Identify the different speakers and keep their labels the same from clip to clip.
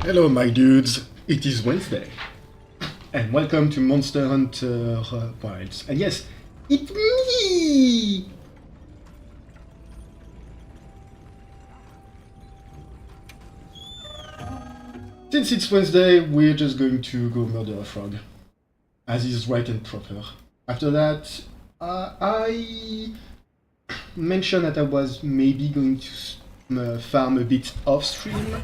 Speaker 1: Hello my dudes, it is Wednesday, and welcome to Monster Hunter Wilds. And yes, it's me! Since it's Wednesday, we're just going to go murder a frog, as is right and proper. After that, I mentioned that I was maybe going to farm a bit off stream.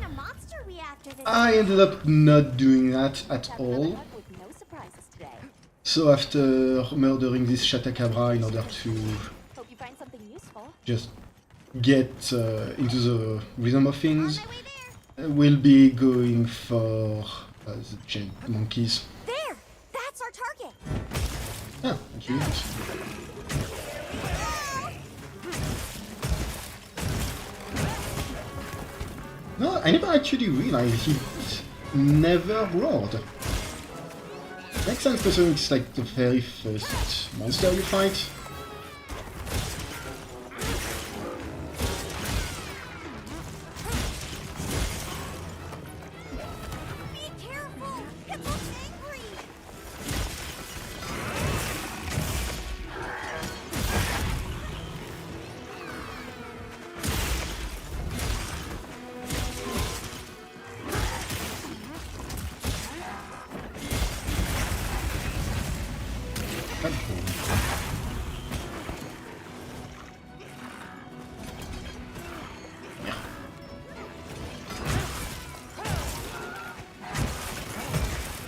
Speaker 1: I ended up not doing that at all. So after murdering this Shatacabra in order to just get into the rhythm of things, we'll be going for the giant monkeys.
Speaker 2: There! That's our target!
Speaker 1: Ah, thank you. No, I never actually realized he never roared. Makes sense considering it's like the very first monster you fight.
Speaker 2: Be careful! It looks angry!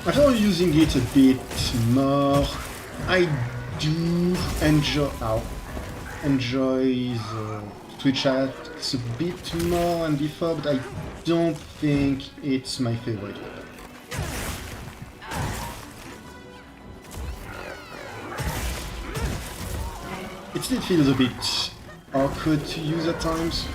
Speaker 1: After using it a bit more, I do enjoy the Twitch ads a bit more than before, but I don't think it's my favorite. It still feels a bit awkward to use at times.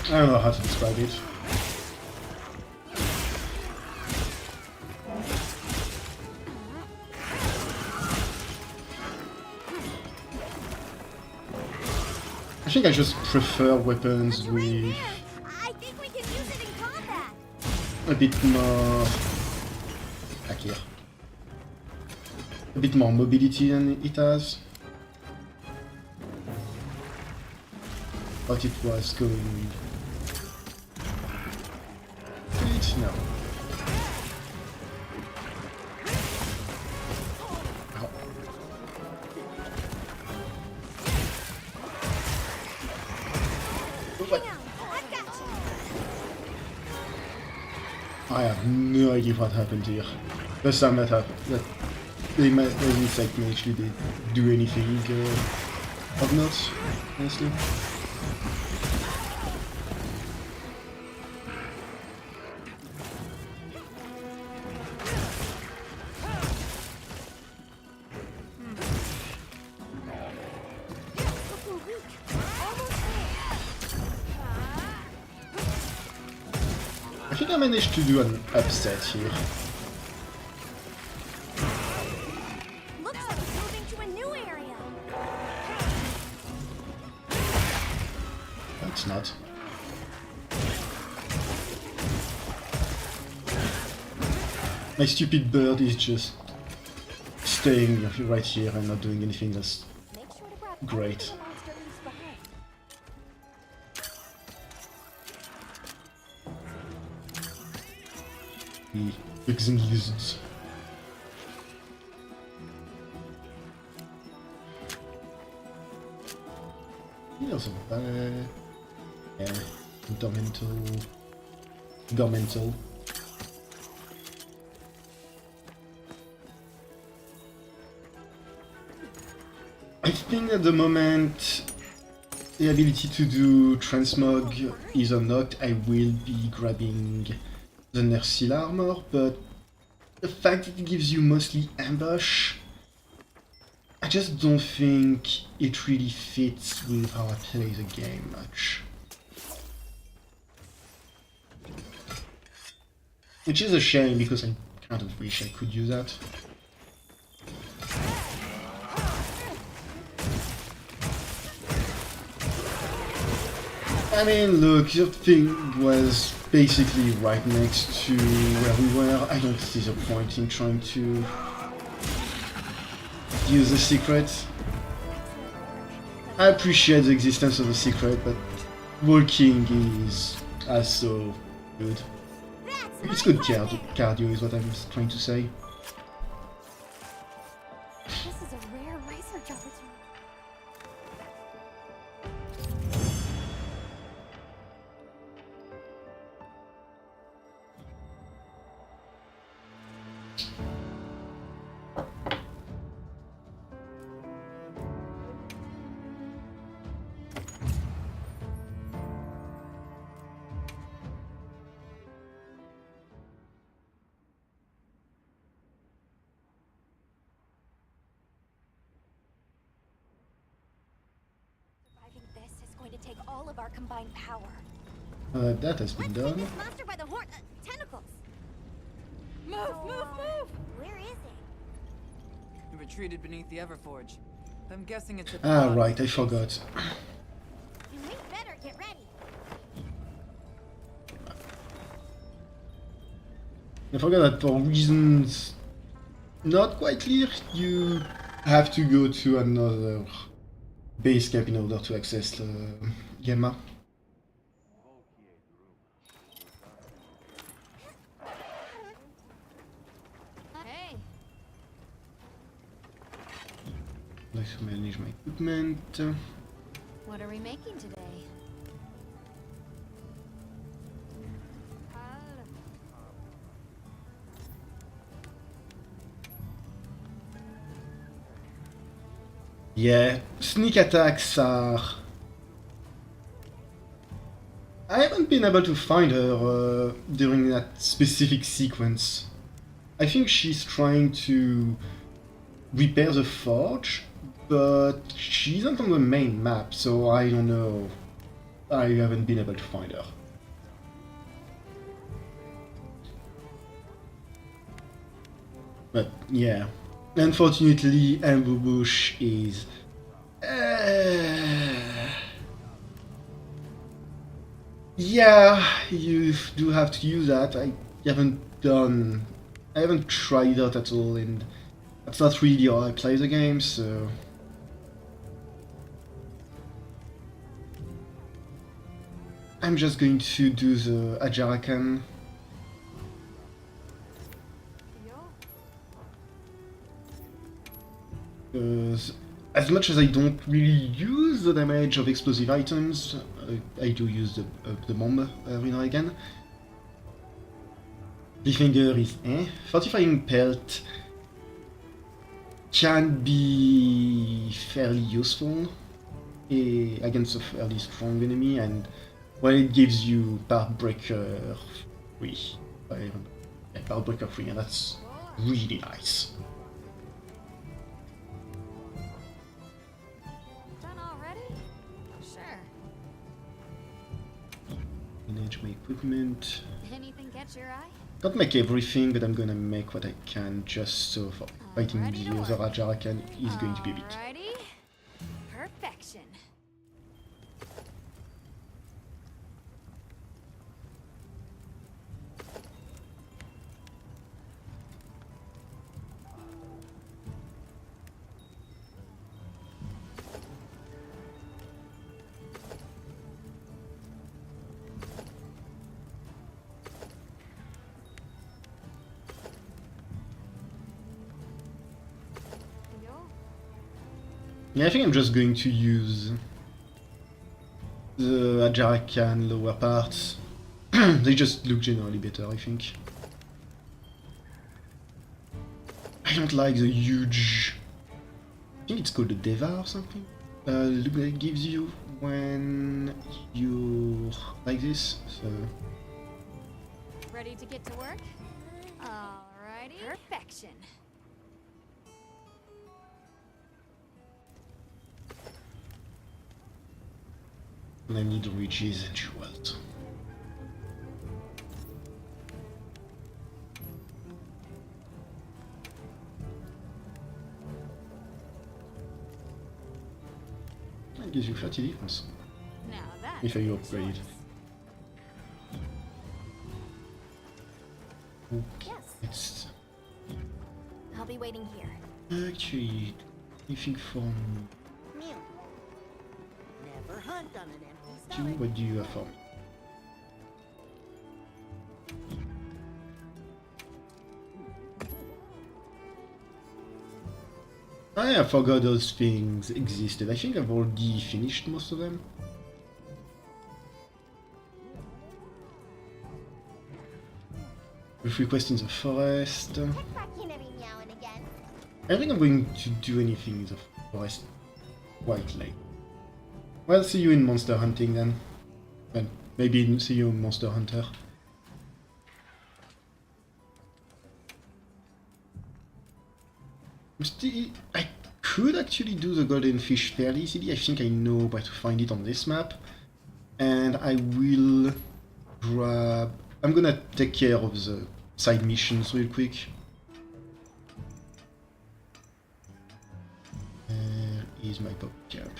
Speaker 1: I don't know how to describe it. I think I just prefer weapons with
Speaker 2: I think we can use it in combat!
Speaker 1: a bit more... back here. A bit more mobility than it has. But it was going... No. Ow. What? I have no idea what happened here. First time that happened. That the insect may actually do anything of note, honestly. I think I managed to do an upset here.
Speaker 2: Looks like it's moving to a new area!
Speaker 1: That's not. My stupid bird is just staying right here and not doing anything. That's
Speaker 2: Make sure to grab
Speaker 1: great. The Extinguishing. Here's a yeah, governmental. I think at the moment the ability to do transmog is unlocked. I will be grabbing the Nersil armor, but the fact that it gives you mostly ambush, I just don't think it really fits with how I play the game much. Which is a shame because I kind of wish I could use that. I mean, look, your thing was basically right next to where we were. I don't see the point in trying to use the secret. I appreciate the existence of the secret, but walking is also good. It's good cardio is what I'm trying to say.
Speaker 2: This is a rare research opportunity. Surviving this is going to take all of our combined power.
Speaker 1: That has been
Speaker 2: Let's take
Speaker 1: done.
Speaker 2: this monster by the tentacles. Move! Where is it?
Speaker 3: It retreated beneath the Everforge. I'm guessing it's at the
Speaker 1: Ah,
Speaker 3: bottom.
Speaker 1: right, I forgot.
Speaker 2: And we better get ready.
Speaker 1: I forgot that for reasons not quite clear, you have to go to another base camp in order to access the Gamma.
Speaker 2: Hey,
Speaker 1: Let's manage my equipment.
Speaker 2: what are we making today?
Speaker 1: Yeah, sneak attacks are... I haven't been able to find her during that specific sequence. I think she's trying to repair the forge, but she isn't on the main map, so I don't know. I haven't been able to find her. But yeah, unfortunately, Ambush is... yeah, you do have to use that. I haven't tried that at all, and that's not really how I play the game, so... I'm just going to do the Ajarakan. Because as much as I don't really use the damage of explosive items, I do use the bomb every now and again. Cliffhanger is Fortifying Pelt can be fairly useful against a fairly strong enemy, and well, it gives you Pathbreaker 3. Yeah, Pathbreaker 3, and that's really nice.
Speaker 2: Done already? Sure.
Speaker 1: Manage my equipment.
Speaker 2: Anything catch your eye?
Speaker 1: Not make everything, but I'm gonna make what I can just so for fighting
Speaker 2: Alrighty to
Speaker 1: the other
Speaker 2: work.
Speaker 1: Ajarakan is going to be a bit.
Speaker 2: Alrighty. Perfection.
Speaker 1: Yeah, I think I'm just going to use the Ajarakan lower parts. They just look generally better, I think. I don't like the huge... I think it's called the Deva or something. Look that it gives you when you're like this, so...
Speaker 2: Ready to get to work? Alrighty. Perfection.
Speaker 1: And I need ridges and jewels. That gives you 30 defense.
Speaker 2: Now that's
Speaker 1: if I upgrade. Okay,
Speaker 2: Yes.
Speaker 1: it's
Speaker 2: I'll be waiting here.
Speaker 1: actually anything from
Speaker 4: Mew. Never hunt on an empty
Speaker 1: you.
Speaker 4: stomach.
Speaker 1: What do you have for me? I forgot those things existed. I think I've already finished most of them. With request in the forest.
Speaker 2: Heck back in every now and again.
Speaker 1: I don't think I'm going to do anything in the forest quite late. Well, see you in monster hunting then. Well, maybe see you in Monster Hunter. I could actually do the golden fish fairly easily. I think I know where to find it on this map. And I will grab... I'm gonna take care of the side missions real quick. Where is my pop cap?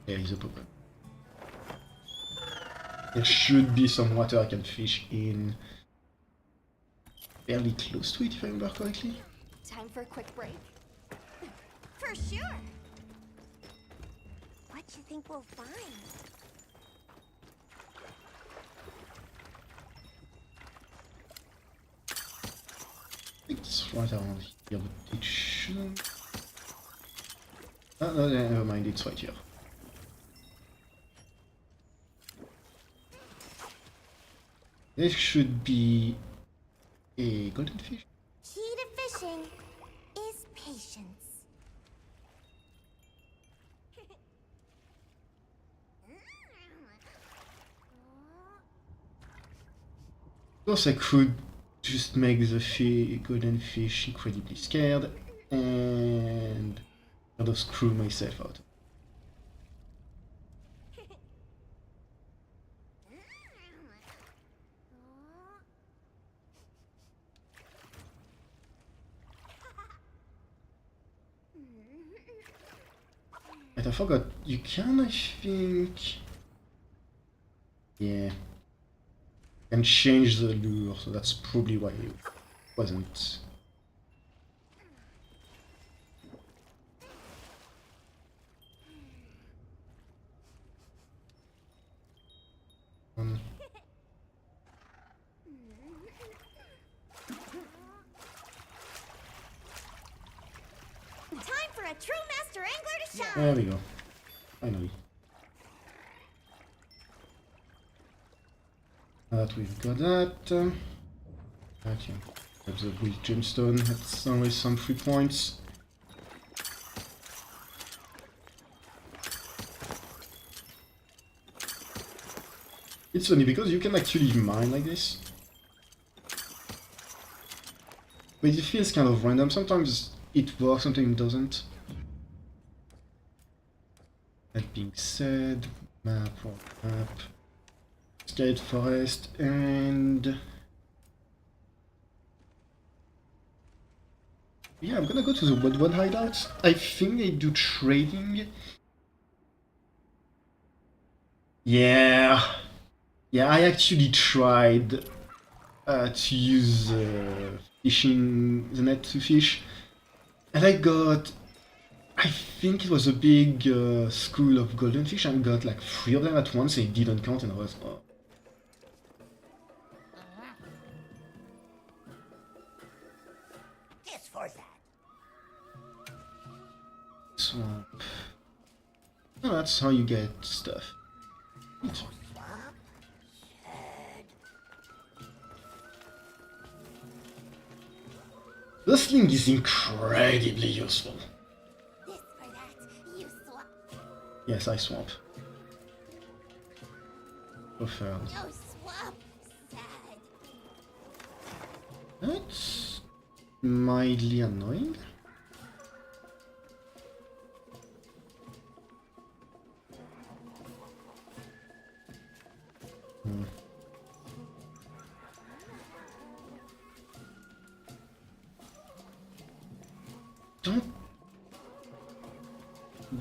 Speaker 1: There is a pop cap. There should be some water I can fish in. Fairly close to it, if I remember correctly.
Speaker 2: Time for a quick break. For sure. What you think we'll find?
Speaker 1: I think it's right around here, but it shouldn't. Oh, no, never mind, it's right here. There should be a golden fish.
Speaker 2: Key to fishing is patience.
Speaker 1: Of course, I could just make the golden fish incredibly scared and sort of screw myself out. But I forgot, you can, I think... Yeah. Can change the lure, so that's probably why it wasn't.
Speaker 2: Time for a true master angler to shine.
Speaker 1: There we go. Finally. Now that we've got that, okay. Grab the gold gemstone. That's always some free points. It's funny because you can actually mine like this, but it feels kind of random. Sometimes it works, sometimes it doesn't. That being said, map or map. Skyed Forest and... Yeah, I'm gonna go to the Woodward hideouts. I think they do trading. Yeah. Yeah, I actually tried to use fishing the net to fish. And I got... I think it was a big school of golden fish and got like 3 of them at once and it didn't count and I was... Oh.
Speaker 4: Just for that.
Speaker 1: Swamp. Oh, that's how you get stuff. Neat. This thing is incredibly useful.
Speaker 2: This for that, you swap.
Speaker 1: Yes, I swamp. Preferred.
Speaker 2: Oh, swap. Sad.
Speaker 1: That's mildly annoying.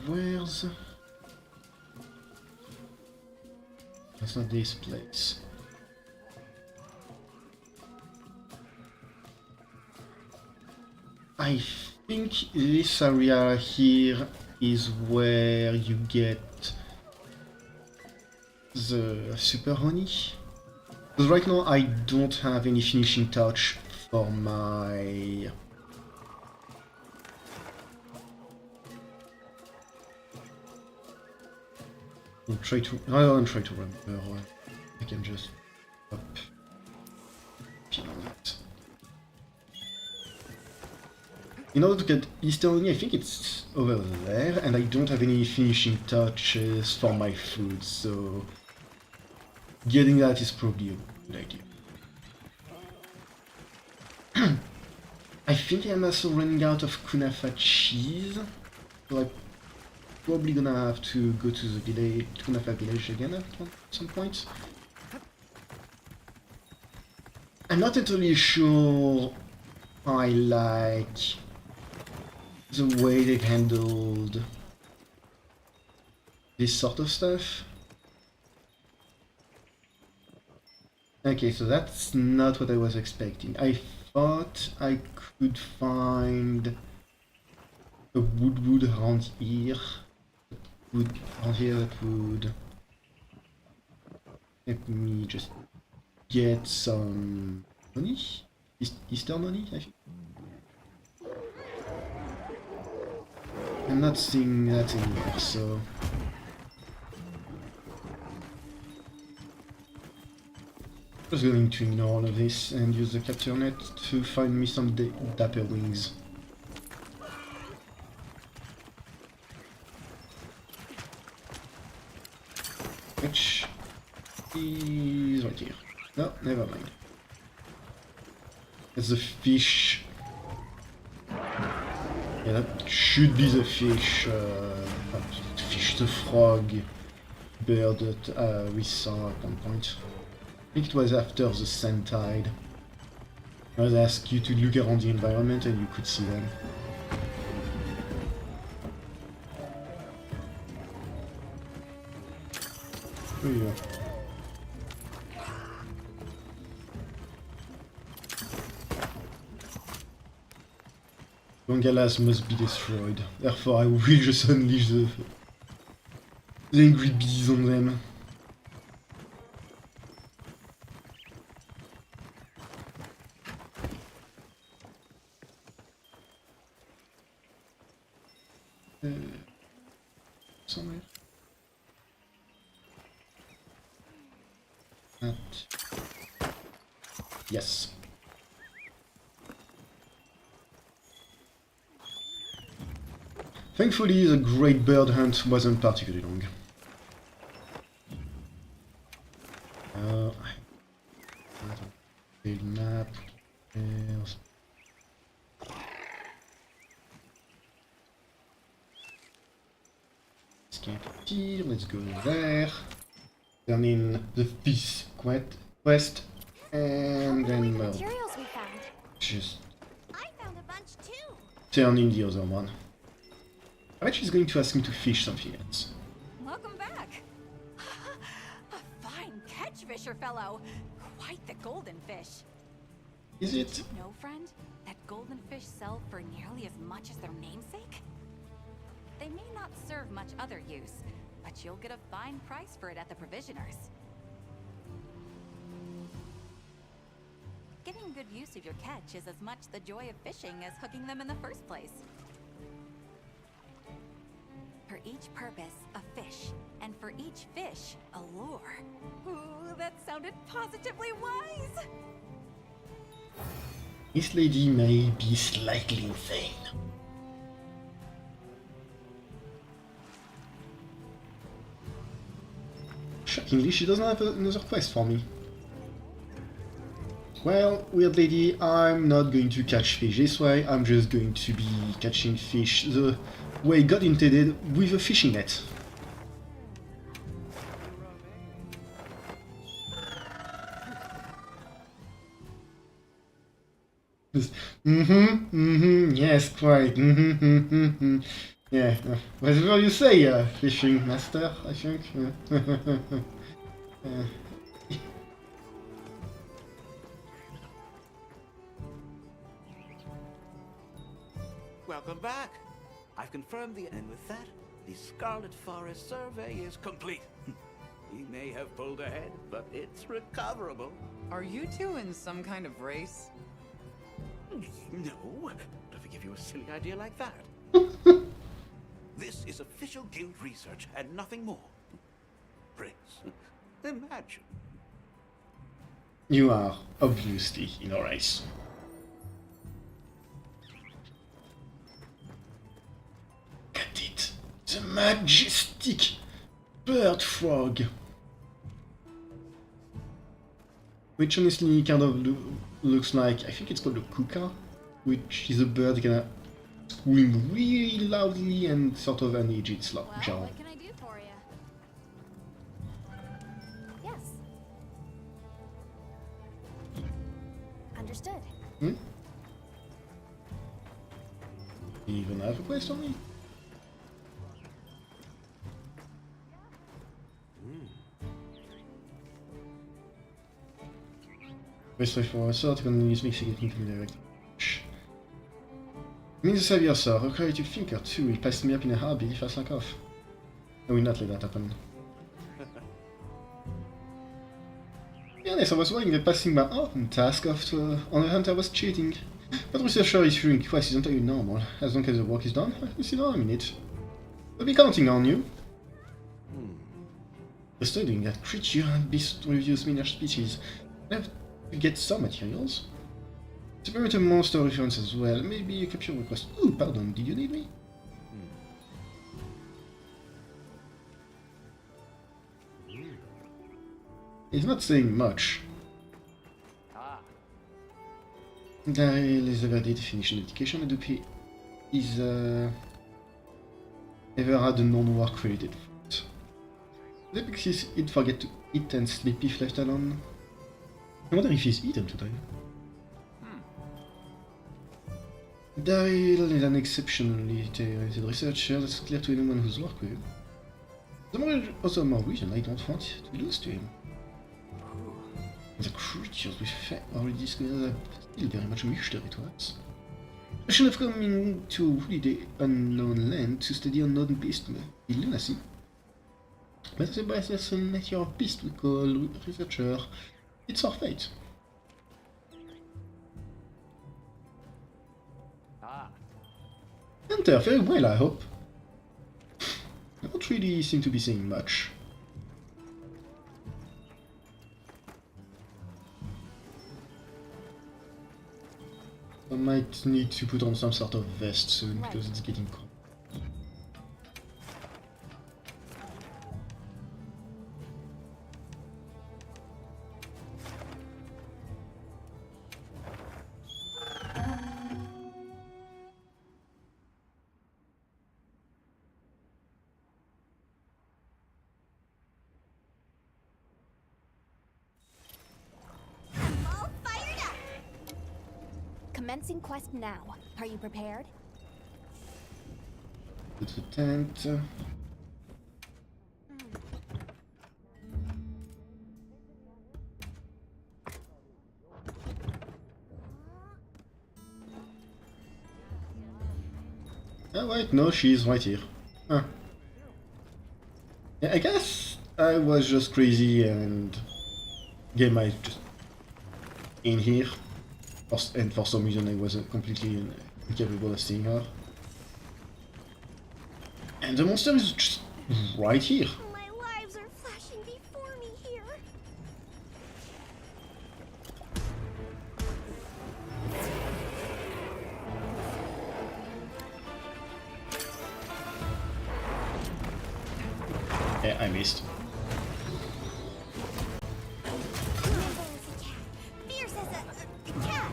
Speaker 1: where's... That's not this place. I think this area here is where you get the super honey. Because right now I don't have any finishing touch for my... I don't try to remember. I can just pop pin on it. In order to get Eastern honey, I think it's over there, and I don't have any finishing touches for my food, so getting that is probably a good idea. I think I'm also running out of kunafa cheese, so I'm probably gonna have to go to the village, kunafa village again at some point. I'm not entirely sure I like the way they've handled this sort of stuff. Okay, so that's not what I was expecting. I thought I could find a wood around here. That would let me just get some honey? Eastern honey, I think? I'm not seeing that anywhere, so... I'm just going to ignore all of this and use the capture net to find me some dapper wings. Which is right here. No, never mind. It's the fish. Yeah, that should be the fish. The frog bird that we saw at one point. I think it was after the sand tide. I was asked you to look around the environment and you could see them. Oh yeah. Bangalas must be destroyed. Therefore, I will just unleash the angry bees on them. Somewhere. Yes. Thankfully, the great bird hunt wasn't particularly long. Big map. Escape here, let's go there. Turn in the fish quest, and then
Speaker 2: Materials we found.
Speaker 1: just
Speaker 2: I found a bunch too.
Speaker 1: turn in the other one. I bet she's going to ask me to fish something else.
Speaker 4: Welcome back. A fine catch, fisher fellow. Quite the golden fish.
Speaker 1: Is it?
Speaker 4: No, friend, that golden fish sell for nearly as much as their namesake? They may not serve much other use, but you'll get a fine price for it at the provisioners. Getting good use of your catch is as much the joy of fishing as hooking them in the first place. For each purpose, a fish, and for each fish, a lure. Ooh, that sounded positively wise!
Speaker 1: This lady may be slightly insane. Shockingly, she doesn't have another quest for me. Well, weird lady, I'm not going to catch fish this way, I'm just going to be catching fish the way God intended with a fishing net. Yes, quite. Yeah, whatever you say, fishing master, I think.
Speaker 5: Welcome back. I've confirmed the... And with that, the Scarlet Forest survey is complete. He may have pulled ahead, but it's recoverable.
Speaker 3: Are you two in some kind of race?
Speaker 5: No, don't ever give you a silly idea like that. This is official guild research and nothing more. Prince, imagine.
Speaker 1: You are obviously in a race. Look at it! The majestic bird frog! Which honestly kind of looks like, I think it's called a kuka, which is a bird that can scream really loudly and sort of engage its
Speaker 2: Well,
Speaker 1: jaw.
Speaker 2: what can I do for you? Yes. Understood.
Speaker 1: Hmm? You even have a quest on me? Quest for a sword can use mixing it into direct. Means to save your sword, a creative thinker too. He passed me up in a heartbeat if I slack off. I will not let that happen. Yes, I was worrying that passing my Aurum task off to on a hunter was cheating. But researcher issuing quests is entirely normal. As long as the work is done, I see no harm in it. I'll be counting on you. Studying that creature and beast reviews many species. I have to get some materials. Separate a monster reference as well. Maybe a capture request. Ooh, pardon, did you need me? He's not saying much. Les averdé definition education educate is ever had a non-work related food. The pixies he'd forget to eat and sleep if left alone. I wonder if he's eaten today. Daryl is an exceptionally talented researcher that's clear to anyone who's worked with him. Also more reason I don't want to lose to him. The creatures we already discovered are still very much a mystery to us. I should have come into the unknown land to study unknown beast lunacy. But as a bias nature of beast we call researcher, it's our fate. Enter, very well, I hope. I don't really seem to be saying much. I might need to put on some sort of vest soon because it's getting cold.
Speaker 2: All fired up! Commencing quest now. Are you prepared?
Speaker 1: Put the tent. Oh wait, no, she's right here. Huh. Yeah, I guess I was just crazy and game might just in here, and for some reason I was completely incapable of seeing her. And the monster is just right here.
Speaker 2: My lives are flashing before me here.
Speaker 1: Yeah, I missed.
Speaker 2: Fierce as a cat.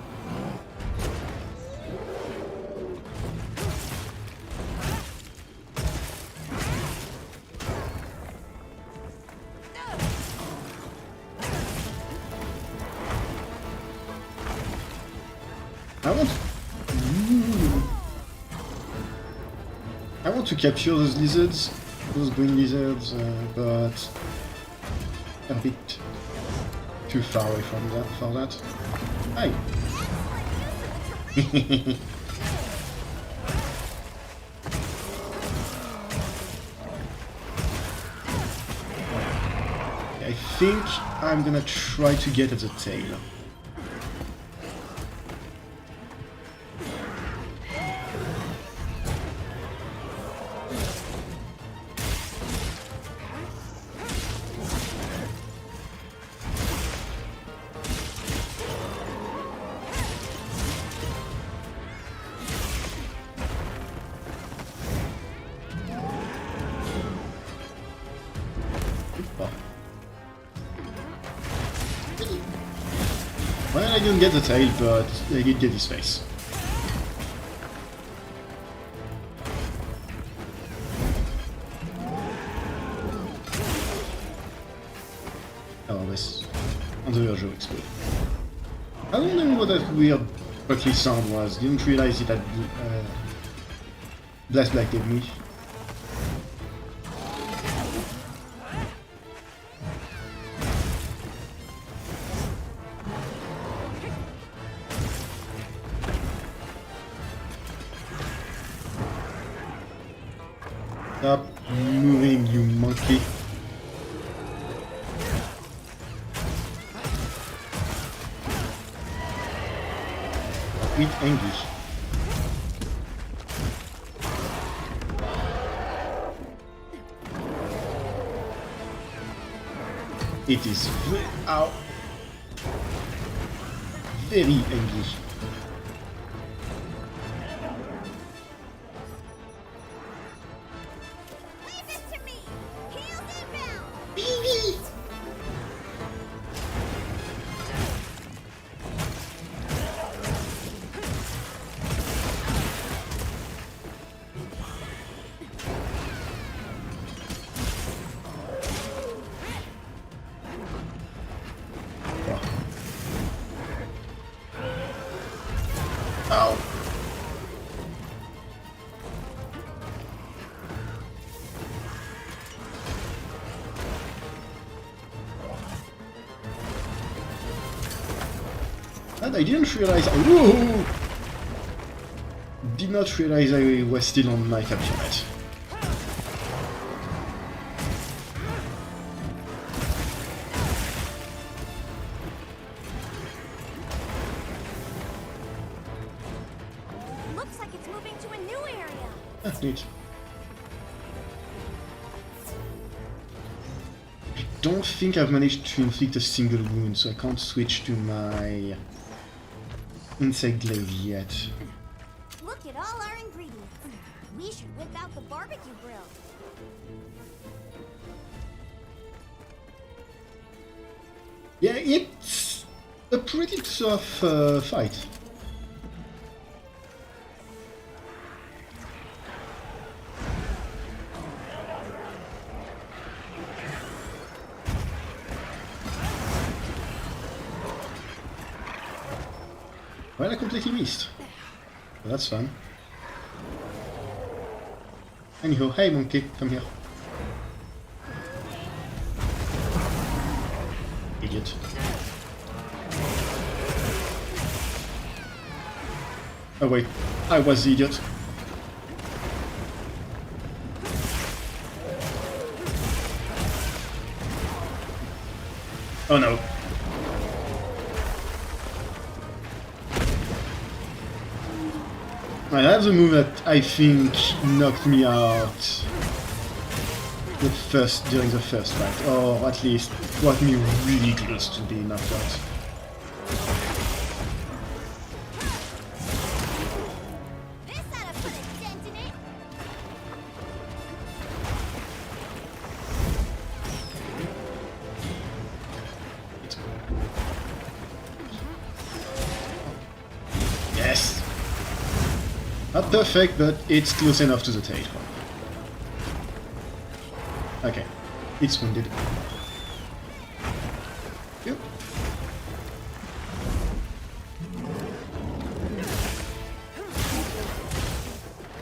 Speaker 1: I want. I want to capture those lizards, those green lizards, but a bit too far away from that for that. Hi. I think I'm gonna try to get at the tail. Well, I didn't get the tail, but I did get his face. Oh, this on the verge of explode. I don't know what that weird crackly sound was. Didn't realize it had blast blasted me. Stop moving, you monkey. Eat English. It is very English.
Speaker 2: Leave it to me! Heels inbound!
Speaker 1: Ow. And I didn't realize. Whoa! Did not realize I was still on my capture match.
Speaker 2: Looks like it's moving to a new area.
Speaker 1: That's neat. I don't think I've managed to inflict a single wound, so I can't switch to my insect glaive yet.
Speaker 2: Look at all our ingredients. We should whip out the barbecue grill.
Speaker 1: Yeah, it's a pretty tough fight. Well, I completely missed. But that's fun. Anyhow, hey monkey, come here. Idiot. Oh wait, I was the idiot. Oh no. I have the move that I think knocked me out during the first fight, or at least brought me really close to being knocked out.
Speaker 2: This ought to put a dent in it.
Speaker 1: Yes! Not perfect, but it's close enough to the tail. Okay, it's wounded. Yep.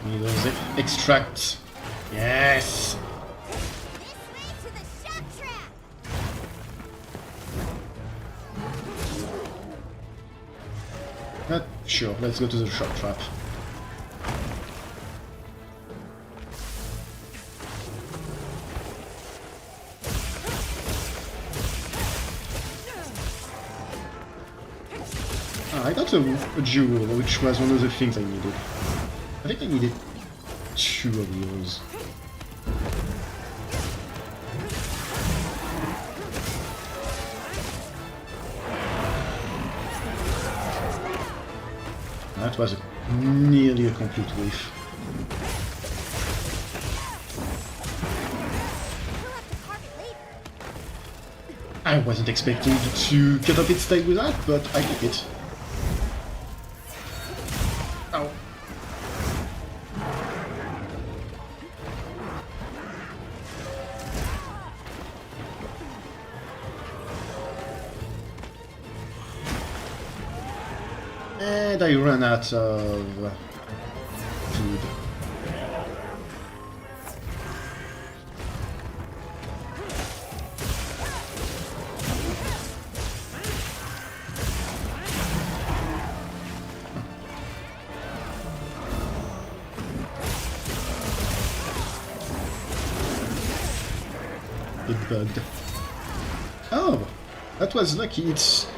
Speaker 1: Needles it. Extract. Yes!
Speaker 2: This way to the shock trap!
Speaker 1: Sure, let's go to the shock trap. I got a jewel, which was one of the things I needed. I think I needed 2 of those. That was nearly a complete whiff.
Speaker 2: We'll have to carve it later.
Speaker 1: I wasn't expecting to cut off its tail with that, but I took it. Ow. And I ran out of food. It bugged. Oh, that was lucky. It's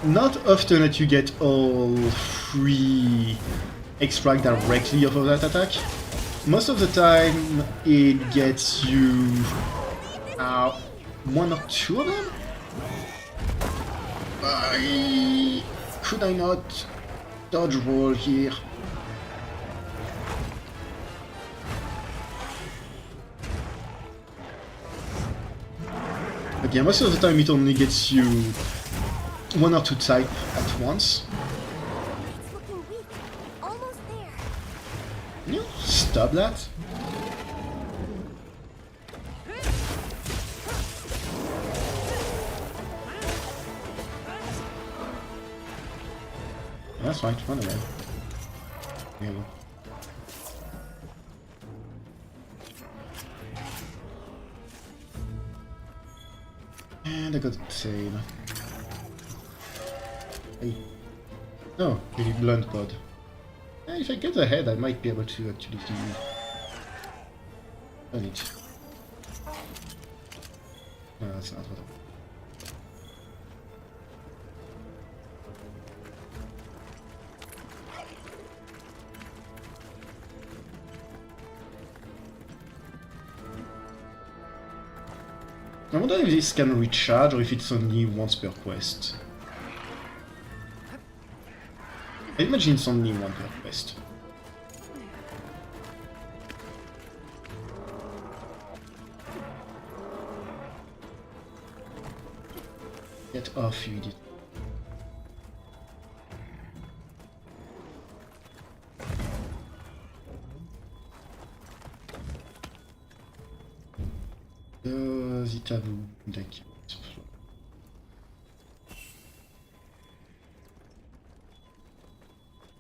Speaker 1: not often that you get all 3 extract directly off of that attack. Most of the time, it gets you 1 or 2 of them. Could I not dodge roll here? But yeah, most of the time it only gets you 1 or 2 type at once.
Speaker 2: It's looking weak. Almost there.
Speaker 1: Can you stop that? That's right, run away. There you go. And I got the tail. Hey. Oh, really blunt pod. If I get the head, I might be able to actually do it. No, that's not what I want. I wonder if this can recharge or if it's only once per quest. I imagine it's only 1 per quest. Get off, you idiot. Does it have a deck?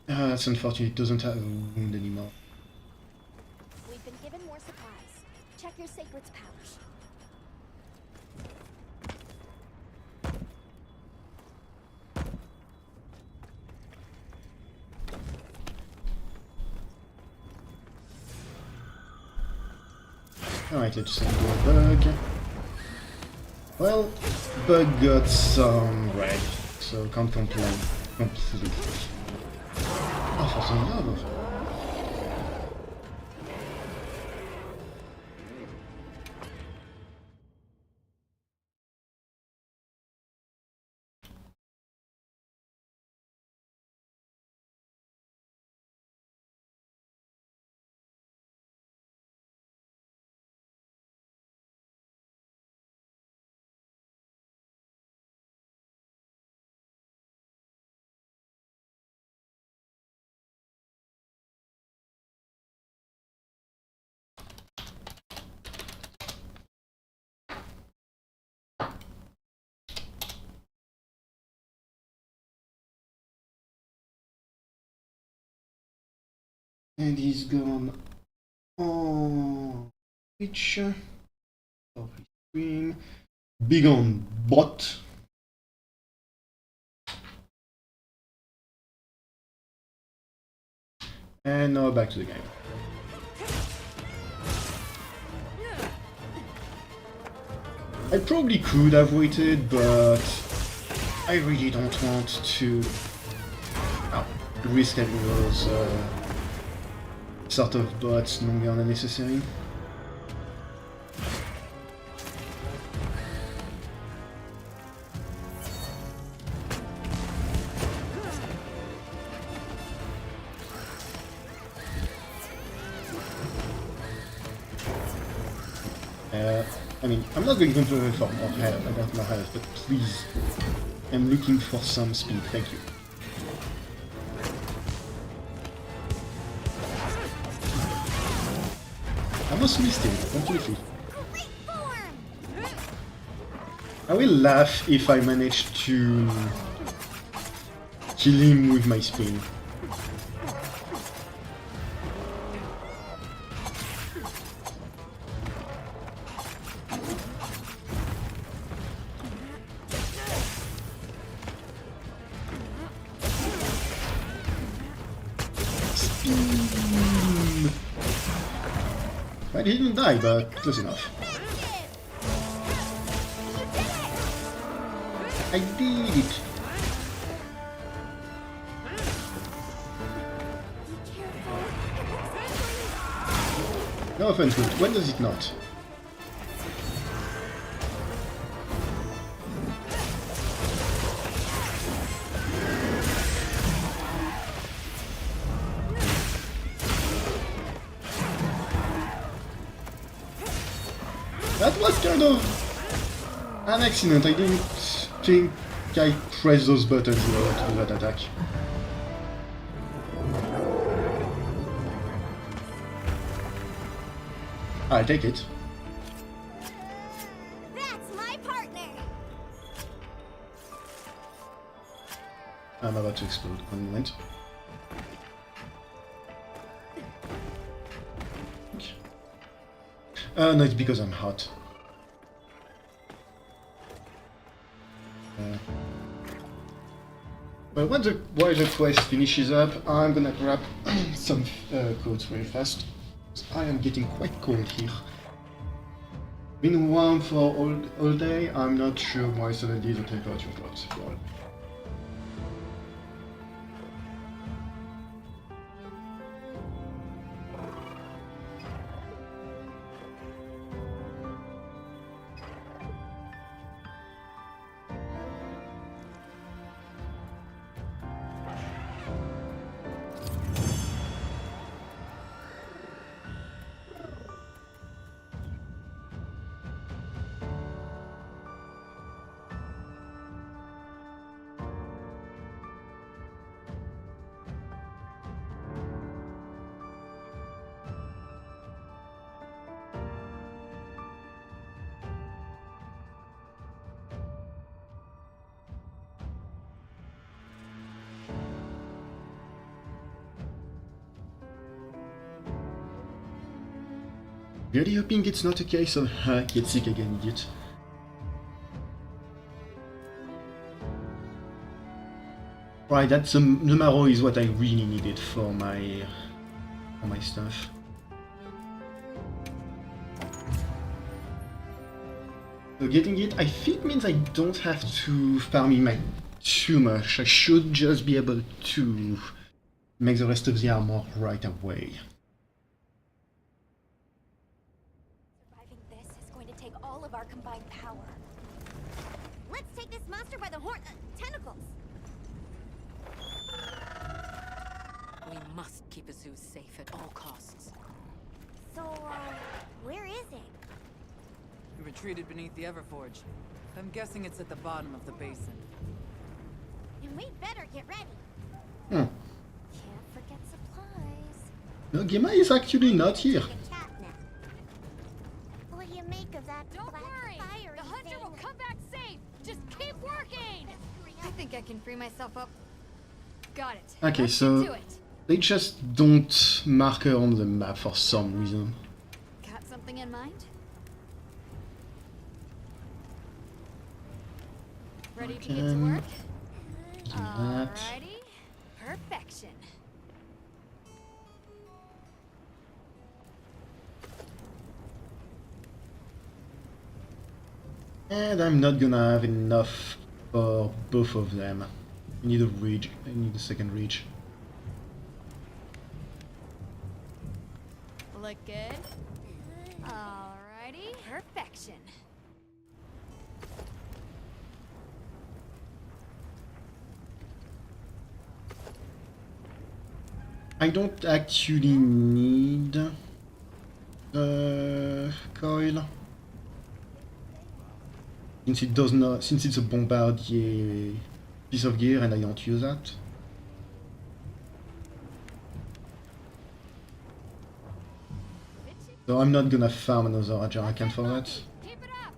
Speaker 1: That's unfortunate, it doesn't have a wound anymore.
Speaker 2: We've been given more supplies. Check your sacred's pouch.
Speaker 1: Alright, let's send a bug. Well, bug got some red, so can't complain completely. Oh, for some love. And he's gone Oh, which screen. Big on bot. And now back to the game. I probably could have waited, but I really don't want to risk having those sort of bots longer than necessary. I mean, I'm not going to complain for more health, about more health, but please, I'm looking for some speed, thank you. I almost missed him, completely.
Speaker 2: Great form!
Speaker 1: I will laugh if I manage to kill him with my spin. I didn't die, but close enough. I did it! No offense, but when does it not? That was kind of an accident. I didn't think I pressed those buttons in order to do that attack. I'll take it.
Speaker 2: That's my partner!
Speaker 1: I'm about to explode. One moment. No, it's because I'm hot. But while the quest finishes up, I'm gonna grab some coats very fast. I am getting quite cold here. Been warm for all day, I'm not sure why suddenly the temperature drops. Well, really hoping it's not a case of get sick again, idiot. Right, that's the marrow is what I really needed for my stuff. So getting it, I think means I don't have to farm my too much. I should just be able to make the rest of the armor right away.
Speaker 2: All of our combined power. Let's take this monster by the tentacles.
Speaker 4: We must keep Azuz safe at all costs.
Speaker 2: So, where is it?
Speaker 3: It retreated beneath the Everforge. I'm guessing it's at the bottom of the basin.
Speaker 2: And we better get ready.
Speaker 1: Hmm.
Speaker 2: Can't forget supplies.
Speaker 1: No, Gema is actually not here.
Speaker 2: Take a cat nap. What do you make of that
Speaker 6: Don't
Speaker 2: black
Speaker 6: worry!
Speaker 2: fire
Speaker 6: The hunter
Speaker 2: thing?
Speaker 6: will come back safe! Just keep working! I think I can free myself up. Got it.
Speaker 1: Okay,
Speaker 6: Let's
Speaker 1: so
Speaker 6: get to it.
Speaker 1: They just don't mark her on the map for some reason.
Speaker 2: Got something in mind? Ready to get to
Speaker 1: Can
Speaker 2: work?
Speaker 1: do that.
Speaker 2: Alrighty. Perfection.
Speaker 1: And I'm not gonna have enough for both of them. I need a ridge. I need a second ridge.
Speaker 2: Look good? Alrighty. Perfection.
Speaker 1: I don't actually need coil. Since it's a bombardier piece of gear and I don't use that. So I'm not gonna farm another Ajarakan for that.
Speaker 2: Keep it up.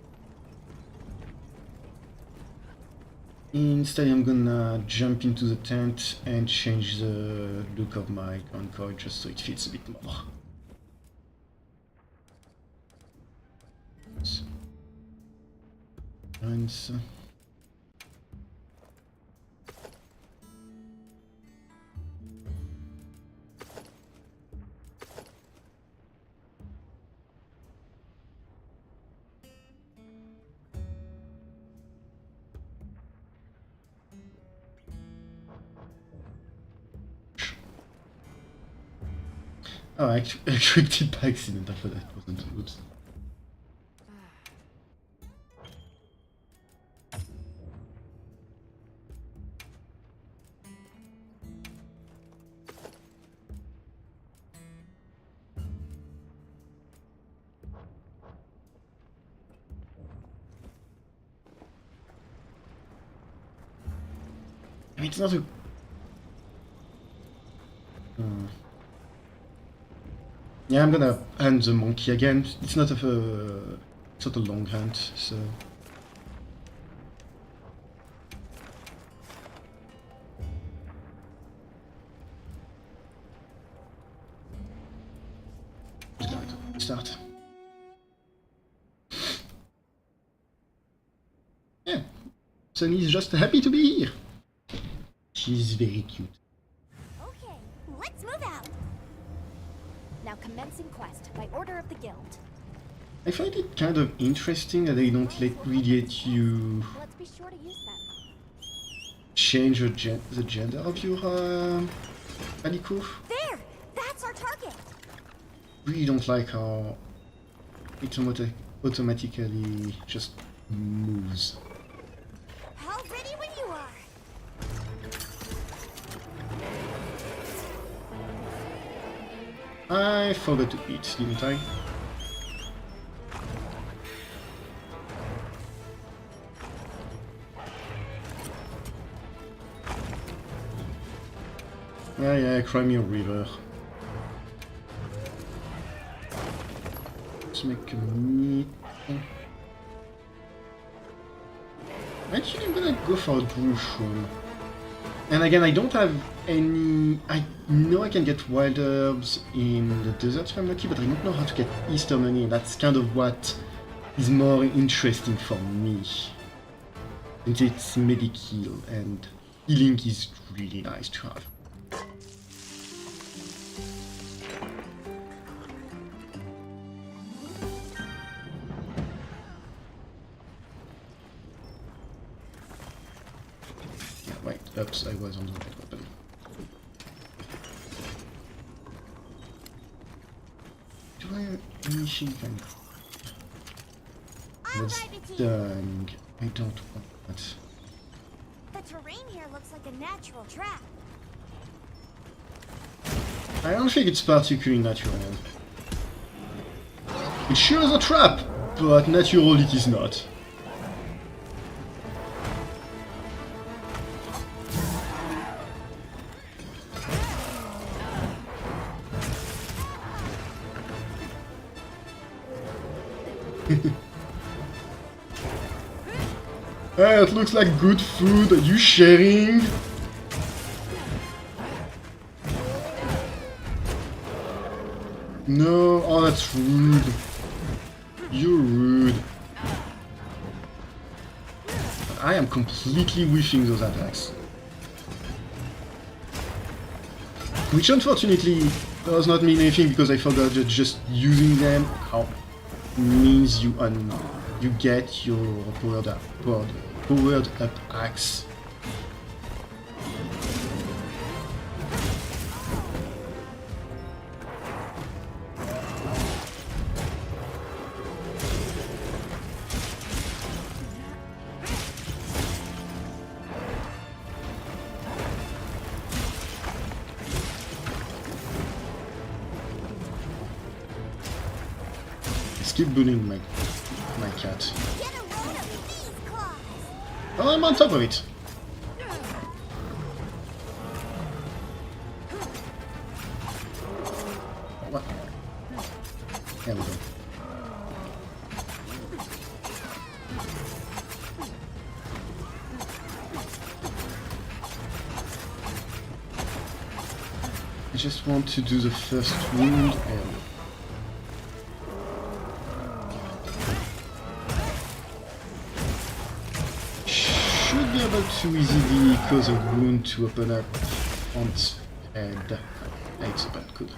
Speaker 1: Instead I'm gonna jump into the tent and change the look of my convoy just so it fits a bit more. Nice. Oh, I clicked it by accident. I thought that wasn't. Oops. I mean, it's not a. Yeah, I'm gonna hunt the monkey again. It's not a long hunt, so. Just gonna start. Yeah, Sunny's just happy to be here. She's very cute.
Speaker 2: Okay, let's move out. Now commencing quest by order of the guild.
Speaker 1: I find it kind of interesting that they don't really let you
Speaker 2: Let's be sure to use them.
Speaker 1: change the gender of your Alico.
Speaker 2: There! That's our target!
Speaker 1: Really don't like how it automatically just moves.
Speaker 2: All ready when you are!
Speaker 1: I forgot to eat, didn't I? Yeah, cry me a river. Let's make a meat. Actually, I'm gonna go for a drushroom. And again, I don't have any... I know I can get wild herbs in the desert if I'm lucky, but I don't know how to get Easter money, and that's kind of what is more interesting for me. Since it's medic-heal, and healing is really nice to have. Wait, oops, I was on the right weapon. Do I have any machine gun? That's done. I don't want that.
Speaker 2: The terrain here looks like a natural trap.
Speaker 1: I don't think it's particularly natural. It sure is a trap, but natural it is not. Hey, it looks like good food. Are you sharing? No, oh that's rude. You're rude. I am completely whiffing those attacks. Which unfortunately does not mean anything because I forgot that just using them means you get your powered up axe. Keep bullying my cat.
Speaker 2: Get a load of these claws.
Speaker 1: Oh, I'm on top of it. What? There we go. I just want to do the first wound and be able to easily cause a wound to open up on its head. It's about good.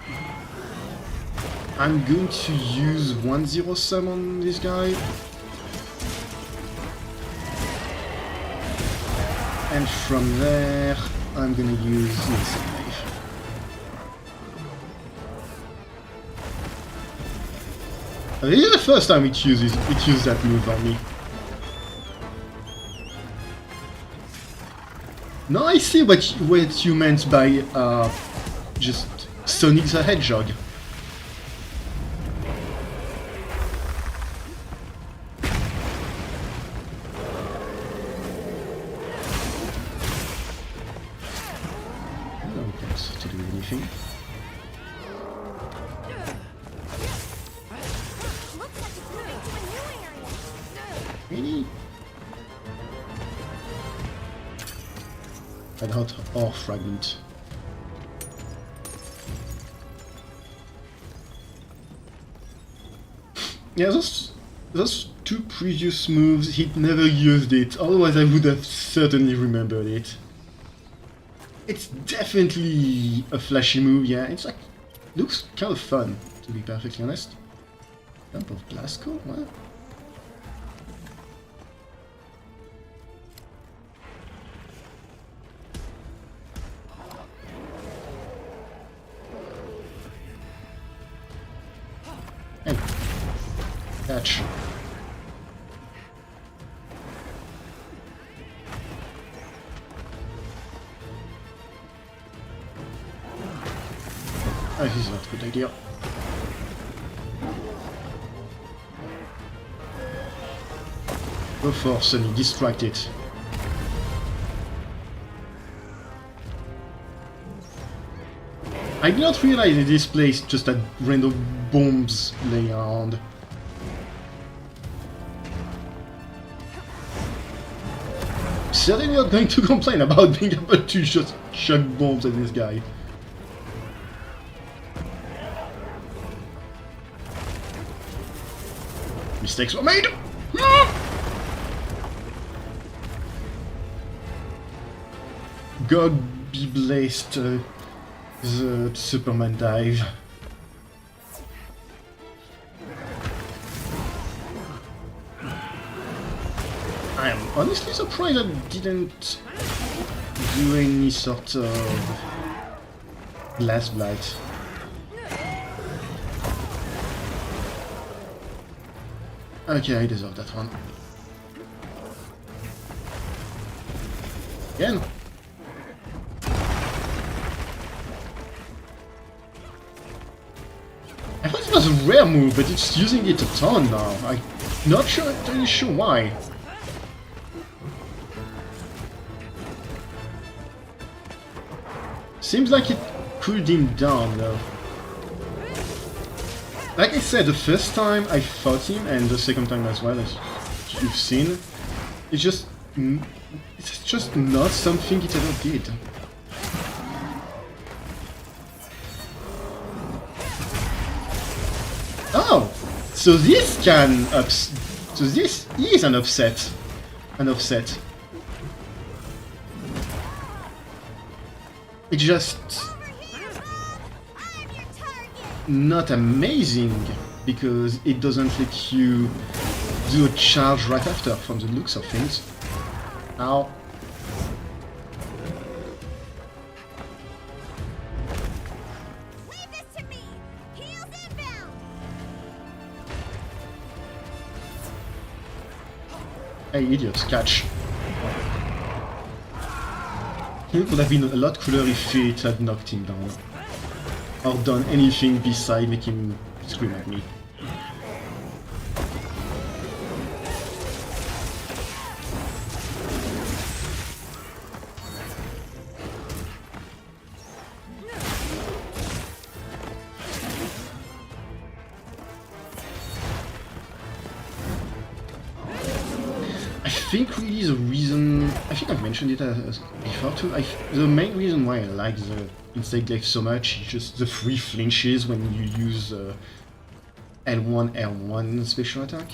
Speaker 1: I'm going to use 1-0 sum on this guy. And from there, I'm gonna use Insect Knife. This is the first time it used that move on me. Now I see what you meant by just Sonic the Hedgehog. I don't get to do anything.
Speaker 2: Looks like it's moving to a new area.
Speaker 1: Really? Red hot ore fragment. Yeah, those two previous moves, he'd never used it, otherwise I would have certainly remembered it. It's definitely a flashy move, yeah, it's like, looks kind of fun, to be perfectly honest. Dump of Glasgow, what? Hey, catch. Oh, this is not a good idea. Go for Sunny, distract it. I did not realize in this place just had random bombs laying around. Certainly not going to complain about being able to just chuck bombs at this guy. Mistakes were made! God be blessed, the Superman dive. I am honestly surprised I didn't do any sort of glass blight. Okay, I deserve that one. Again. I thought it was a rare move, but it's using it a ton now. I'm not entirely sure why. Seems like it cooled him down though. Like I said, the first time I fought him, and the second time as well, as you've seen, it's just not something it ever did. Oh! So this can so this is an offset. An offset. It's just not amazing because it doesn't let you do a charge right after from the looks of things. Ow.
Speaker 2: Leave this to me. Heels inbound.
Speaker 1: Hey, idiots, catch. It would have been a lot cooler if it had knocked him down. Or done anything beside make him scream at me. I think really the reason, I think I've mentioned it before too, the main reason why I like the Insect Glaive so much is just the free flinches when you use L1, L1 special attack.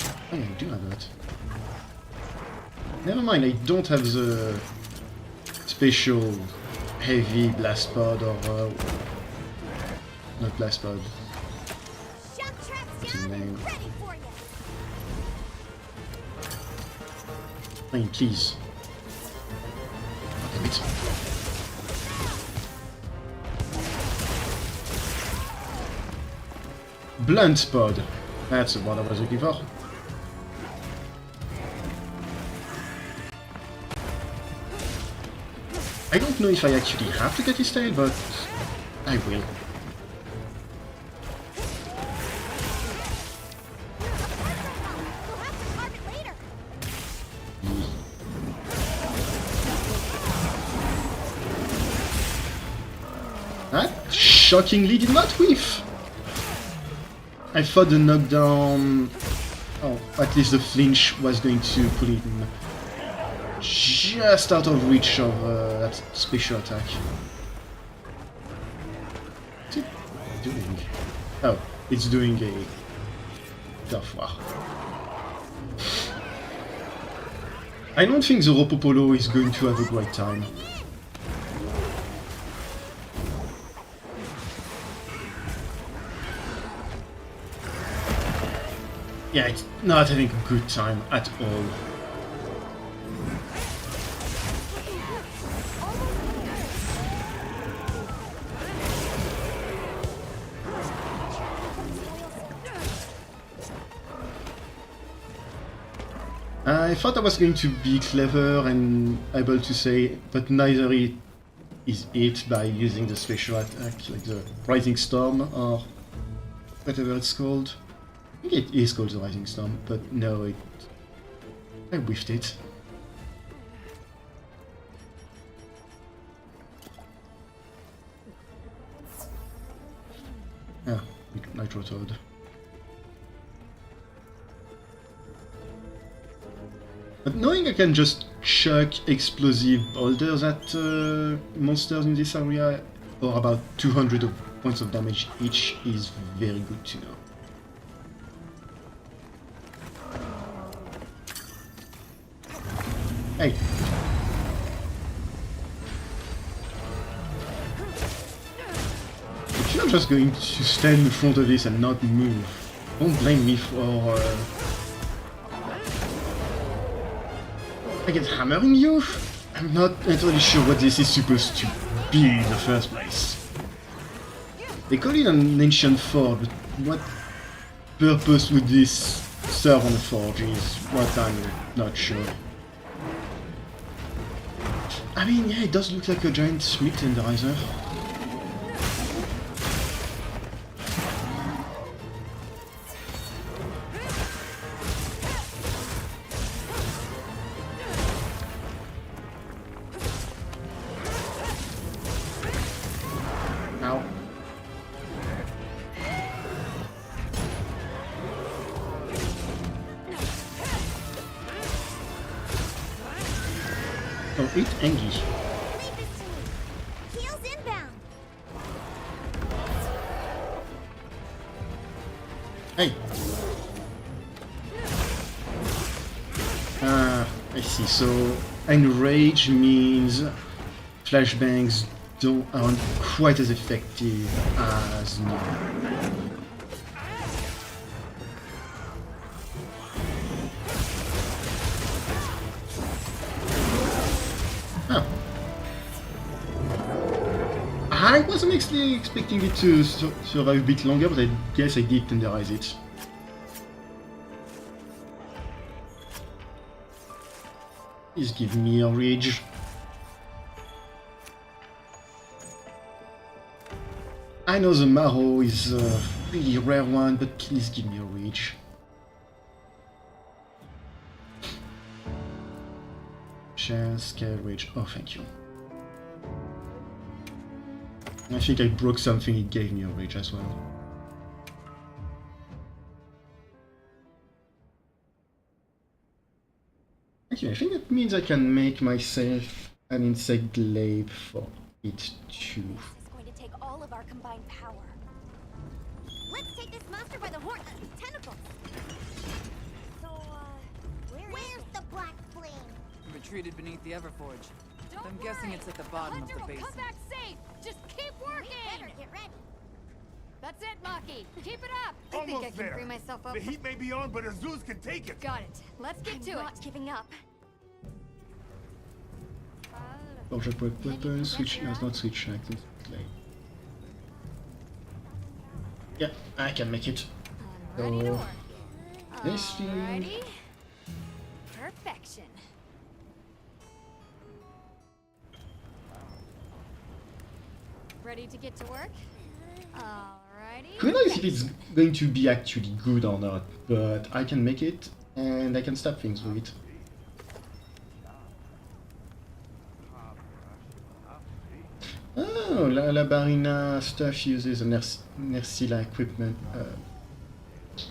Speaker 1: Oh yeah, I do have that. Never mind, I don't have the special heavy blast pod or not blast pod.
Speaker 2: Shock traps
Speaker 1: What's his
Speaker 2: down
Speaker 1: name?
Speaker 2: and ready for you.
Speaker 1: I mean, please. Damn it. Blunt pod. That's what I was looking for. I don't know if I actually have to get his tail, but I will.
Speaker 2: We'll have to carve it later.
Speaker 1: That shockingly did not whiff. I thought the knockdown, oh, at least the flinch was going to put him just out of reach of that special attack. What's it doing? Oh, it's doing a tough war. I don't think the Ropopolo is going to have a great time. Yeah, it's not having a good time at all. I thought I was going to be clever and able to say, but neither is it by using the special attack, like the Rising Storm or whatever it's called. I think it is called the Rising Storm, but no, I whiffed it. Ah, Nitro Toad. But knowing I can just chuck explosive boulders at monsters in this area, or about 200 points of damage each, is very good to know. Hey! If you're just going to stand in front of this and not move, don't blame me for I get hammering you? I'm not entirely sure what this is supposed to be in the first place. They call it an ancient forge, but what purpose would this serve on a forge is what I'm not sure. I mean, yeah, it does look like a giant smith tenderizer. Ow. Oh, eat Angie.
Speaker 2: Leave this to me. Heels inbound.
Speaker 1: Hey! Ah, I see. So, enrage means flashbangs aren't quite as effective as normal. Oh. I wasn't actually expecting it to survive a bit longer, but I guess I did tenderize it. Please give me a rage. I know the marrow is a really rare one, but please give me a rage. Chance, scale, rage. Oh, thank you. I think I broke something, it gave me a rage as well. Okay, I think that means I can make myself an insect glaive for it too.
Speaker 2: This is going to take all of our combined power. Let's take this monster by the horn, tentacles. So, where's the black flame?
Speaker 3: Retreated beneath the Everforge.
Speaker 6: Don't
Speaker 3: I'm guessing
Speaker 6: worry.
Speaker 3: it's at the bottom
Speaker 6: Hunter
Speaker 3: of the
Speaker 6: will
Speaker 3: basin.
Speaker 6: come back safe. Just keep
Speaker 2: We better
Speaker 6: working.
Speaker 2: get ready.
Speaker 6: That's it, Maki. Keep it up.
Speaker 7: Almost
Speaker 6: I think I can
Speaker 7: there.
Speaker 6: free myself up.
Speaker 7: The heat may be on, but Azuz can take it.
Speaker 6: Got it. Let's get
Speaker 2: I'm
Speaker 6: to
Speaker 2: not
Speaker 6: it.
Speaker 2: giving up.
Speaker 1: Object weapon, switch, no, it's not switch active. Yeah, I can make it.
Speaker 6: I'm ready to
Speaker 1: So,
Speaker 6: work.
Speaker 1: this thing.
Speaker 6: Alrighty. Perfection. Ready to get to work? Alrighty.
Speaker 1: Who knows if it's going to be actually good or not, but I can make it, and I can stab things with it. Oh, La Barina stuff uses a Nersila equipment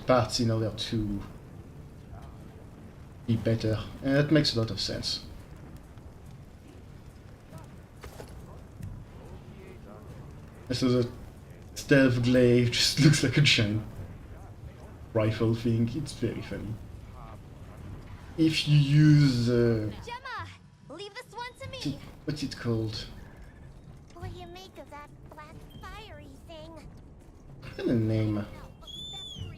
Speaker 1: parts in order to be better, and that makes a lot of sense. So the stealth glaive just looks like a giant rifle thing. It's very funny. If you use
Speaker 2: Gemma, leave this one to me.
Speaker 1: what's it called?
Speaker 2: What do you make of that black fiery thing?
Speaker 1: What's the name?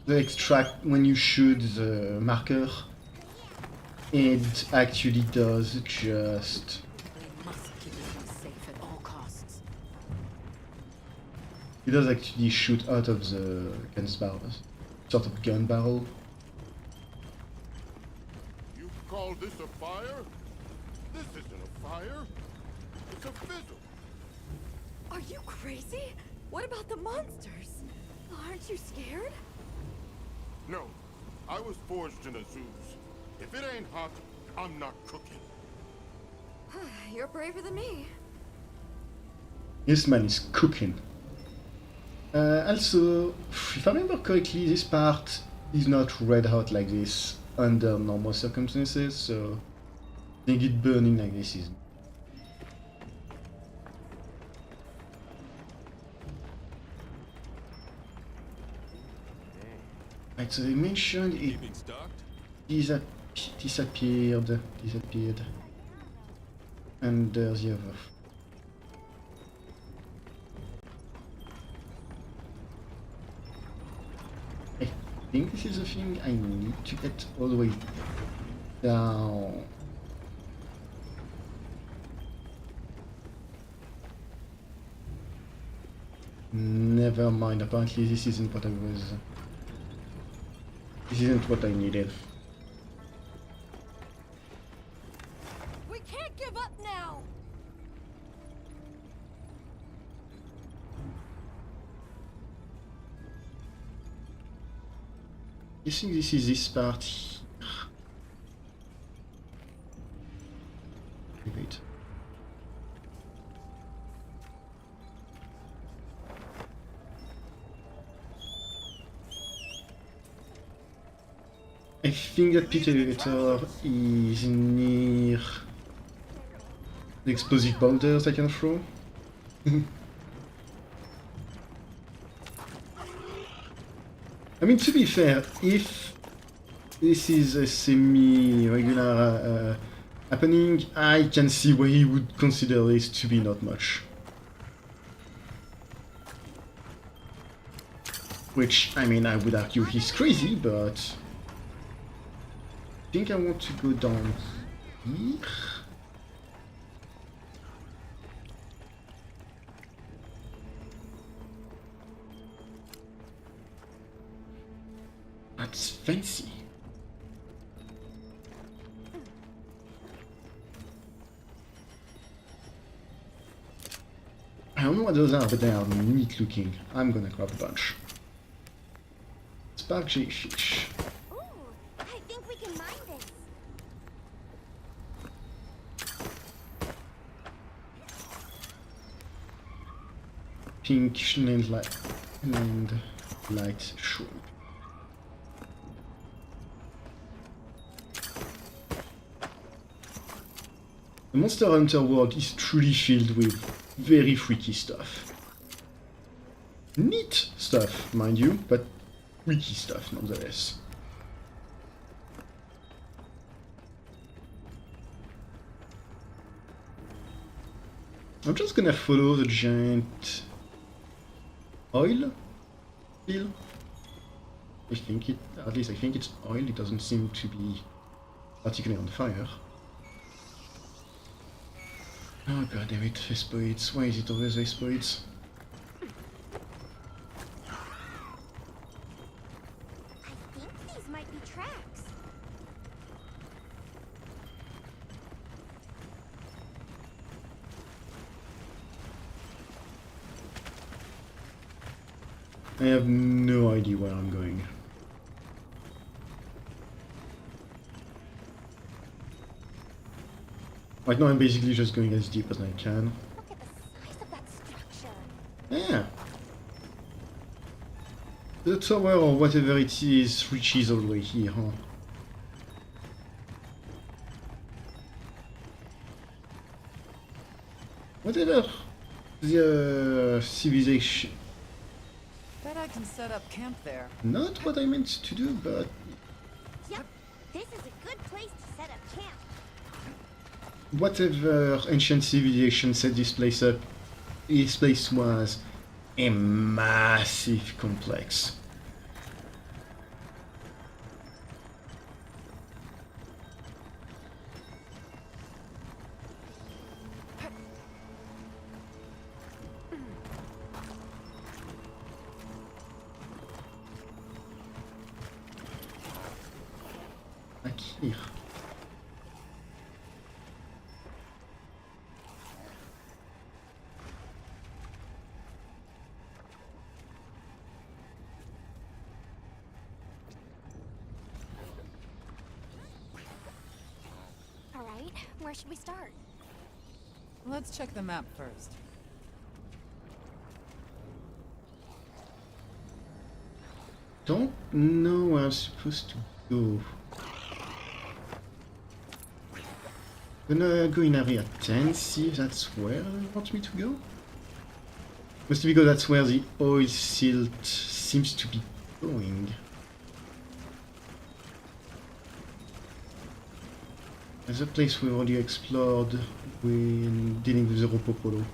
Speaker 1: The extract when you shoot the marker, it actually does just.
Speaker 3: They must keep this one safe at all costs.
Speaker 1: It does actually shoot out of the gun's barrel, sort of gun barrel.
Speaker 8: You call this a fire? This isn't a fire. It's a fizzle.
Speaker 6: Are you crazy? What about the monsters? Aren't you scared?
Speaker 8: No, I was forged in Azuz. If it ain't hot, I'm not cooking.
Speaker 6: You're braver than me.
Speaker 1: This man is cooking. Also, if I remember correctly, this part is not red hot like this under normal circumstances, so I think it burning like this is. Right, so they mentioned it disappeared under the other. I think this is the thing I need to get all the way down. Never mind, apparently this isn't what I was. This isn't what I needed.
Speaker 6: We can't give up now.
Speaker 1: I think this is this part here. Wait. I think that pit elevator is near the explosive boulders I can throw. I mean, to be fair, if this is a semi-regular happening, I can see why he would consider this to be not much. Which, I mean, I would argue he's crazy, but... I think I want to go down here. That's fancy. I don't know what those are, but they are neat looking. I'm gonna grab a bunch. Spark jellyfish.
Speaker 2: Ooh, I think we can mine this.
Speaker 1: Pink and light shrimp. The Monster Hunter world is truly filled with very freaky stuff. Neat stuff, mind you, but freaky stuff nonetheless. I'm just gonna follow the giant oil spill. I think it, at least I think it's oil, it doesn't seem to be particularly on fire. Oh god damn it, Vespoids, why is it always Vespoids?
Speaker 2: I think these might be tracks.
Speaker 1: I have no idea where I'm going. Right now I'm basically just going as deep as I can.
Speaker 2: Look at the size of that structure.
Speaker 1: Yeah. The tower or whatever it is reaches all the way here, huh? Whatever the civilization...
Speaker 3: Bet I can set up camp there.
Speaker 1: Not what I meant to do, but...
Speaker 2: Yep, this is a good place to set up camp.
Speaker 1: Whatever ancient civilization set this place up, this place was a massive complex. Back here.
Speaker 2: All right, where should we start?
Speaker 3: Let's check the map first.
Speaker 1: Don't know where I'm supposed to go. Gonna go in area 10, see if that's where they want me to go. Mostly because that's where the oil silt seems to be going. There's a place we already explored when dealing with the Ropopolo.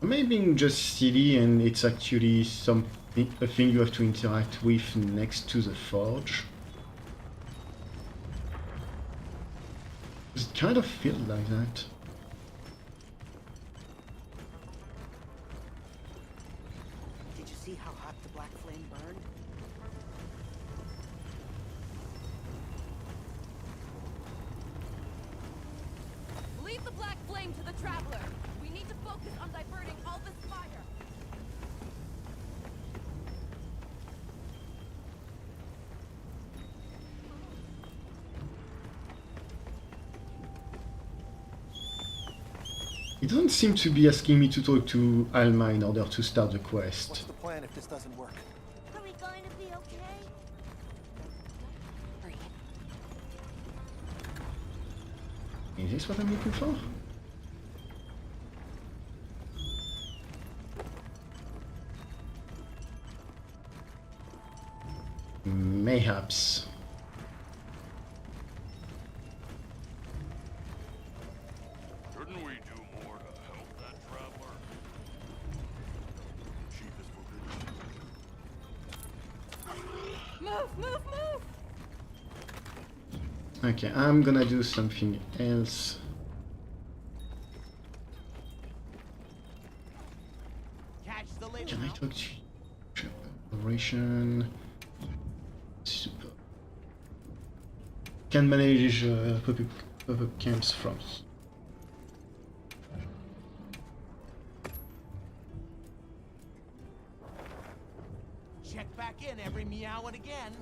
Speaker 1: Maybe being just silly and it's actually a thing you have to interact with next to the forge. It kind of feels like that.
Speaker 5: Did you see how hot the black flame burned?
Speaker 6: Leave the black flame to the traveler. We need to focus on diverting all this fire.
Speaker 1: It doesn't seem to be asking me to talk to Alma in order to start the quest.
Speaker 5: What's the plan if this doesn't work?
Speaker 2: Are we going to be okay?
Speaker 1: Is this what I'm looking for? Mayhaps.
Speaker 8: Shouldn't we do more to help that traveler? Chief is forbidden.
Speaker 6: Move, move, move!
Speaker 1: Okay, I'm gonna do something else.
Speaker 5: Catch the label.
Speaker 1: Can I talk to you? Operation. Super. Can manage pop-up camps from here.
Speaker 5: Check back in every meow and again.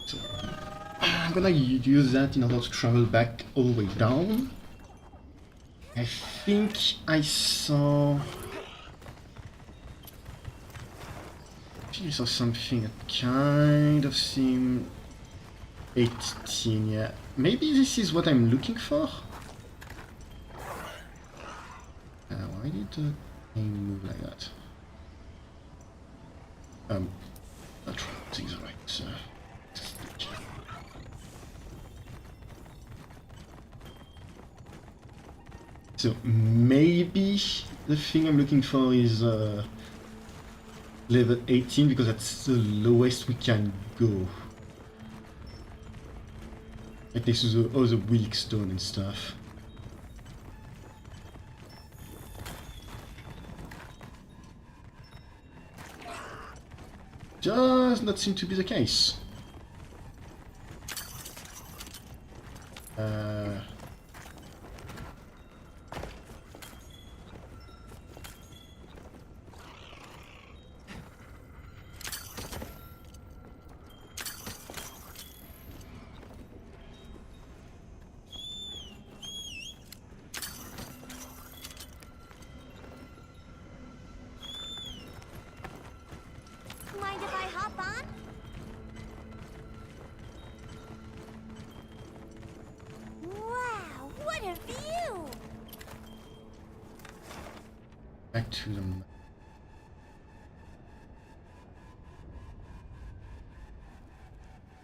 Speaker 1: So, I'm gonna use that in order to travel back all the way down. I think I saw... I saw something that kind of seemed 18, yeah. Maybe this is what I'm looking for? Why did the thing move like that? Not right, things are right, so... So maybe the thing I'm looking for is level 18 because that's the lowest we can go. Like next to the other weak stone and stuff. Does not seem to be the case.
Speaker 2: Mind if I hop on? Wow, what a view!
Speaker 1: Back to them.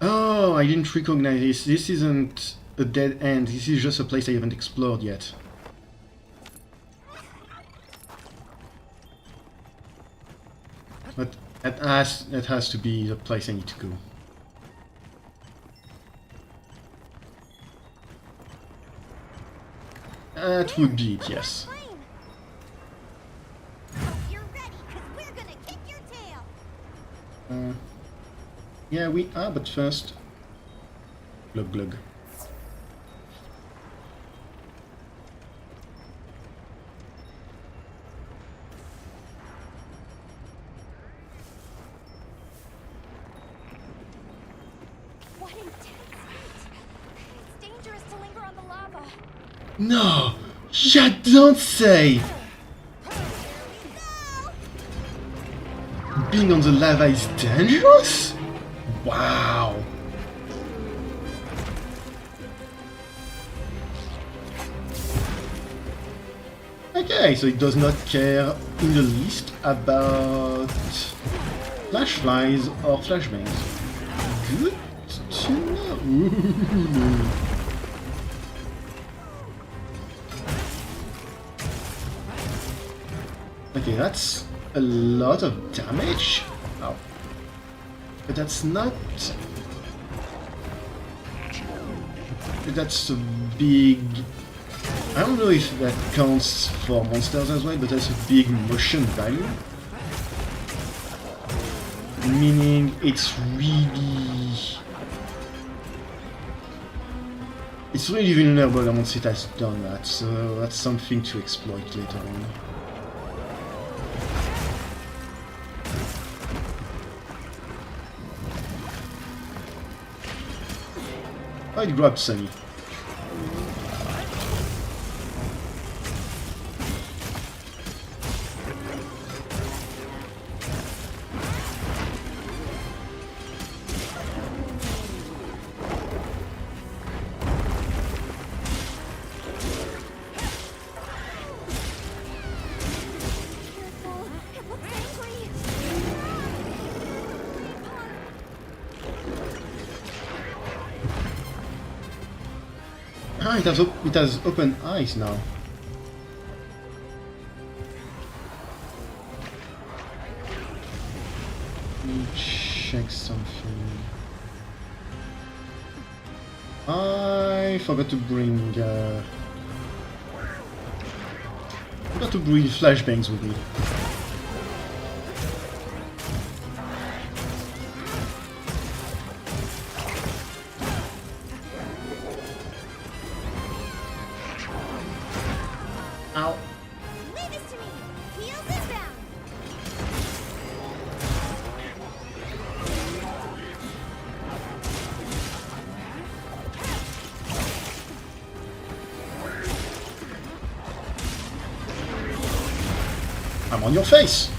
Speaker 1: Oh, I didn't recognize this. This isn't a dead end. This is just a place I haven't explored yet. But that has to be the place I need to go. That would be it, yes.
Speaker 2: Hope you're ready, 'cause we're gonna kick your tail.
Speaker 1: Yeah, we are, but first... Glug glug.
Speaker 2: What intense heat! It's dangerous to linger on the lava.
Speaker 1: No! Yeah, don't say!
Speaker 2: Here we go!
Speaker 1: Being on the lava is dangerous? Wow! Okay, so it does not care in the least about flash flies or flashbangs. Good to know. Ooh. Okay, that's a lot of damage. Oh. But that's not... That's a big... I don't know if that counts for monsters as well, but that's a big motion value. Meaning it's really... It's really vulnerable once it has done that, so that's something to exploit later on. I'd grab Sunny. Ah, it has open eyes now. Let me check something. I forgot to bring flashbangs with me. Ow.
Speaker 2: Leave this to me. Heels is down.
Speaker 1: I'm on your face!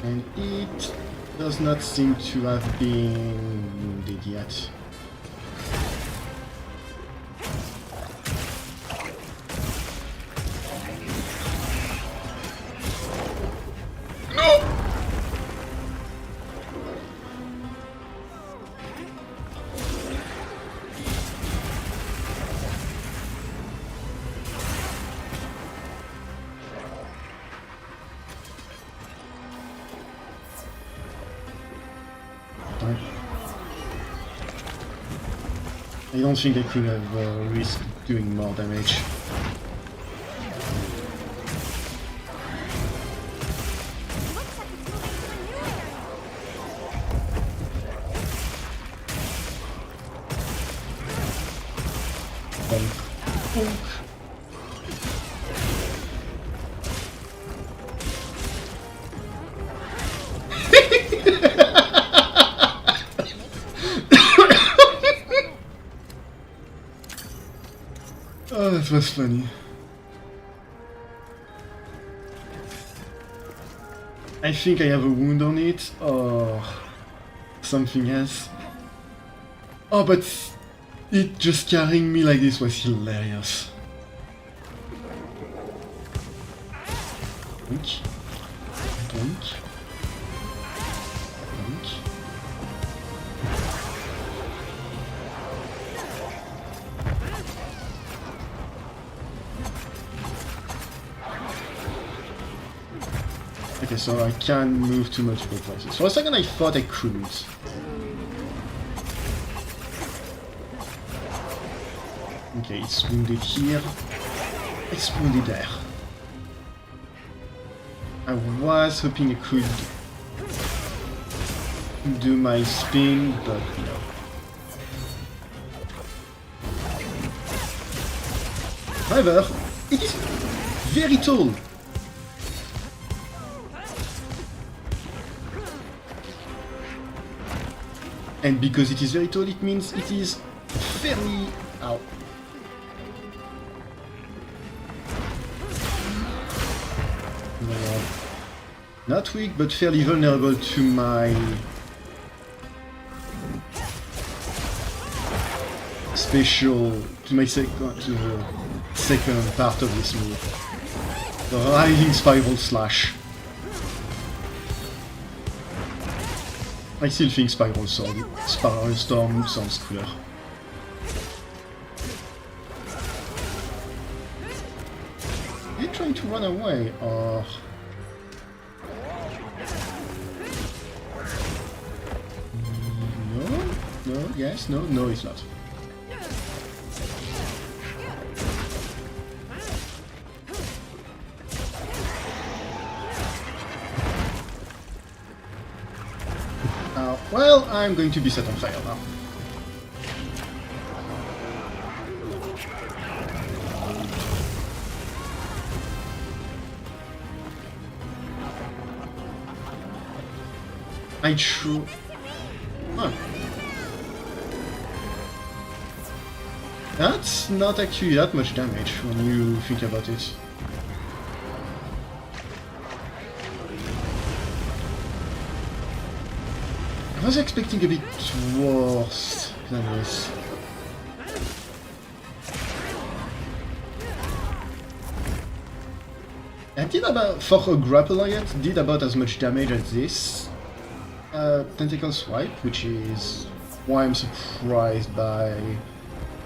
Speaker 1: And it does not seem to have been wounded yet. No! I don't think I could have risked doing more damage. Bonk. Bonk. Oh, that was funny. I think I have a wound on it, or something else. Oh, but it just carrying me like this was hilarious. Boink. Boink. Boink. Okay, so I can move to multiple places. For a second I thought I couldn't. Okay, it's wounded here. It's wounded there. I was hoping I could do my spin, but no. However, it is very tall. And because it is very tall, it means it is fairly... Ow. Not weak, but fairly vulnerable to my... to the second part of this move. The Rising Spiral Slash. I still think Spiral Storm sounds cooler. Are you trying to run away, or... No? No? Yes? No? No, it's not. Well, I'm going to be set on fire now. I true. Huh. That's not actually that much damage when you think about it. I was expecting a bit worse than this. And did about, for a grapple giant, did about as much damage as this tentacle swipe, which is why I'm surprised by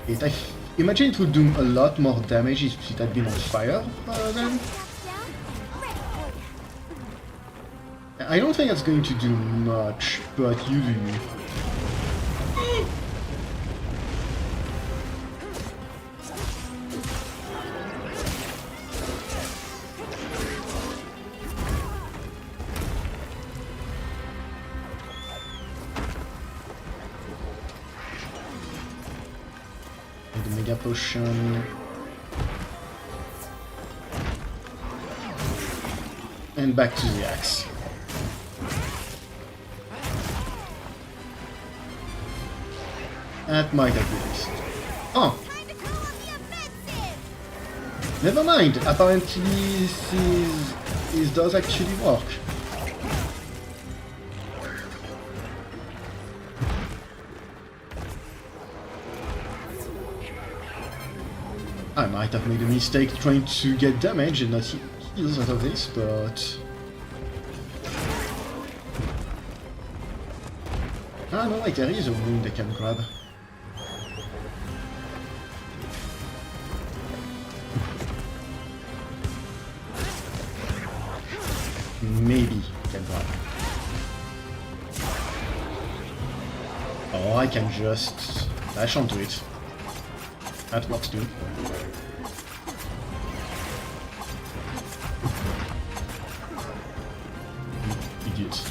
Speaker 1: it. I imagine it would do a lot more damage if it had been on fire then. I don't think that's going to do much, but you do. The Mega Potion. And back to the axe. That might have been it. Oh! Never mind! Apparently this does actually work. I might have made a mistake trying to get damage and not heals out of this, but... Ah no, like there is a wound I can grab. Maybe I can grab. Oh, I can just dash onto it. That works too. Idiot.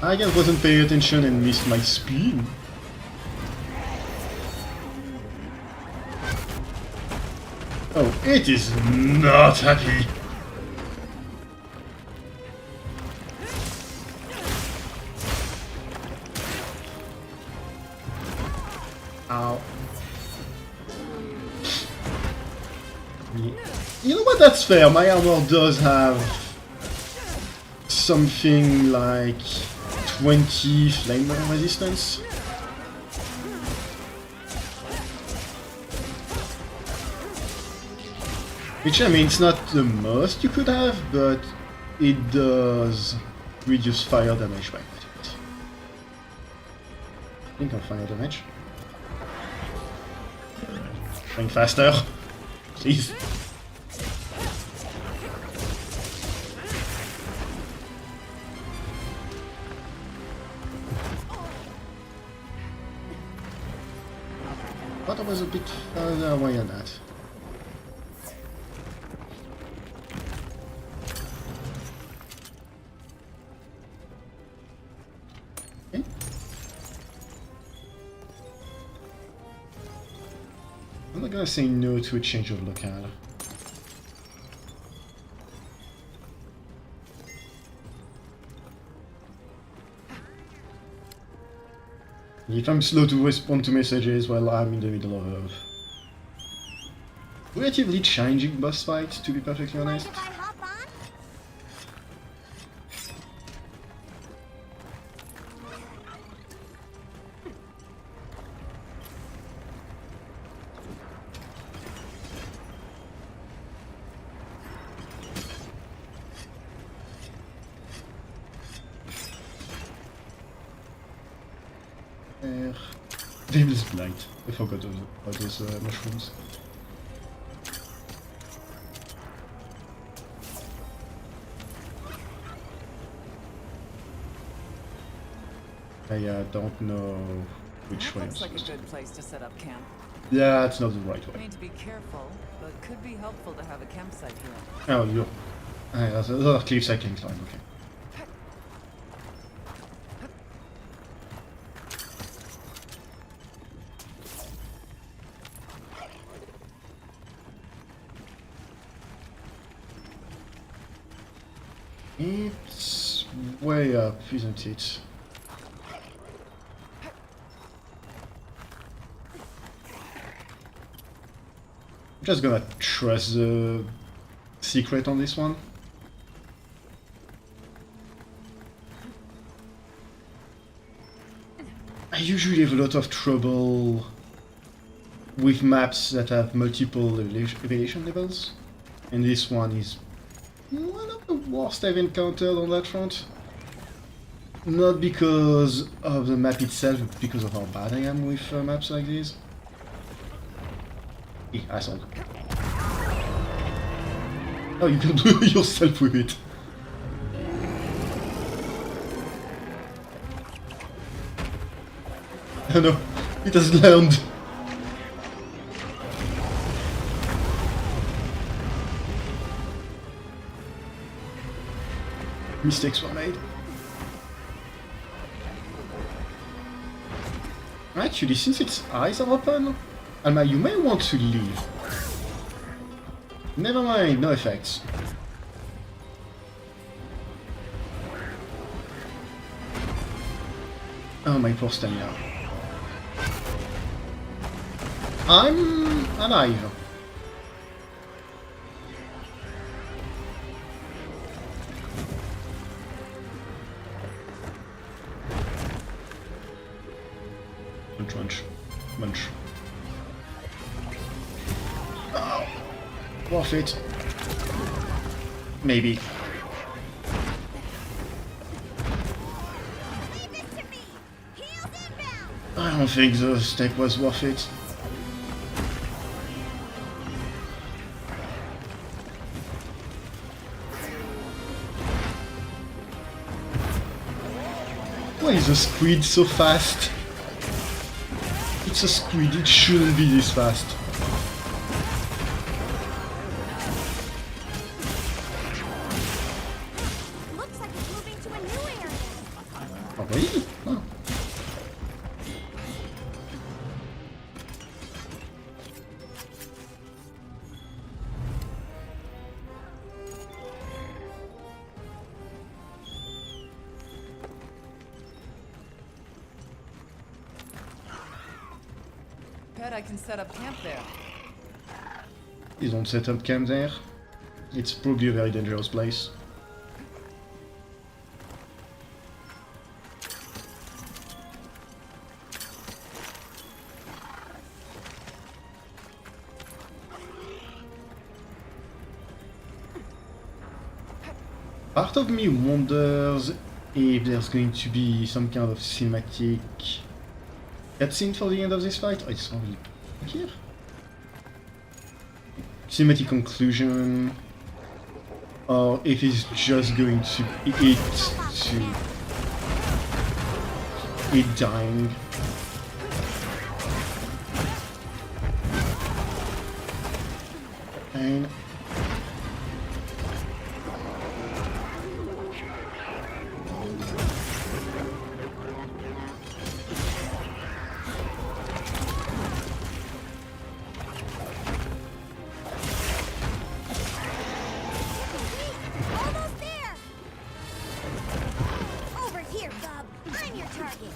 Speaker 1: I just wasn't paying attention and missed my spin. Oh, it is not happy. Ow. You know what, that's fair. My armor does have something like 20 flame resistance. Which, I mean, it's not the most you could have, but it does reduce fire damage by quite a bit. I think I'll fire damage. Going faster. Please. Thought I was a bit further away on that. Okay. I'm not gonna say no to a change of locale. If I'm slow to respond to messages while I'm in the middle of a relatively challenging boss fight, to be perfectly honest.
Speaker 2: If I hop on?
Speaker 1: Devil's Blight. I forgot about those mushrooms. I don't know which way.
Speaker 3: Looks like a good place to set up camp.
Speaker 1: Yeah, it's not the right way.
Speaker 3: Need to be careful, but could be helpful to have a campsite here.
Speaker 1: Oh, you. There's other cliffs I can climb. Okay. It's way up, isn't it? I'm just gonna trust the secret on this one. I usually have a lot of trouble with maps that have multiple elevation levels, and this one is one of the worst I've encountered on that front. Not because of the map itself, but because of how bad I am with maps like this. Asshole. Oh, you can do it yourself with it. Oh no, it has learned. Mistakes were made. Actually, since its eyes are open, Alma, you may want to leave. Never mind, no effects. Oh, my poor stamina. I'm alive. Munch. Munch. Oh, worth it. Maybe.
Speaker 2: Leave this to me. Heels inbound.
Speaker 1: I don't think the stake was worth it. Why is the squid so fast? It's a squid, it shouldn't be this fast.
Speaker 2: Looks like it's moving to a new area.
Speaker 1: Oh, really? Oh.
Speaker 3: Bet I can set up camp there.
Speaker 1: You don't set up camp there. It's probably a very dangerous place. Part of me wonders if there's going to be some kind of cinematic cutscene for the end of this fight. Oh, it's only here. Cinematic conclusion, or if it's just going to be it dying. And
Speaker 2: Almost there. Over here, bub. I'm your target.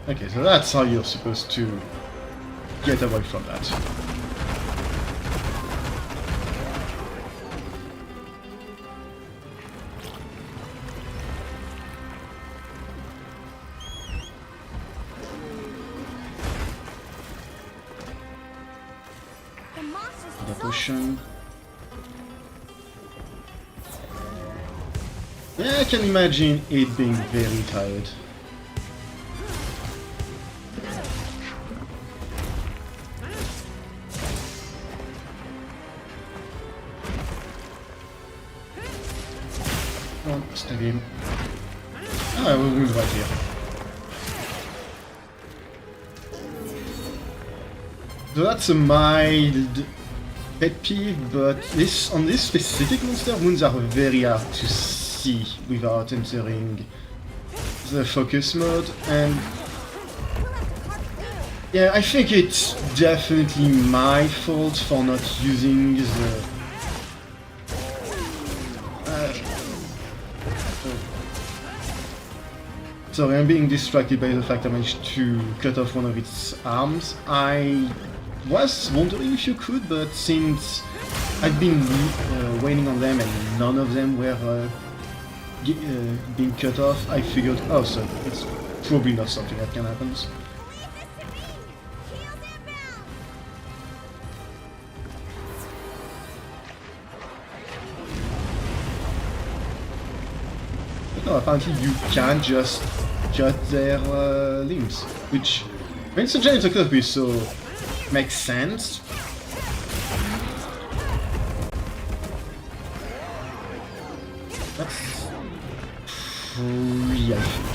Speaker 1: okay, so that's how you're supposed to get away from that.
Speaker 2: The monster's
Speaker 1: The
Speaker 2: exhausted.
Speaker 1: potion. Yeah, I can imagine it being very tired. Come on, stab him. Ah, I will move right here. So that's a mild pet peeve, but on this specific monster, wounds are very hard to see without entering the focus mode, and yeah, I think it's definitely my fault for not using the sorry, I'm being distracted by the fact I managed to cut off one of its arms. I was wondering if you could, but since I've been waiting on them and none of them were being cut off, I figured, oh, so it's probably not something that can happen.
Speaker 2: Leave this to me! Shields inbound!
Speaker 1: But no, apparently you can just cut their limbs, which, I mean, it's a giant octopus, so makes sense. That's free, I think.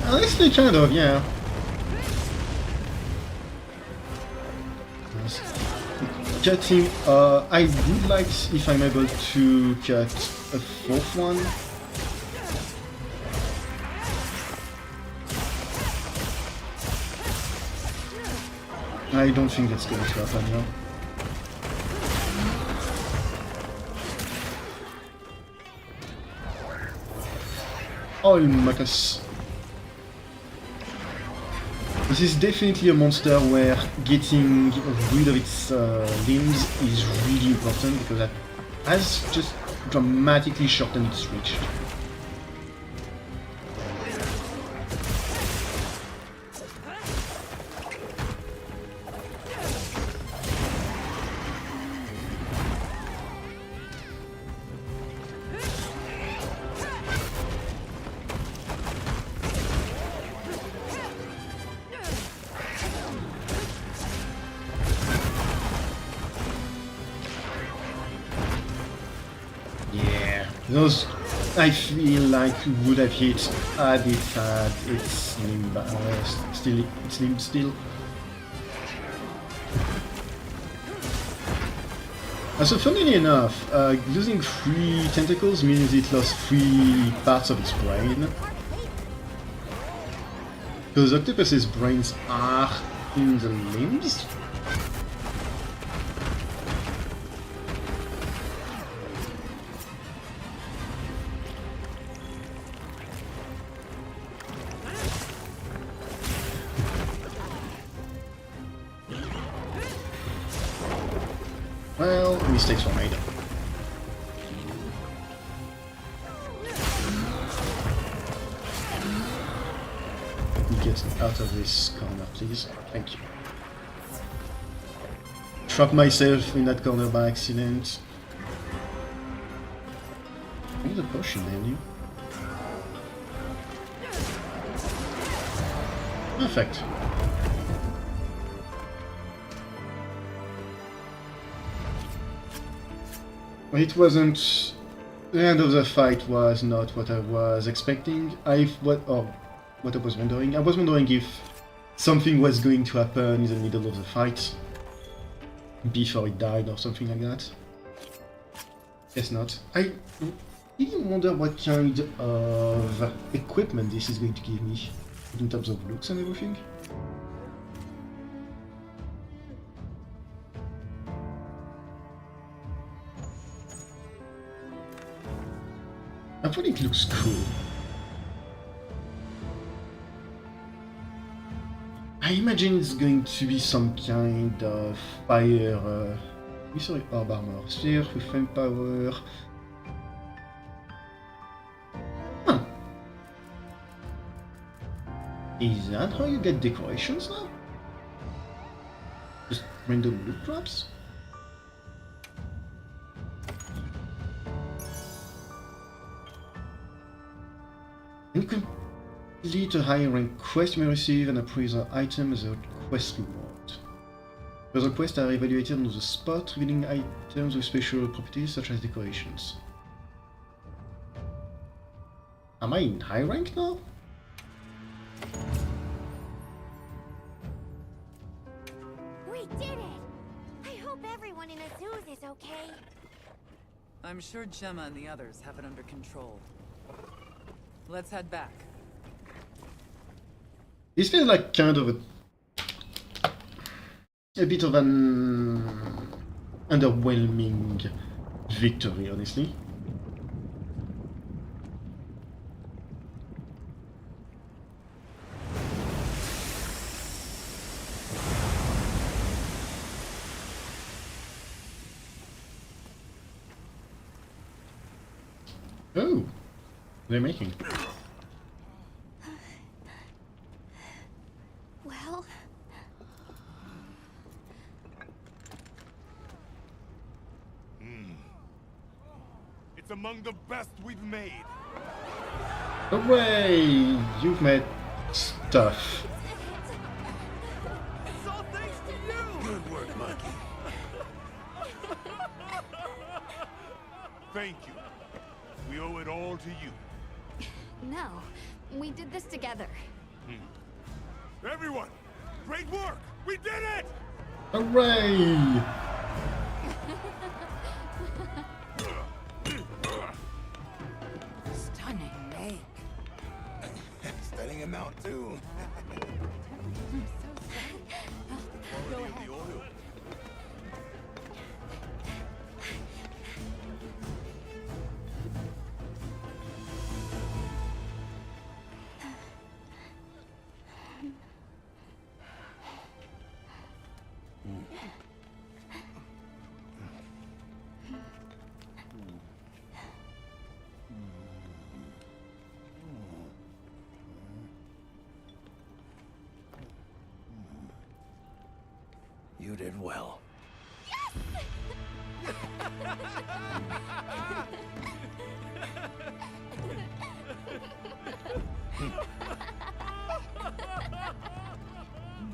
Speaker 1: Honestly, kind of, yeah. Cutting, I would like if I'm able to cut a fourth one. I don't think that's going to happen now. Alma. This is definitely a monster where getting rid of its limbs is really important because that has just dramatically shortened its reach. Those, I feel like, would have hit had it had its limb still. So funnily enough, losing 3 tentacles means it lost 3 parts of its brain. Because octopus's brains are in the limbs. Well, mistakes were made. Let me get out of this corner, please. Thank you. Trapped myself in that corner by accident. I need a potion, man, you. Perfect. It wasn't. The end of the fight was not what I was expecting. What I was wondering. I was wondering if something was going to happen in the middle of the fight before it died or something like that. Guess not. I really wonder what kind of equipment this is going to give me in terms of looks and everything. I thought it looks cool. I imagine it's going to be some kind of fire... sorry, orb armor. Sphere with flame power... Huh. Is that how you get decorations now? Just random loot drops? And complete a high rank quest, you may receive an appraiser item as a quest reward. Further quests are evaluated on the spot, revealing items with special properties such as decorations. Am I in high rank now?
Speaker 2: We did it! I hope everyone in Azuz is okay.
Speaker 3: I'm sure Gemma and the others have it under control. Let's head back.
Speaker 1: This feels like kind of a bit of an underwhelming victory, honestly. Oh, they're making.
Speaker 2: Well,
Speaker 7: It's among the best we've made.
Speaker 1: Hooray! You've made stuff.
Speaker 7: It's all thanks to you.
Speaker 5: Good work, Monkey.
Speaker 7: Thank you. We owe it all to you.
Speaker 2: no. We did this together.
Speaker 7: Everyone, great work. We did it.
Speaker 1: Hooray!
Speaker 3: Stunning make.
Speaker 5: Studying him out, too.
Speaker 2: Go ahead.
Speaker 5: The oil. You did well.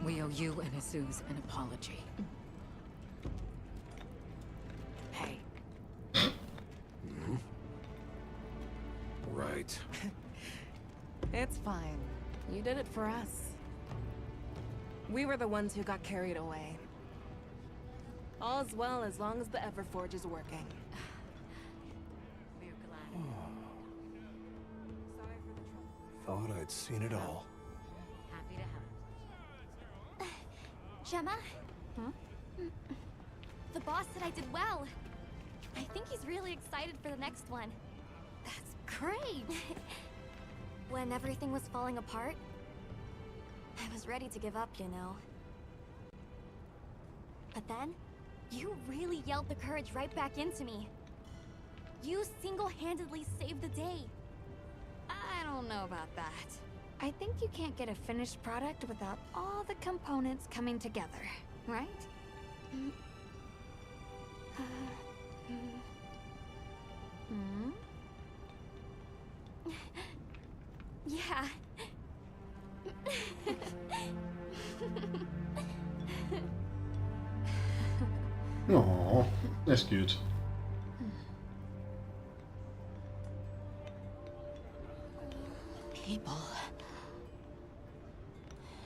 Speaker 3: We owe you and Azuz an apology. Hey,
Speaker 5: Right.
Speaker 6: It's fine. You did it for us. We were the ones who got carried away. All's well as long as the Everforge is working.
Speaker 4: We're glad. Sorry for the trouble.
Speaker 5: Thought I'd seen it all.
Speaker 4: Happy to help.
Speaker 2: Gemma? The boss said I did well. I think he's really excited for the next one. That's great! When everything was falling apart, I was ready to give up, you know. But then, you really yelled the courage right back into me. You single-handedly saved the day.
Speaker 4: I don't know about that. I think you can't get a finished product without all the components coming together, right?
Speaker 2: Yeah.
Speaker 1: Oh, that's good.
Speaker 6: People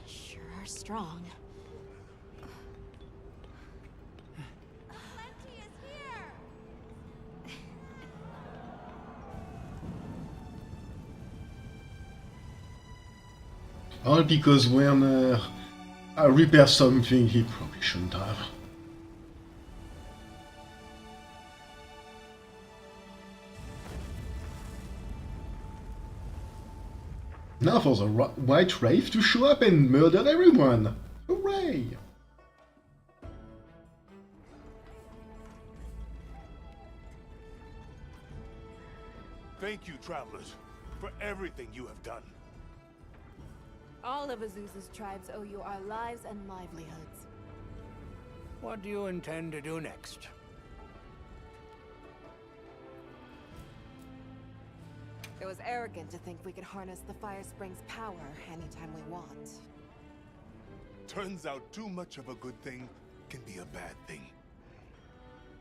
Speaker 6: sure are strong.
Speaker 2: Plenty is here!
Speaker 1: All because Werner repaired something he probably shouldn't have. Now for the White Wraith to show up and murder everyone! Hooray!
Speaker 7: Thank you, travelers, for everything you have done.
Speaker 6: All of Azuz's tribes owe you our lives and livelihoods.
Speaker 9: What do you intend to do next?
Speaker 6: It was arrogant to think we could harness the Fire Spring's power anytime we want.
Speaker 7: Turns out too much of a good thing can be a bad thing.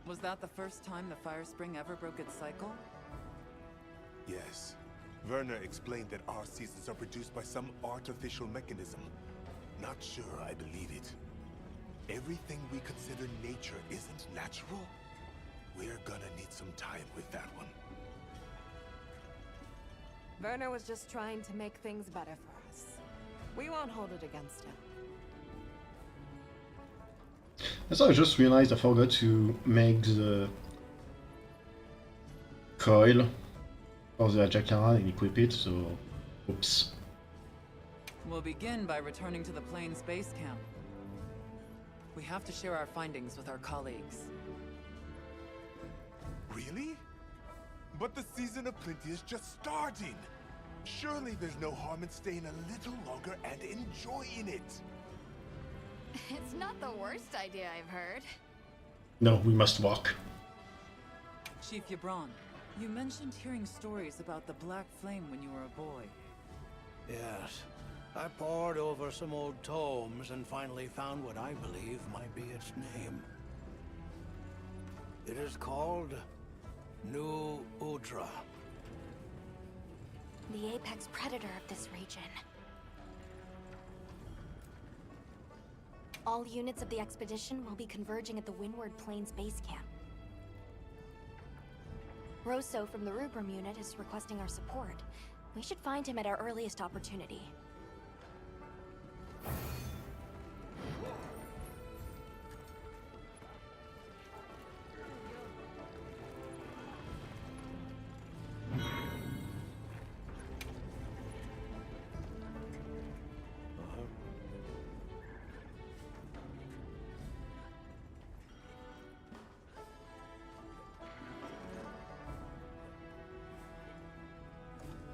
Speaker 3: was that the first time the Fire Spring ever broke its cycle?
Speaker 7: Yes. Werner explained that our seasons are produced by some artificial mechanism. Not sure I believe it. Everything we consider nature isn't natural. We're gonna need some time with that one.
Speaker 6: Werner was just trying to make things better for us. We won't hold it against him.
Speaker 1: That's how I just realized I forgot to make the coil for the Ajakara and equip it, so oops.
Speaker 3: We'll begin by returning to the Plains base camp. We have to share our findings with our colleagues.
Speaker 7: Really? But the season of plenty is just starting. Surely there's no harm in staying a little longer and enjoying it.
Speaker 2: It's not the worst idea I've heard.
Speaker 1: No, we must walk.
Speaker 3: Chief Yabron, you mentioned hearing stories about the Black Flame when you were a boy.
Speaker 9: Yes. I pored over some old tomes and finally found what I believe might be its name. It is called New Udra.
Speaker 2: The apex predator of this region. All units of the expedition will be converging at the Windward Plains base camp. Rosso from the Rubrum unit is requesting our support. We should find him at our earliest opportunity.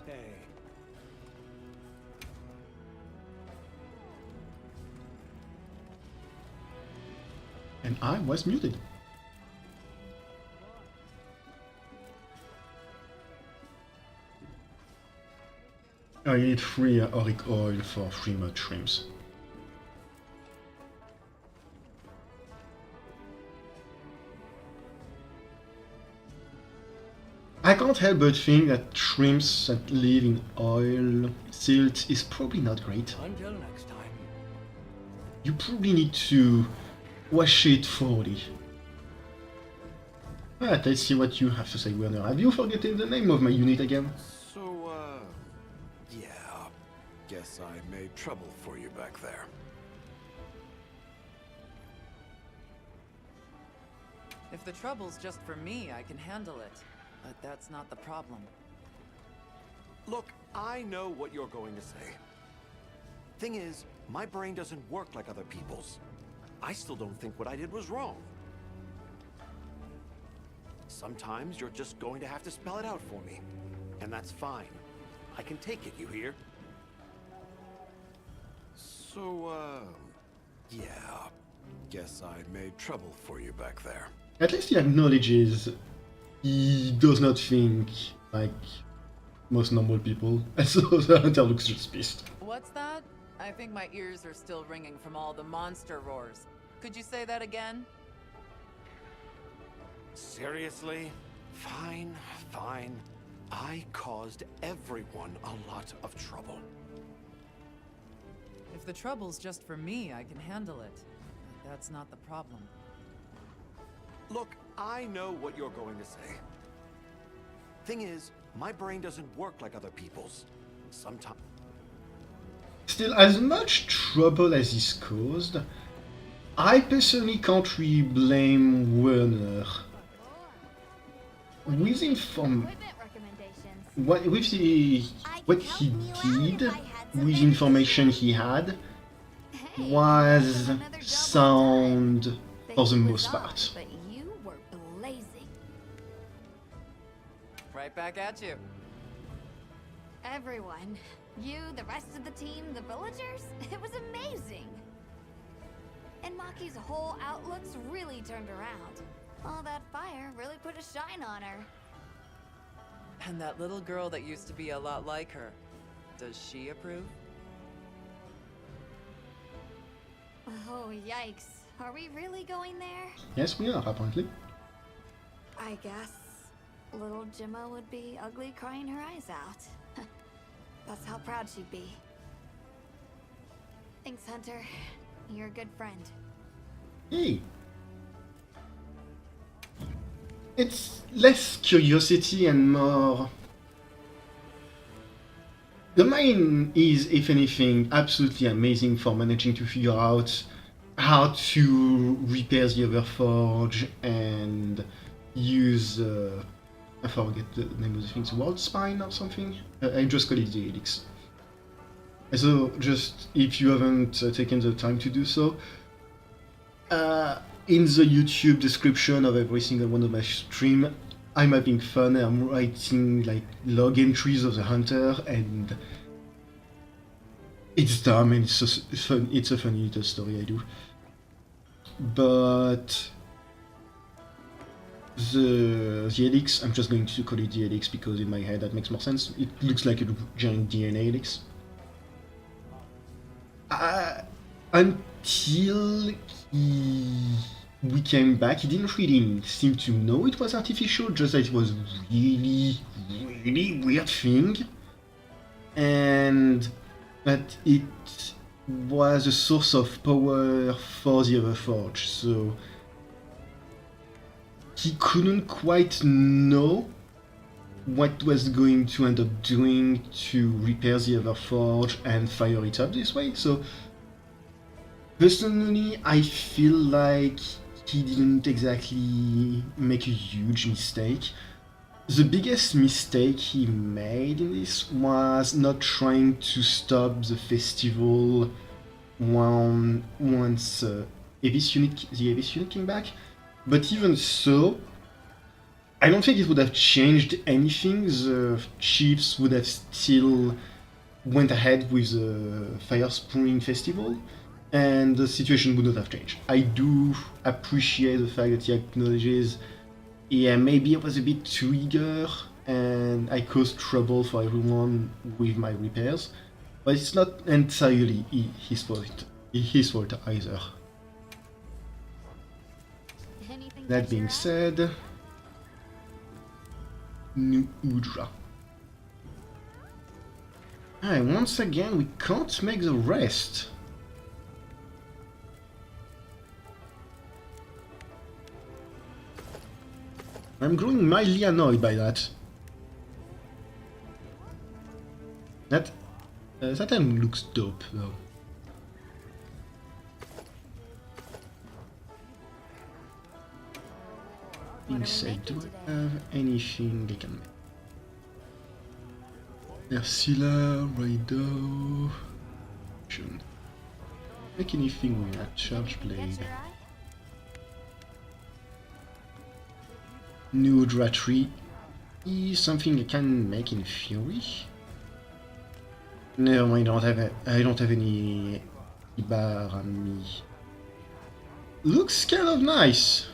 Speaker 9: Hey.
Speaker 1: And I was muted. I need 3 auric oil for 3 mud shrimps. I can't help but think that shrimps that live in oil silt is probably not great.
Speaker 9: Until next time.
Speaker 1: You probably need to wash it thoroughly. Alright, let's see what you have to say, Werner. Have you forgotten the name of my unit again?
Speaker 10: So, yeah. Guess I made trouble for you back there.
Speaker 3: If the trouble's just for me, I can handle it. But that's not the problem.
Speaker 10: Look, I know what you're going to say. Thing is, my brain doesn't work like other people's. I still don't think what I did was wrong. Sometimes you're just going to have to spell it out for me. And that's fine. I can take it, you hear? So, yeah. Guess I made trouble for you back there.
Speaker 1: At least he acknowledges he does not think like most normal people, and so the hunter looks just pissed.
Speaker 3: What's that? I think my ears are still ringing from all the monster roars. Could you say that again?
Speaker 10: Seriously? Fine, fine. I caused everyone a lot of trouble.
Speaker 3: If the trouble's just for me, I can handle it. But that's not the problem.
Speaker 10: Look, I know what you're going to say. Thing is, my brain doesn't work like other people's. Sometimes.
Speaker 1: Still, as much trouble as he's caused, I personally can't really blame Werner. With what he did, with information he had, was sound for the most part.
Speaker 2: But you were blazing.
Speaker 3: Right back at you.
Speaker 2: Everyone. You, the rest of the team, the villagers. It was amazing. And Maki's whole outlook's really turned around. All that fire really put a shine on her.
Speaker 3: And that little girl that used to be a lot like her. Does she approve?
Speaker 2: Oh, yikes. Are we really going there?
Speaker 1: Yes, we are, apparently.
Speaker 2: I guess little Gemma would be ugly crying her eyes out. That's how proud she'd be. Thanks, Hunter. You're a good friend.
Speaker 1: Hey! It's less curiosity and more... The mine is, if anything, absolutely amazing for managing to figure out how to repair the other forge and use... I forget the name of the thing, World Spine or something? I just call it the Helix. So, just if you haven't taken the time to do so, in the YouTube description of every single one of my stream, I'm having fun, I'm writing like log entries of the hunter, and it's dumb and it's just fun. It's a funny little story I do. But the helix, I'm just going to call it the helix because in my head that makes more sense. It looks like a giant DNA helix. Until we came back, he didn't really seem to know it was artificial, just that it was really weird thing. And that it was a source of power for the other forge, so he couldn't quite know what was going to end up doing to repair the other forge and fire it up this way. So personally, I feel like he didn't exactly make a huge mistake. The biggest mistake he made in this was not trying to stop the festival once the Abyss unit came back. But even so, I don't think it would have changed anything. The chiefs would have still went ahead with the Fire Spring Festival, and the situation would not have changed. I do appreciate the fact that he acknowledges, yeah, maybe I was a bit too eager and I caused trouble for everyone with my repairs, but it's not entirely his fault either.
Speaker 2: Anything
Speaker 1: That
Speaker 2: catch
Speaker 1: being
Speaker 2: your eye?
Speaker 1: said, New Udra. And once again, we can't make the rest. I'm growing mildly annoyed by that. That time looks dope, though. Being said, do I have anything they can make? Ursula, Raido... Shouldn't make anything with that charge blade.
Speaker 2: Catch your eye?
Speaker 1: New Udra tree is something I can make in theory. No, I don't have any bar on me. Looks kind of nice.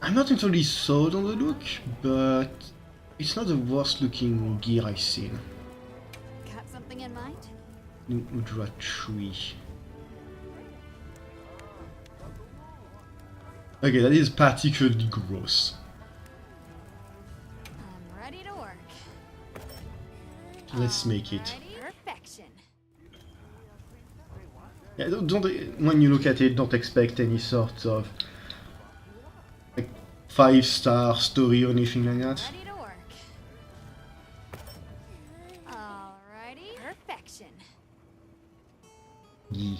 Speaker 1: I'm not entirely sold on the look, but it's not the worst looking gear I've seen.
Speaker 2: Got something in mind?
Speaker 1: New Udra tree. Okay, that is particularly gross.
Speaker 2: I'm ready to work.
Speaker 1: Let's make it.
Speaker 2: Perfection.
Speaker 1: Yeah, don't when you look at it, don't expect any sort of like 5-star story or anything like that.
Speaker 2: Ready to work. Alrighty. Perfection.
Speaker 1: Yeah.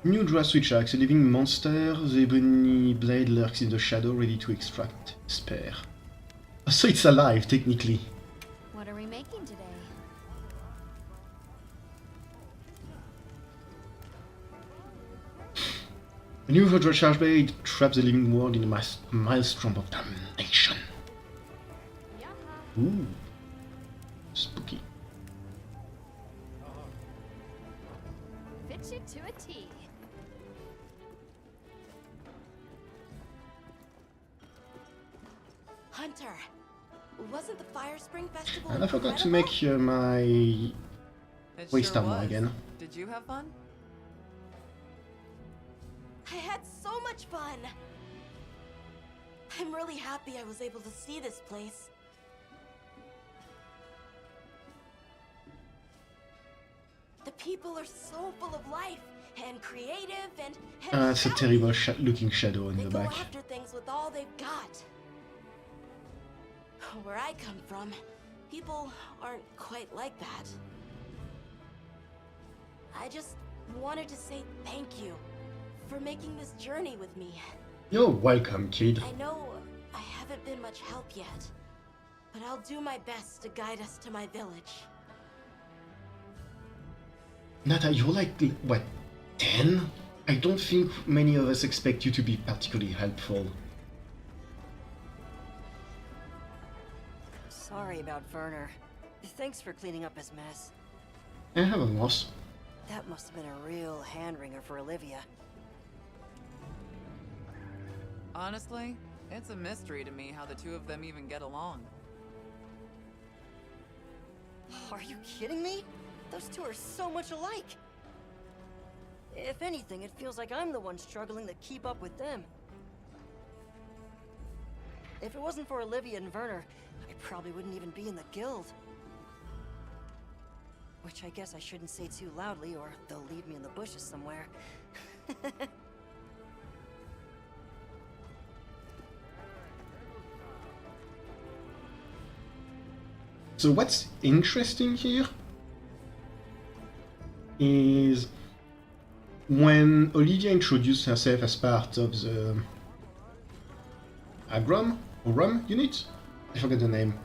Speaker 1: New Udra Switch Axe, a living monster. The ebony blade lurks in the shadow, ready to extract spare. So it's alive, technically.
Speaker 2: What are we making today?
Speaker 1: A new Udra Charge Blade traps the living world in a maelstrom of damnation.
Speaker 2: Yaha.
Speaker 1: Ooh. Spooky.
Speaker 2: Fits you to a T.
Speaker 11: Hunter, wasn't the Fire Spring Festival
Speaker 1: And I forgot to
Speaker 11: incredible?
Speaker 1: make my
Speaker 3: It
Speaker 1: waste
Speaker 3: sure
Speaker 1: armor
Speaker 3: was.
Speaker 1: again.
Speaker 3: Did you have fun?
Speaker 11: I had so much fun. I'm really happy I was able to see this place. The people are so full of life and creative and
Speaker 1: That's a terrible looking shadow in
Speaker 11: they
Speaker 1: the
Speaker 11: go
Speaker 1: back.
Speaker 11: after things with all they've got. Where I come from, people aren't quite like that. I just wanted to say thank you for making this journey with me.
Speaker 1: You're welcome, kid.
Speaker 11: I know I haven't been much help yet, but I'll do my best to guide us to my village.
Speaker 1: Nata, you're like, what, 10? I don't think many of us expect you to be particularly helpful.
Speaker 11: Sorry about Werner. Thanks for cleaning up his mess.
Speaker 1: I have a loss.
Speaker 11: That must have been a real hand-wringer for Olivia.
Speaker 3: Honestly, it's a mystery to me how the two of them even get along.
Speaker 11: Are you kidding me? Those two are so much alike. If anything, it feels like I'm the one struggling to keep up with them. If it wasn't for Olivia and Werner, I probably wouldn't even be in the guild. Which I guess I shouldn't say too loudly, or they'll leave me in the bushes somewhere.
Speaker 1: So what's interesting here is when Olivia introduced herself as part of the Aurum unit? I forget the name.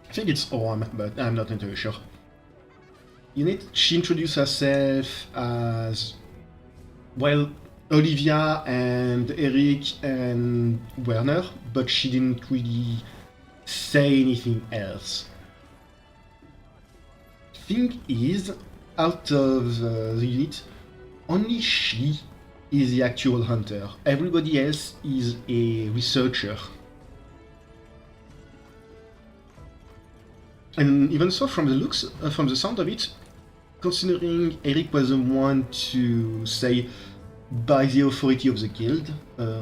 Speaker 1: I think it's Aurum, but I'm not entirely sure. Unit, she introduced herself as, well, Olivia and Eric and Werner, but she didn't really say anything else. Thing is, out of the unit, only she is the actual hunter. Everybody else is a researcher. And even so, from the looks, from the sound of it, considering Eric was the one to say by the authority of the guild,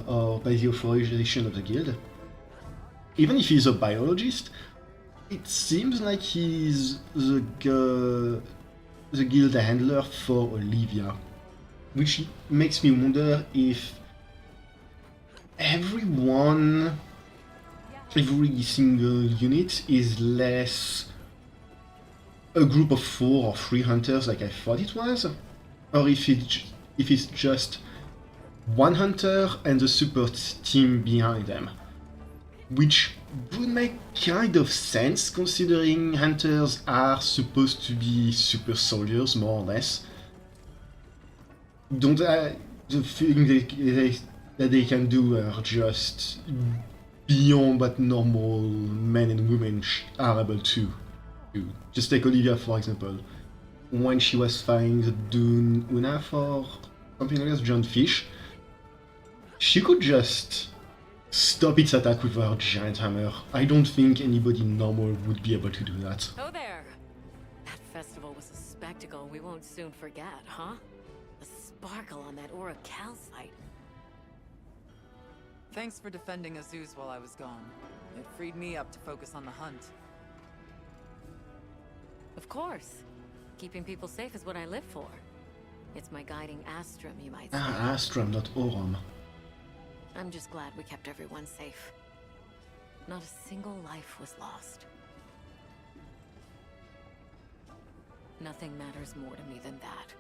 Speaker 1: or by the authorization of the guild, even if he's a biologist, it seems like he's the guild handler for Olivia. Which makes me wonder if every single unit is less a group of 4 or 3 hunters like I thought it was, or if it's just one hunter and the support team behind them. Which would make kind of sense, considering hunters are supposed to be super soldiers, more or less. Don't the things that they can do are just beyond what normal men and women are able to do. Just take Olivia, for example. When she was fighting the Dune Unaf or something like that, giant fish, she could just stop its attack with her giant hammer. I don't think anybody normal would be able to do that.
Speaker 12: Oh there! That festival was a spectacle we won't soon forget, huh? The sparkle on that Aurum calcite.
Speaker 3: Thanks for defending Azuz while I was gone. It freed me up to focus on the hunt.
Speaker 12: Of course. Keeping people safe is what I live for. It's my guiding astrum, you might say.
Speaker 1: Ah, astrum, not Aurum.
Speaker 12: I'm just glad we kept everyone safe. Not a single life was lost. Nothing matters more to me than that.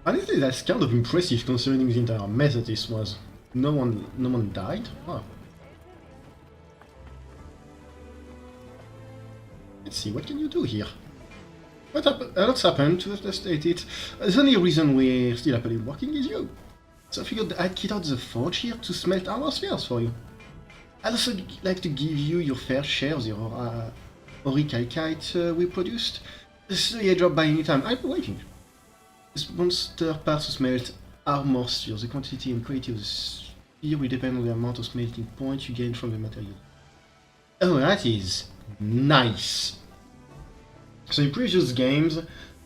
Speaker 1: Honestly, that's kind of impressive considering the entire mess that this was. No one died? Wow. Let's see, what can you do here? What's happened to us, let's state it. The only reason we're still happily working is you. So I figured I'd kit out the forge here to smelt armor spheres for you. I'd also like to give you your fair share of the auricalcite we produced. So yeah, drop by anytime. I'll be waiting. This monster parts to smelt armor spheres. The quantity and quality of the sphere will depend on the amount of smelting points you gain from the material. Oh, that is nice. So in previous games,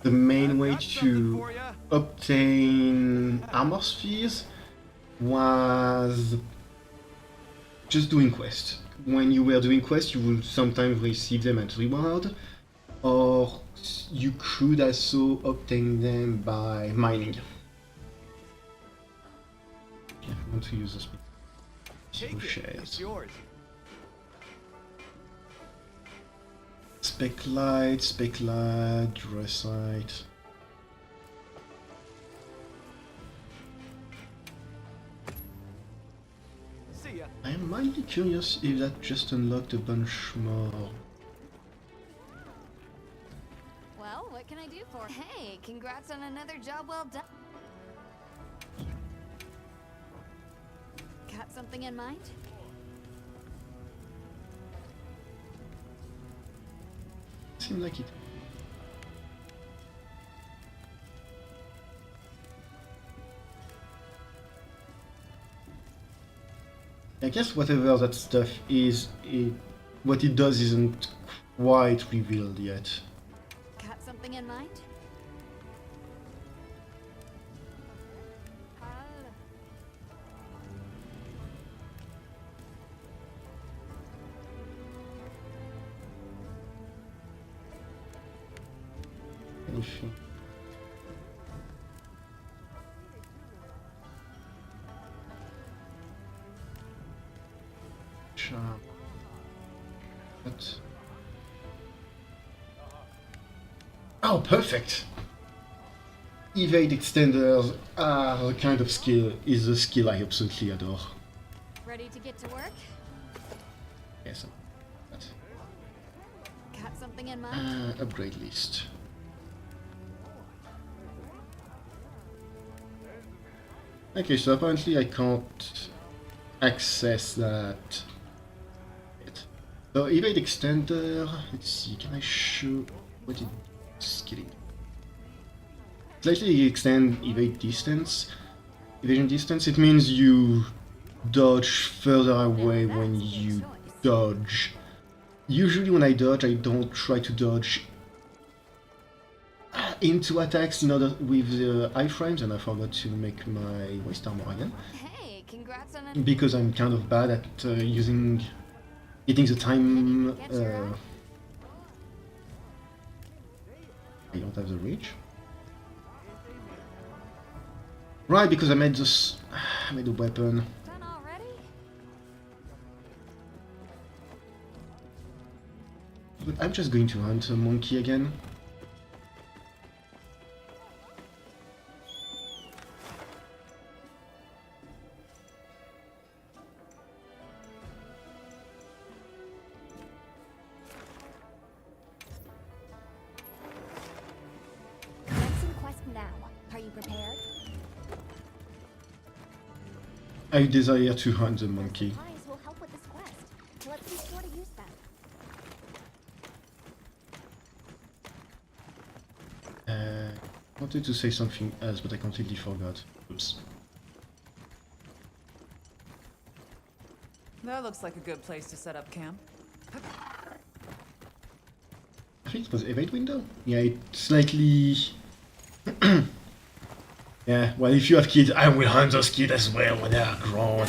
Speaker 1: the main way to obtain armor spheres was just doing quests. When you were doing quests, you would sometimes receive them as reward, or you could also obtain them by mining. Yeah, I want to use this. Shares. Speculite, Dressite.
Speaker 10: See ya.
Speaker 1: I am mildly curious if that just unlocked a bunch more.
Speaker 2: Well, what can I do for? Hey, congrats on another job well done. Got something in mind?
Speaker 1: Seems like it. I guess whatever that stuff is, what it does isn't quite revealed yet.
Speaker 2: Got something in mind?
Speaker 1: Anything. Charm. What? Oh, perfect! Evade extenders are a kind of skill, is a skill I absolutely adore.
Speaker 2: Ready to get to work?
Speaker 1: Yes. That.
Speaker 2: Got something in mind?
Speaker 1: Upgrade list. Okay, so apparently I can't access that yet. So evade extender, let's see, can I show what it's killing? Slightly extend evade distance. Evasion distance, it means you dodge further away when you dodge. Usually when I dodge, I don't try to dodge into attacks in order with the iframes, and I forgot to make my waist armor again.
Speaker 2: Hey, congrats on
Speaker 1: Because I'm kind of bad at getting the time. I don't have the reach. Right, because I made this. I made a weapon.
Speaker 2: Done already?
Speaker 1: But I'm just going to hunt a monkey again.
Speaker 2: Commencing quest now. Are you prepared?
Speaker 1: I desire to hunt the monkey.
Speaker 2: Supplies will help with this quest. Let's be sure to use them.
Speaker 1: I wanted to say something else, but I completely forgot. Oops.
Speaker 3: That looks like a good place to set up camp.
Speaker 1: I think it was evade window? Yeah, it slightly... Yeah, well, if you have kids, I will hunt those kids as well when they are grown.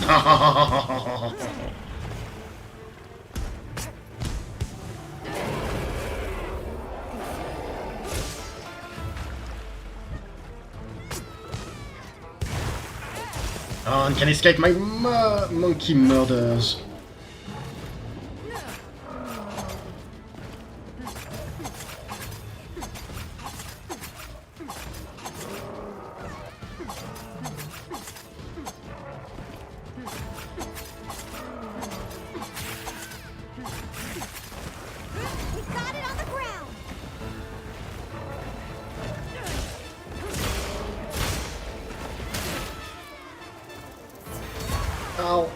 Speaker 1: No one can escape my monkey murders.
Speaker 2: We got it on the ground.
Speaker 1: Ow.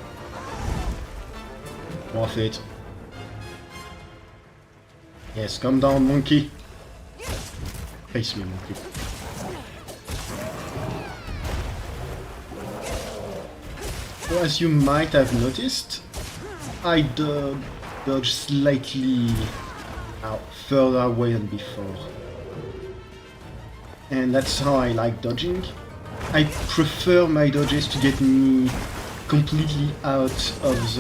Speaker 1: Worth it. Yes, come down, monkey. Face me, monkey. So as you might have noticed, I dodge slightly further away than before. And that's how I like dodging. I prefer my dodges to get me completely out of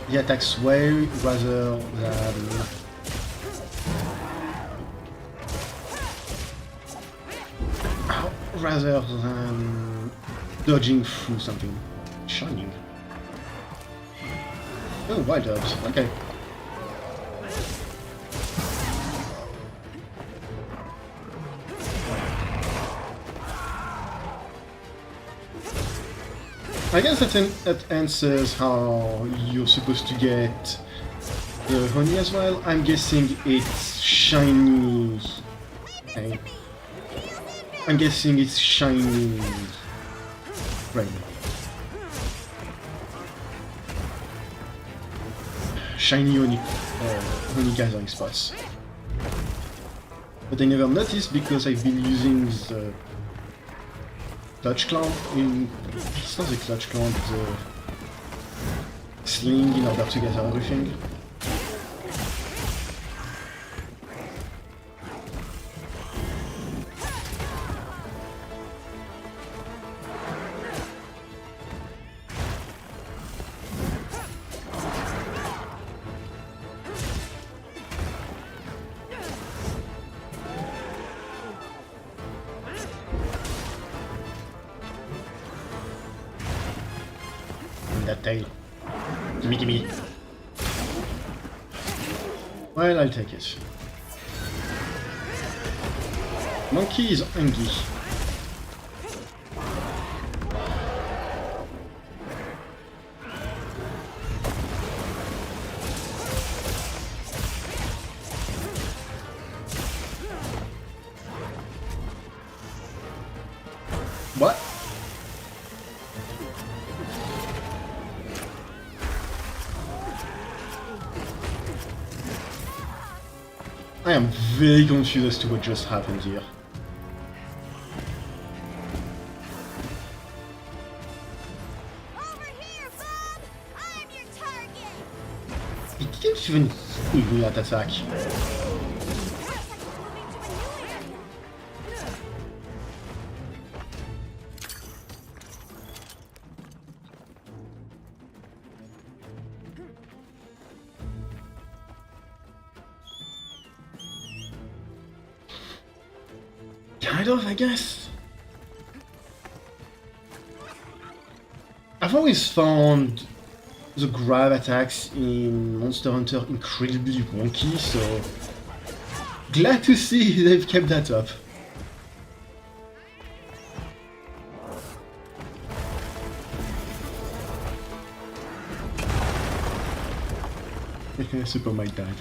Speaker 1: the attack's way rather than dodging through something shining. Oh, wild herbs. Okay. I guess that answers how you're supposed to get the honey as well. I'm guessing it's shiny. Okay. I'm guessing it's shiny rain. Shiny honey gathering spots. But I never noticed because I've been using the clutch clamp in... It's not the clutch clamp, the sling in order to gather everything. That tail. Gimme, gimme. Well, I'll take it. Monkey is hungry. What? I am very confused as to what just happened here.
Speaker 2: Over here, Bob! I'm your target!
Speaker 1: It didn't even hit me that attack. Kind of, I guess. I've always found the grab attacks in Monster Hunter incredibly wonky, so glad to see they've kept that up. Super might die.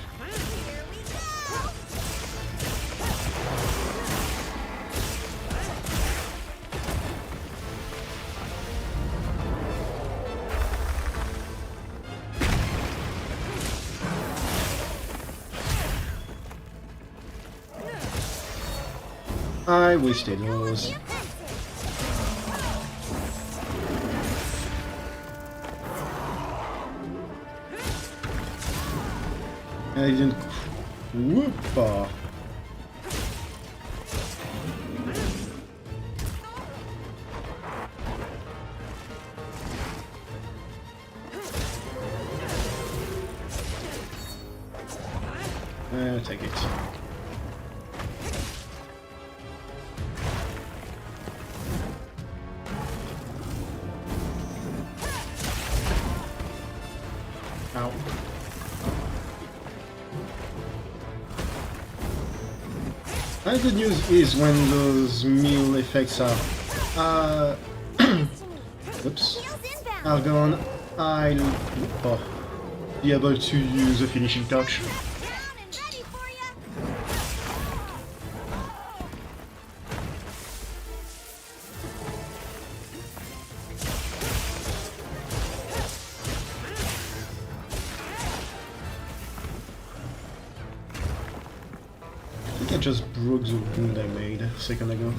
Speaker 1: I wasted those. I didn't. Whoopa. Take it. Ow. And the good news is when those meal effects are oops, are gone, I'll be able to use a finishing touch. I just broke the wound I made a second ago.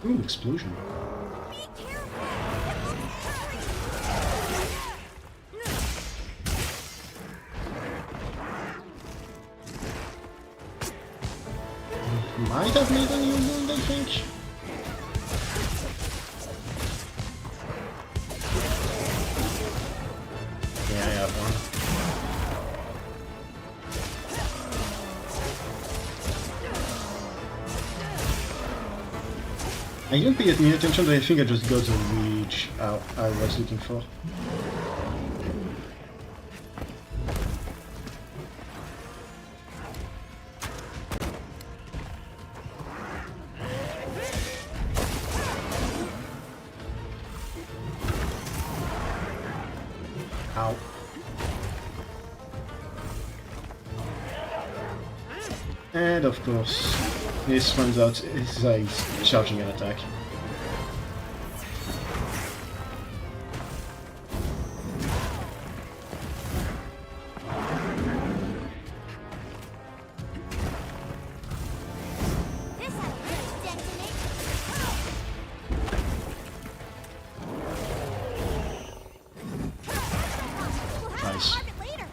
Speaker 1: Ooh, explosion. Might have made a new wound, I think. Yeah, I have one. I didn't pay any attention, but I think I just got the reach I was looking for. Ow. And of course, this runs out as he's charging an attack.
Speaker 2: This had a good dent in it. We'll have
Speaker 1: Nice.
Speaker 2: to carve it later.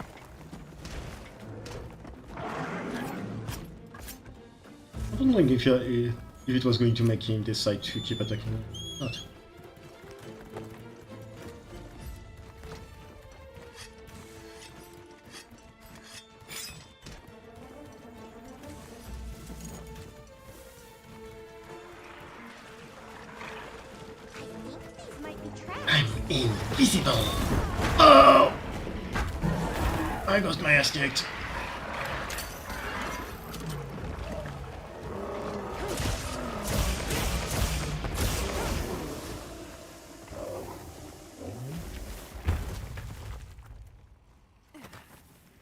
Speaker 1: I'm wondering if it was going to make him decide to keep attacking or not.
Speaker 2: I think these might be traps.
Speaker 1: I'm invisible! Oh! I got my ass kicked.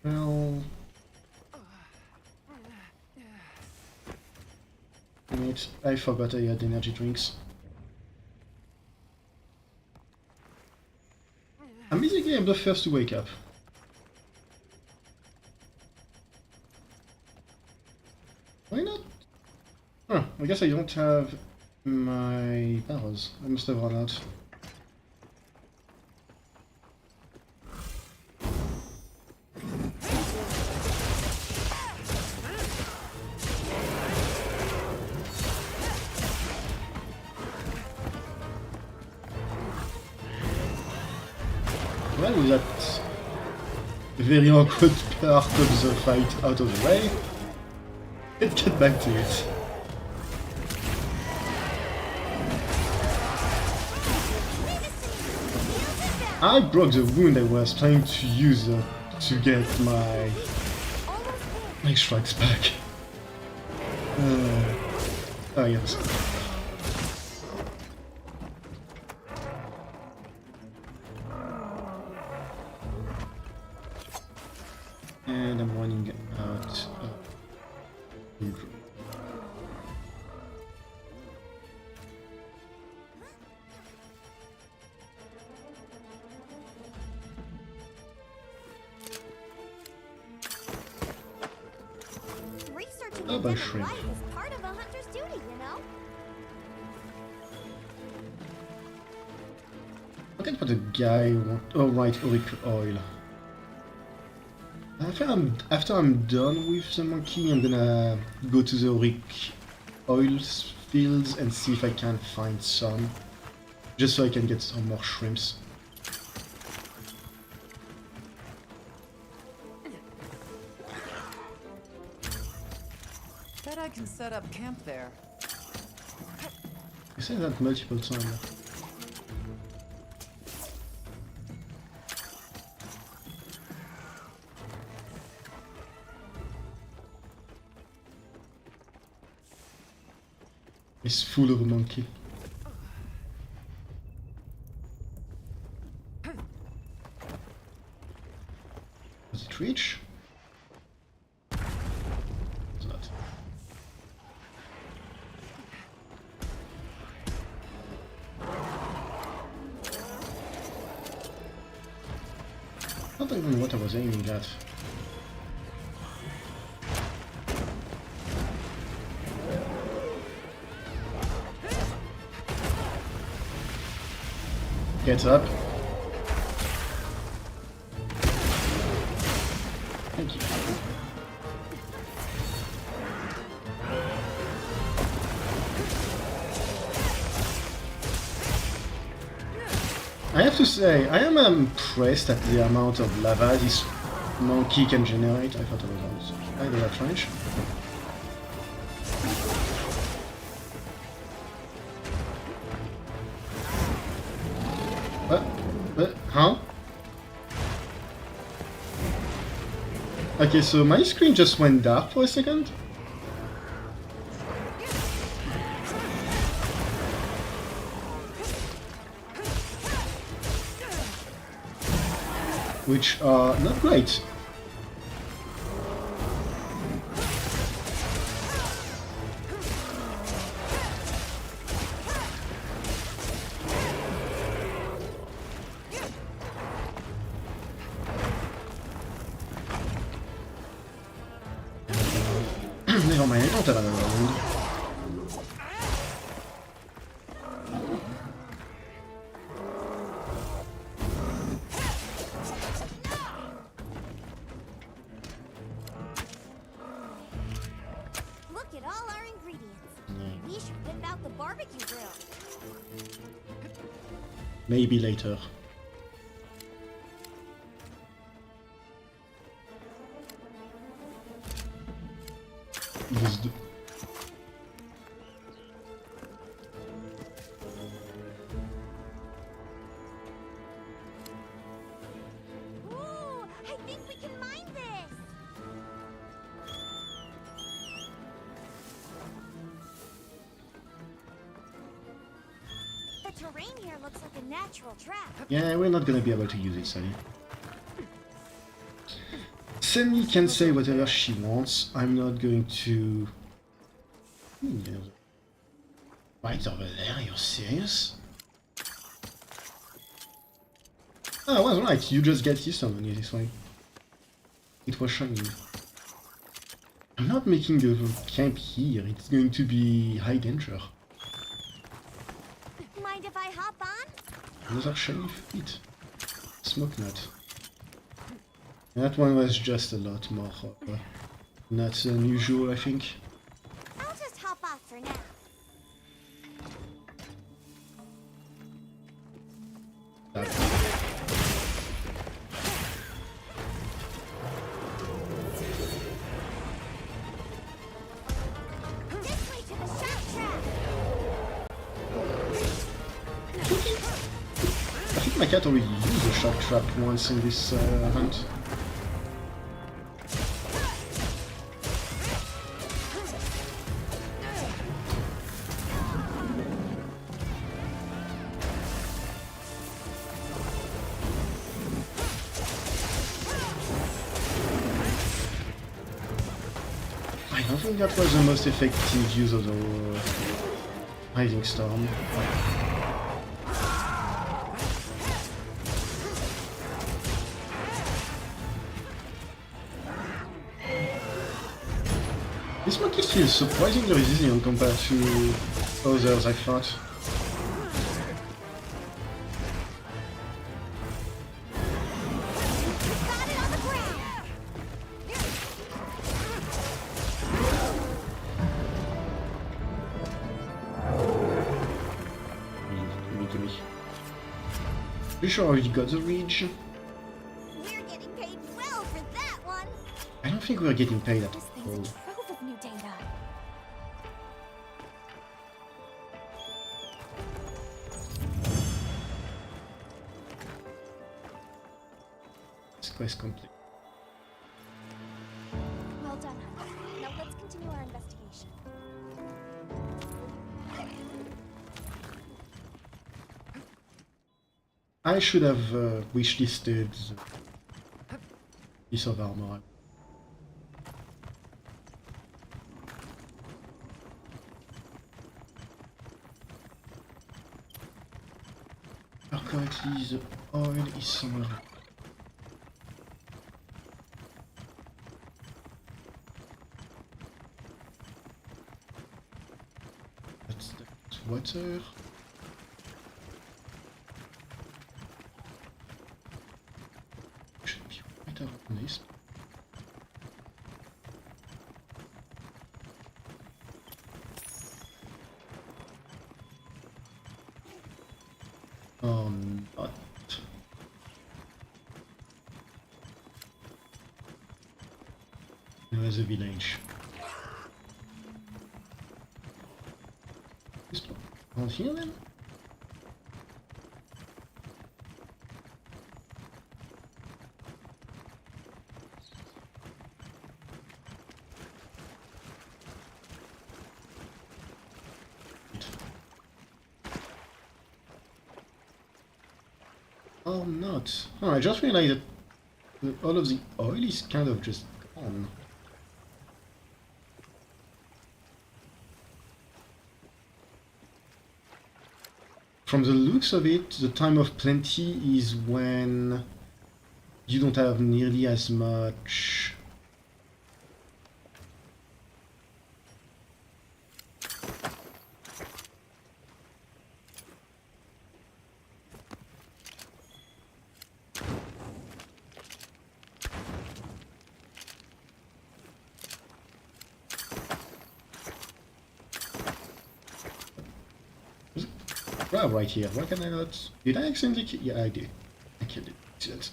Speaker 1: Well... Wait, I forgot I had energy drinks. I'm basically I'm the first to wake up. Why not? Huh, I guess I don't have my barrels. I must have run out. Well, with that very awkward part of the fight out of the way, let's get back to it. I broke the wound I was trying to use to get my strikes back. Oh yes. And I'm running out of food.
Speaker 2: Researching
Speaker 1: Oh,
Speaker 2: a
Speaker 1: by
Speaker 2: different
Speaker 1: shrimp.
Speaker 2: life is part of a hunter's duty, you know?
Speaker 1: Forget what the guy want. Oh right, auric oil. After I'm done with the monkey, I'm gonna go to the auric oil fields and see if I can find some, just so I can get some more shrimps.
Speaker 3: Bet I can set up camp there.
Speaker 1: I said that multiple times. It's full of a monkey. Does it reach? It's not. Not even what I was aiming at. Gets up. Thank you. I have to say, I am impressed at the amount of lava this monkey can generate. I thought I was on the French. Huh? Okay, so my screen just went dark for a second. which are not great. Never mind, I don't have another wound.
Speaker 2: Look at all our ingredients. We should whip out the barbecue grill.
Speaker 1: Maybe later. Used.
Speaker 2: Ooh, I think we can mine this. The terrain here looks like a natural trap.
Speaker 1: Yeah, we're not gonna be able to use it, Sally. Sandy can say whatever she wants. I'm not going to... Right over there, you're serious? Ah, I was right, you just get used to money this way. It was shiny. I'm not making the camp here, it's going to be high danger.
Speaker 2: Mind if I hop on?
Speaker 1: Another shiny feet. Smoke nut. That one was just a lot more nuts than usual, I think.
Speaker 2: I'll just hop off for now. This way to the shark trap.
Speaker 1: I think my cat already used a shark trap once in this hunt. I don't think that was the most effective use of the Rising Storm. This monkey feels surprisingly resilient compared to others, I thought.
Speaker 2: Got it on the ground.
Speaker 1: Gimme. Pretty sure I already got the reach.
Speaker 2: We're getting paid well for that one.
Speaker 1: I don't think we're getting paid at
Speaker 2: This thing's
Speaker 1: all.
Speaker 2: a trove of new data.
Speaker 1: This quest complete.
Speaker 2: Well done, Hunter. Now let's continue our investigation.
Speaker 1: I should have wishlisted the piece of armor. Correctly, the oil is somewhere. That's water. Should be right around this. Not. There's a village. Just on here then? Oh, not. Oh, I just realized that All of the oil is kind of just gone. From the looks of it, the time of plenty is when you don't have nearly as much. Wow, right here. Why can I not? Did I accidentally kill? Yeah, I did. I killed it. Excellent.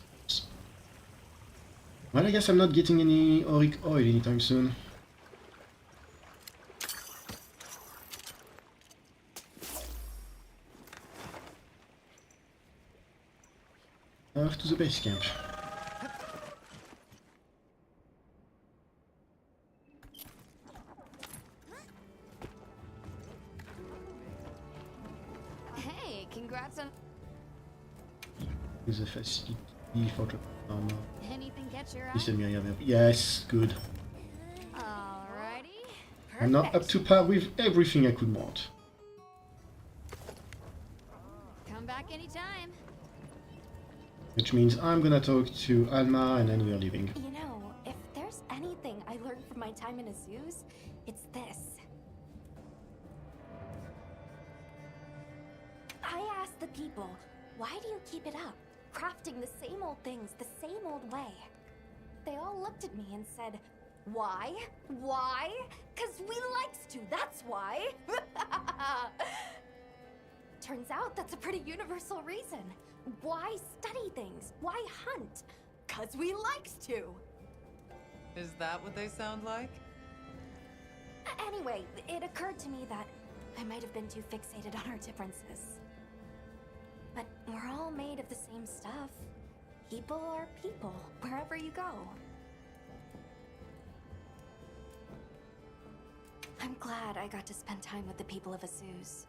Speaker 1: Well, I guess I'm not getting any auric oil anytime soon. Off to the base camp.
Speaker 2: Hey, congrats on
Speaker 1: Use the facility for Alma.
Speaker 2: anything catch your eye?
Speaker 1: Yes, good.
Speaker 2: Alrighty.
Speaker 1: I'm not up to par with everything I could want.
Speaker 2: Come back anytime.
Speaker 1: Which means I'm gonna talk to Alma and then we're leaving.
Speaker 13: You know, if there's anything I learned from my time in Azuz, it's this. I asked the people, why do you keep it up? Crafting the same old things the same old way. They all looked at me and said, why? Why? 'Cause we likes to, that's why. Turns out that's a pretty universal reason. Why study things? Why hunt? 'Cause we likes to.
Speaker 3: Is that what they sound like?
Speaker 13: Anyway, it occurred to me that I might have been too fixated on our differences. But we're all made of the same stuff. People are people, wherever you go. I'm glad I got to spend time with the people of Azuz.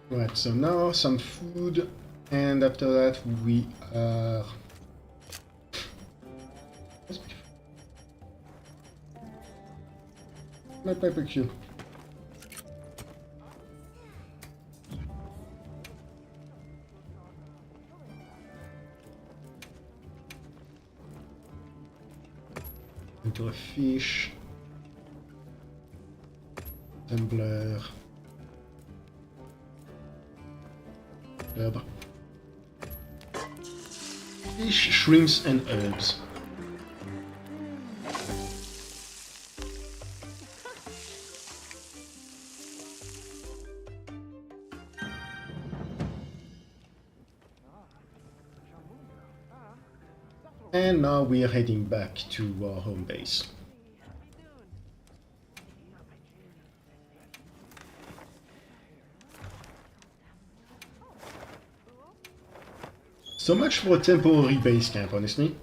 Speaker 1: Right, so now some food, and after that we are... My barbecue. Into a fish. Tumbler. Herb. Fish, shrimps, and herbs. And now we are heading back to our home base. So much for a temporary base camp, honestly.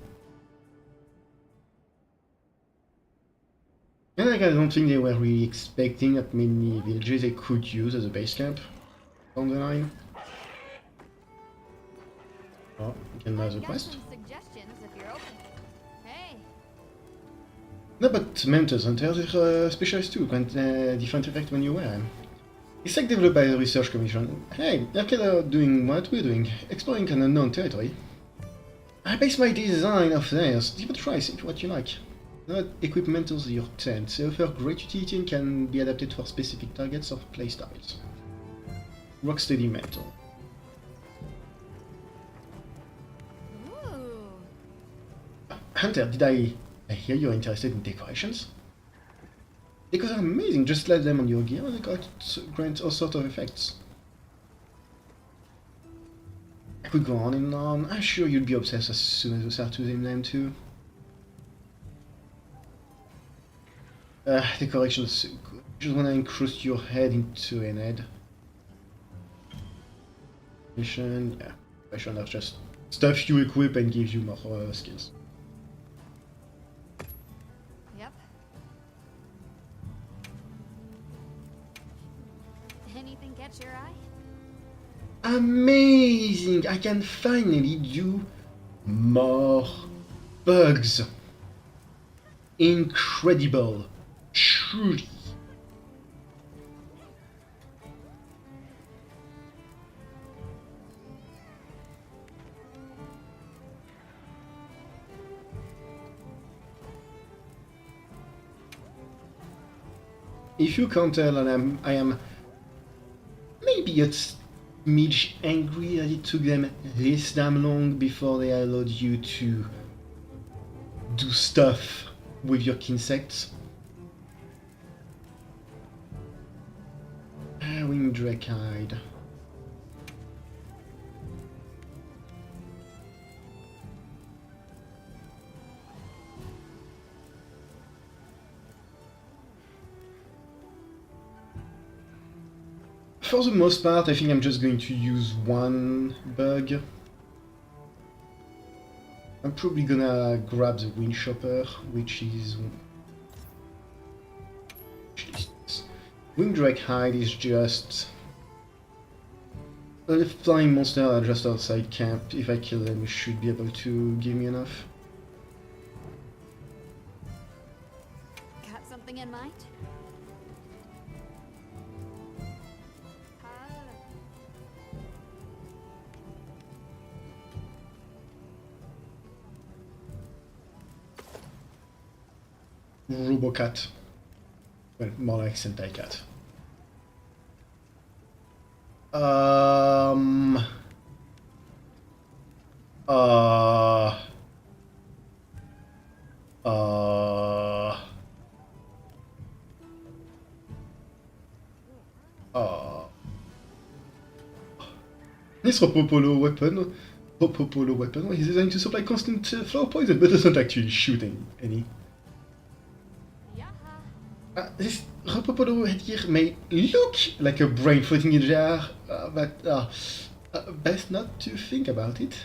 Speaker 1: And I don't think they were really expecting that many villages they could use as a base camp down the line. Oh, we can have the quest.
Speaker 2: Some suggestions if you're open. Hey.
Speaker 1: No, but Mentors Hunters are specialized too, grant different effect when you wear them. It's like developed by the Research Commission. Hey, they're kind of doing what we're doing, exploring an unknown territory. I base my design off theirs. Give it a try, see what you like. Not equip Mentors your tent. They offer great utility and can be adapted for specific targets or playstyles. Rocksteady Mentor.
Speaker 2: Ooh.
Speaker 1: Hunter, did I hear you're interested in decorations? Because they're amazing, just slap them on your gear and they grant all sorts of effects. I could go on and on. I'm sure you'd be obsessed as soon as you start using them too. Decorations are so good. Just wanna incrust your head into an head. Mission, yeah. Mission are just stuff you equip and gives you more skills.
Speaker 2: Yep. Anything catch your eye?
Speaker 1: amazing! I can finally do more bugs. Incredible. Truly. If you can't tell, and I am maybe a smidge angry that it took them this damn long before they allowed you to do stuff with your insects. Winged Drakehide. For the most part, I think I'm just going to use one bug. I'm probably gonna grab the Wind Chopper, which is... Winged Drakehide is just... a flying monster that are just outside camp. If I kill them, it should be able to give me enough.
Speaker 2: Got something in mind?
Speaker 1: Robocat. Well, more like Sentai Cat. This Ropopolo weapon is designed to supply constant floor poison, but doesn't actually shoot any. This Ropopolo headgear may look like a brain floating in a jar, but best not to think about it.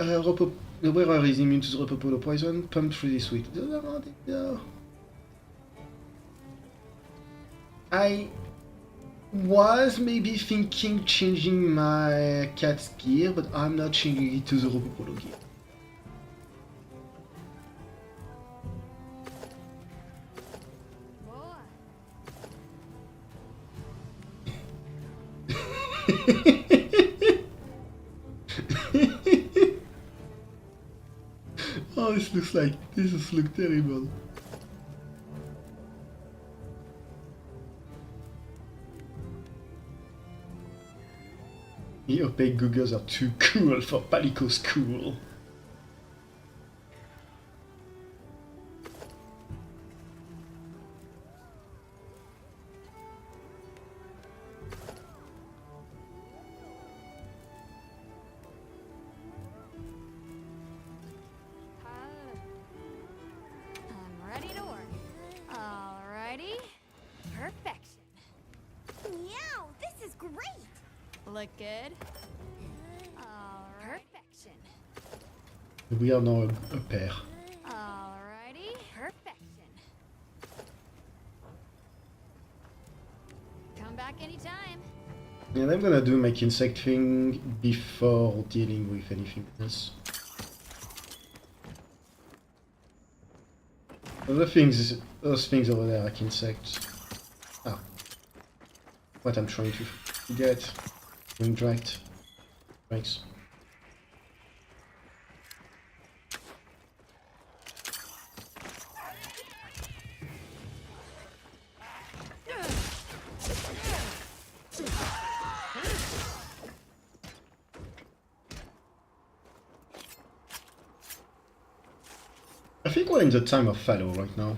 Speaker 1: The wearer is immune to the Ropopolo poison pumped through this week. I was maybe thinking changing my cat's gear, but I'm not changing it to the Ropopolo gear. Oh, this looks terrible. The opaque googles are too cool for Palico's cool.
Speaker 2: I'm ready to work. Alrighty. Perfection. Meow, this is great. Look good. Perfection.
Speaker 1: We are now a pair.
Speaker 2: Alrighty. Perfection. Come back anytime.
Speaker 1: And I'm gonna do my insect thing before dealing with anything else. Those things over there are insects. Ah. What I'm trying to get. Winged Wraith. Thanks. I think we're in the time of fallow right now.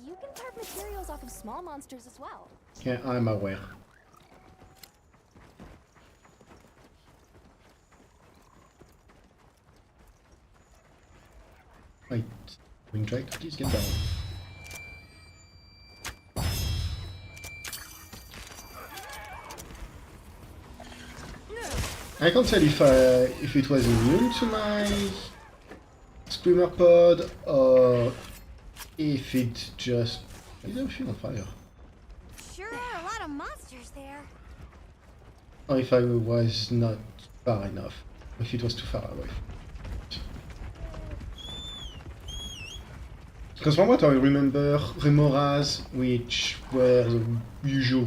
Speaker 13: You can carve materials off of small monsters as well.
Speaker 1: Yeah, I'm aware. Wait, Winged Wraith, please get down. I can't tell if it was immune to my screamer pod, or if it just... Is everything on fire?
Speaker 13: Sure are a lot of monsters there.
Speaker 1: Or if I was not far enough, if it was too far away. Because from what I remember, remoras, which were the usual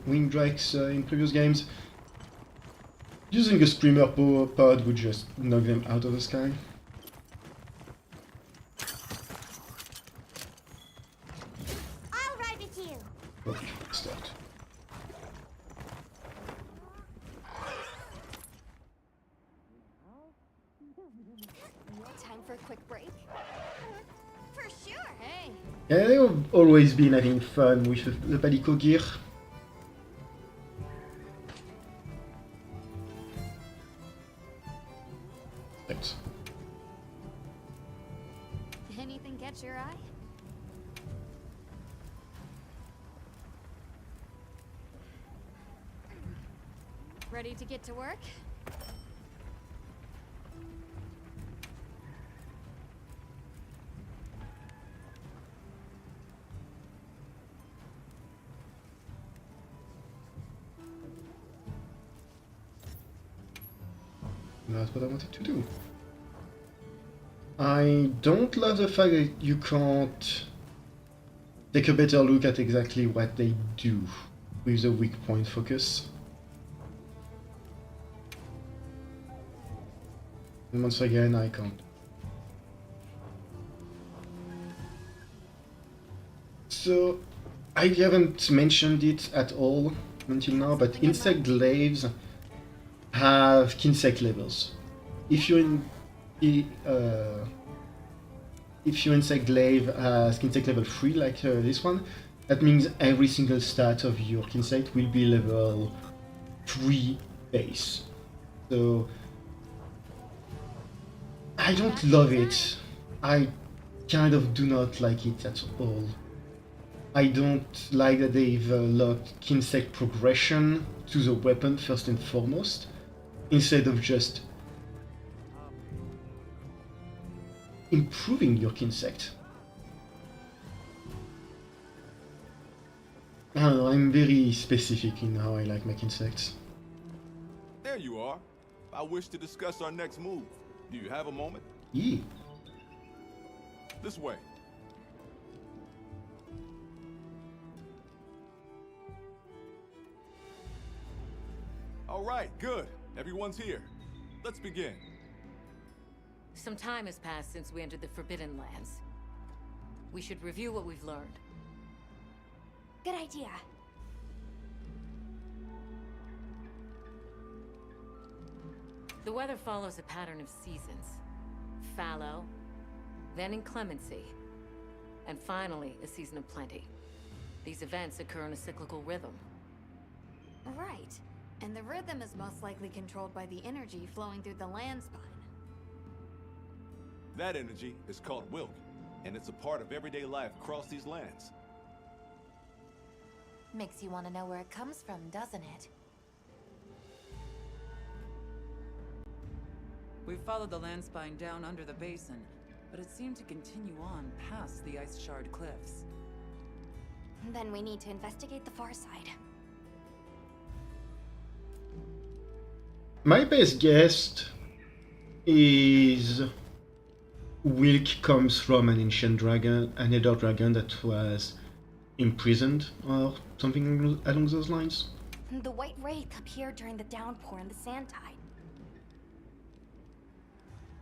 Speaker 1: wind drakes in previous games, using a screamer pod would just knock them out of the sky.
Speaker 13: I'll ride with you.
Speaker 1: Okay, start.
Speaker 2: Time for a quick break?
Speaker 13: For sure.
Speaker 2: Hey.
Speaker 1: Yeah, they've always been having fun with the Palico gear. Thanks.
Speaker 2: Anything catch your eye? Ready to get to work?
Speaker 1: That's what I wanted to do. I don't love the fact that you can't take a better look at exactly what they do with the weak point focus. And once again, I can't. So, I haven't mentioned it at all until now, but insect glaives have kinsect levels. If your insect glaive has kinsect level 3 like this one, that means every single stat of your kinsect will be level 3 base. So I don't love it. I kind of do not like it at all. I don't like that they've locked kinsect progression to the weapon first and foremost, instead of just improving your kinsect. I don't know, I'm very specific in how I like my kinsects.
Speaker 8: There you are. I wish to discuss our next move. Do you have a moment?
Speaker 1: Yeah.
Speaker 8: This way. All right, good. Everyone's here. Let's begin.
Speaker 12: Some time has passed since we entered the Forbidden Lands. We should review what we've learned.
Speaker 13: Good idea.
Speaker 12: The weather follows a pattern of seasons. Fallow, then inclemency, and finally a season of plenty. These events occur in a cyclical rhythm.
Speaker 2: Right. And the rhythm is most likely controlled by the energy flowing through the land spine.
Speaker 8: That energy is called Wilk, and it's a part of everyday life across these lands.
Speaker 13: Makes you want to know where it comes from, doesn't it?
Speaker 3: We followed the land spine down under the basin, but it seemed to continue on past the ice shard cliffs.
Speaker 13: Then we need to investigate the far side.
Speaker 1: My best guess is Wilk comes from an ancient dragon, an elder dragon that was imprisoned or something along those lines.
Speaker 13: The White Wraith appeared during the downpour and the sand tide,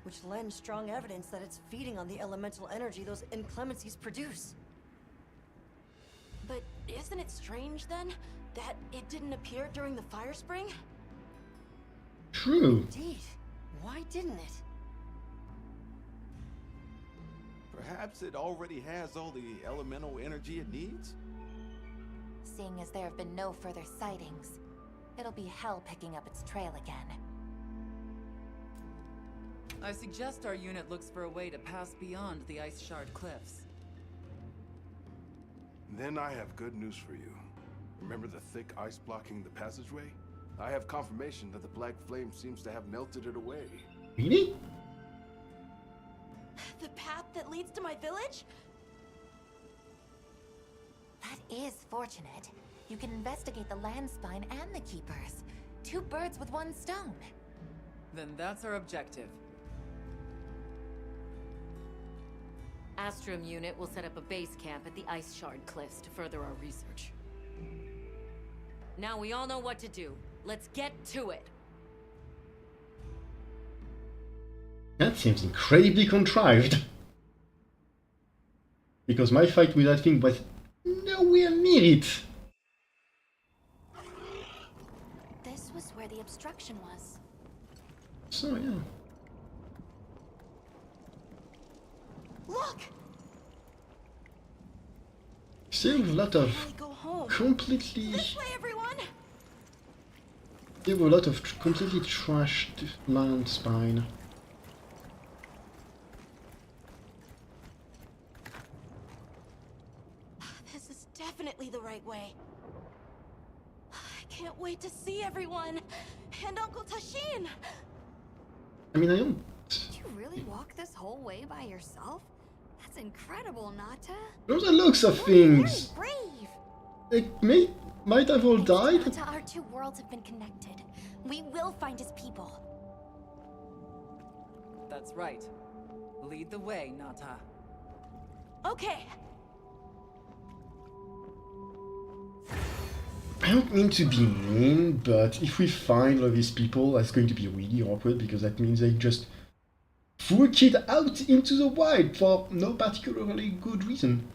Speaker 13: which lends strong evidence that it's feeding on the elemental energy those inclemencies produce. But isn't it strange then that it didn't appear during the fire spring?
Speaker 1: True.
Speaker 13: Indeed. Why didn't it?
Speaker 8: Perhaps it already has all the elemental energy it needs?
Speaker 13: Seeing as there have been no further sightings, it'll be hell picking up its trail again.
Speaker 3: I suggest our unit looks for a way to pass beyond the ice shard cliffs.
Speaker 14: Then I have good news for you. Remember the thick ice blocking the passageway? I have confirmation that the black flame seems to have melted it away.
Speaker 1: Really?
Speaker 13: The path that leads to my village?
Speaker 4: That is fortunate. You can investigate the land spine and the keepers. 2 birds with 1 stone.
Speaker 3: Then that's our objective.
Speaker 12: Aurum unit will set up a base camp at the Ice Shard Cliffs to further our research. Now we all know what to do. Let's get to it.
Speaker 1: That seems incredibly contrived. Because my fight with that thing was nowhere near it.
Speaker 13: This was where the obstruction was.
Speaker 1: So yeah.
Speaker 13: Look!
Speaker 1: Still a lot of
Speaker 13: Go home.
Speaker 1: completely...
Speaker 13: This way, everyone!
Speaker 1: There were a lot of completely trashed land spine.
Speaker 13: This is definitely the right way. I can't wait to see everyone! And Uncle Tashin!
Speaker 1: I mean, I don't...
Speaker 2: Did you really walk this whole way by yourself? That's incredible, Nata.
Speaker 1: From the looks of
Speaker 2: You're
Speaker 1: things,
Speaker 2: very brave.
Speaker 1: they might have all died.
Speaker 13: Nata, our 2 worlds have been connected. We will find his people.
Speaker 3: That's right. Lead the way, Nata.
Speaker 13: Okay.
Speaker 1: I don't mean to be mean, but if we find all of these people, that's going to be really awkward because that means they just threw a kid out into the wild for no particularly good reason.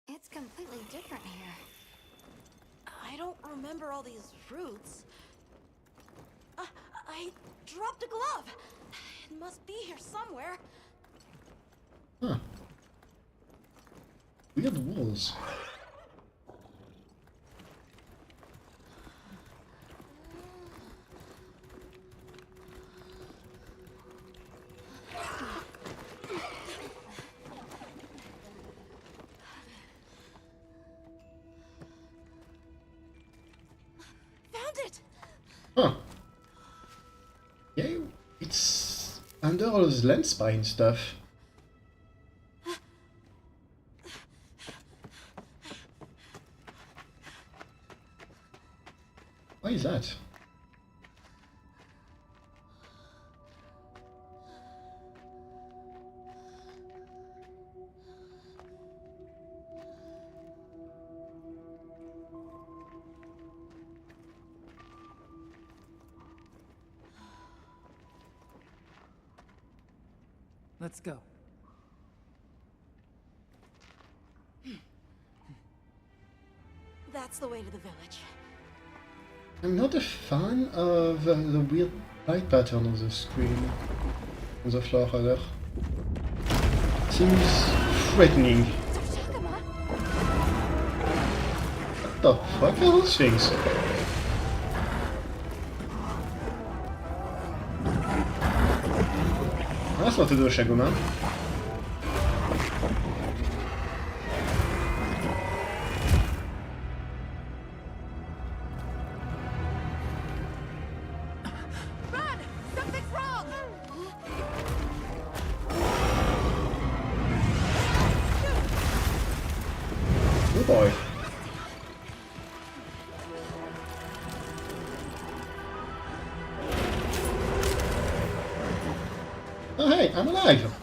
Speaker 2: It's completely different here.
Speaker 13: I don't remember all these fruits. I dropped a glove. It must be here somewhere.
Speaker 1: Huh. Weird walls.
Speaker 13: Found it!
Speaker 1: Huh. Yeah, it's under all this lens spine stuff. Why is that?
Speaker 3: Let's go.
Speaker 13: That's the way to the village.
Speaker 1: I'm not a fan of the weird light pattern on the screen. On the floor, rather. Seems threatening. What the fuck are those things? That's not a Doshagoman.
Speaker 13: Run! Something's wrong!
Speaker 1: Oh boy. Oh hey, I'm alive!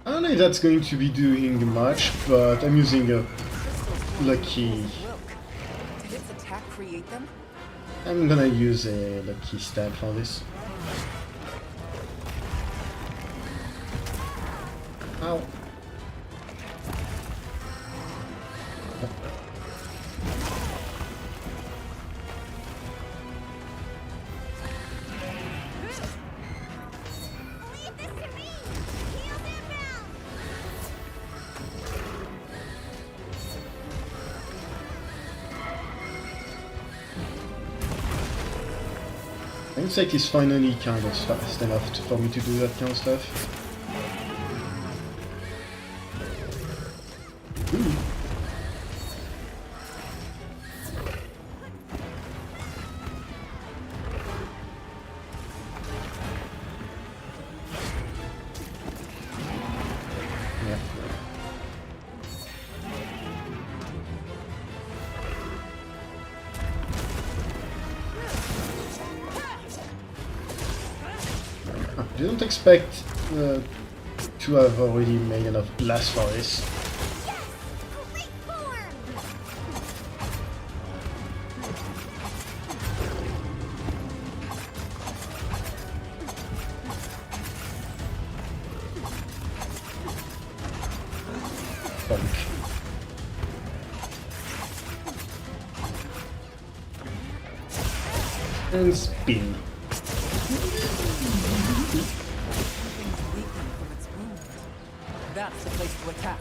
Speaker 1: I don't know if that's going to be doing much, but I'm using a lucky...
Speaker 3: Did its attack create them?
Speaker 1: I'm gonna use a lucky stab for this. Ow.
Speaker 13: Leave this to me! Heels inbound!
Speaker 1: Insect is finally kind of fast enough for me to do that kind of stuff. Ooh. Yeah. I didn't expect to have already made enough blast for this. And spin.
Speaker 3: That's the place to attack.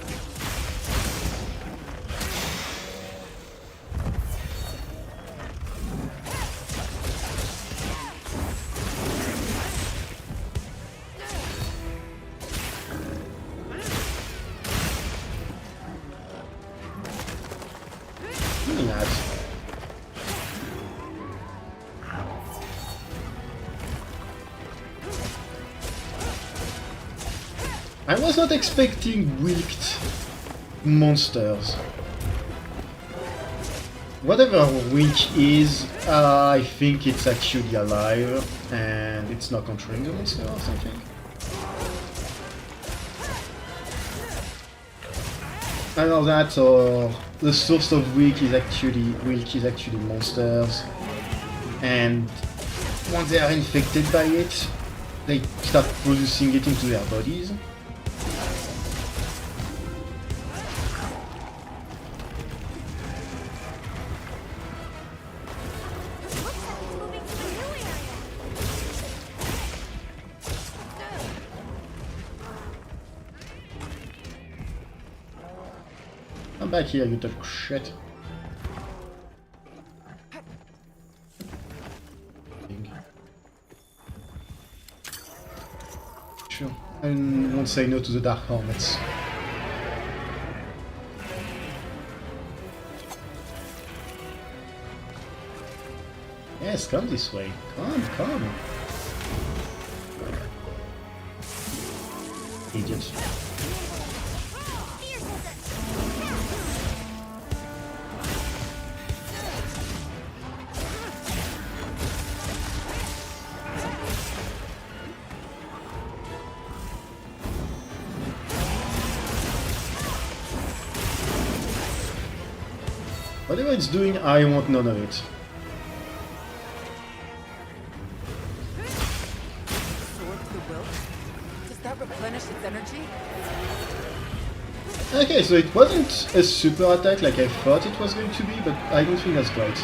Speaker 1: I was not expecting wicked monsters. Whatever wink is, I think it's actually alive and it's not controlling the monster or something. Either that or the source of wick is actually monsters, and once they are infected by it, they start producing it into their bodies. Come back here, you took shit. Sure, I won't say no to the dark helmets. Yes, come this way. Come. Idiot. Whatever it's doing, I want none of it.
Speaker 3: Sword to the will? Does that replenish its energy?
Speaker 1: Okay, so it wasn't a super attack like I thought it was going to be, but I don't think that's great.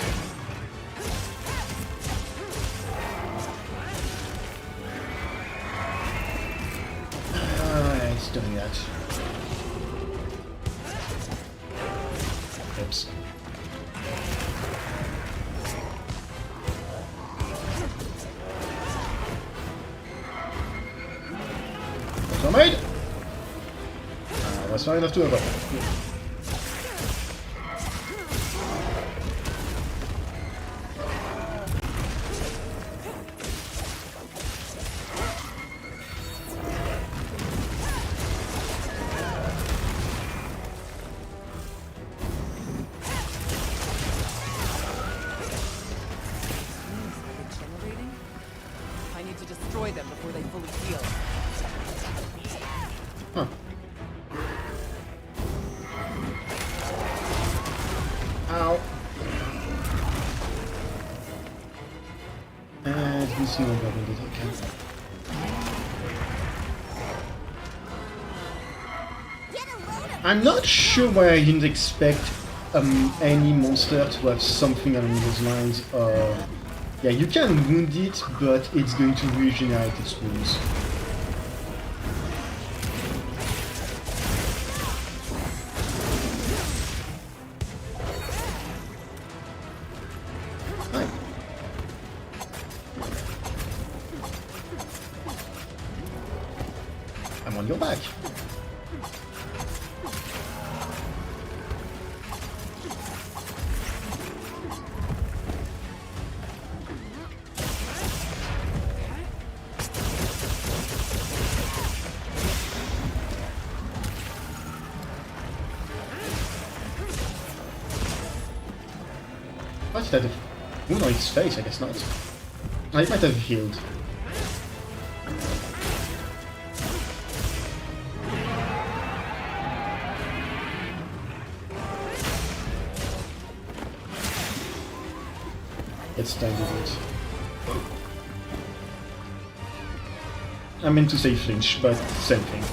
Speaker 1: It's doing that. Oops. Made. That's fine enough to avoid.
Speaker 3: I need to destroy them before they fully heal.
Speaker 1: Huh. Ow. And this no problem that I can. I'm not sure why I didn't expect any monster to have something along those lines. Yeah, you can wound it, but it's going to regenerate its wounds. I'm on your back. What's that? Wound on his face? I guess not. I might have healed. It's time to do it. I meant to say flinch, but same thing.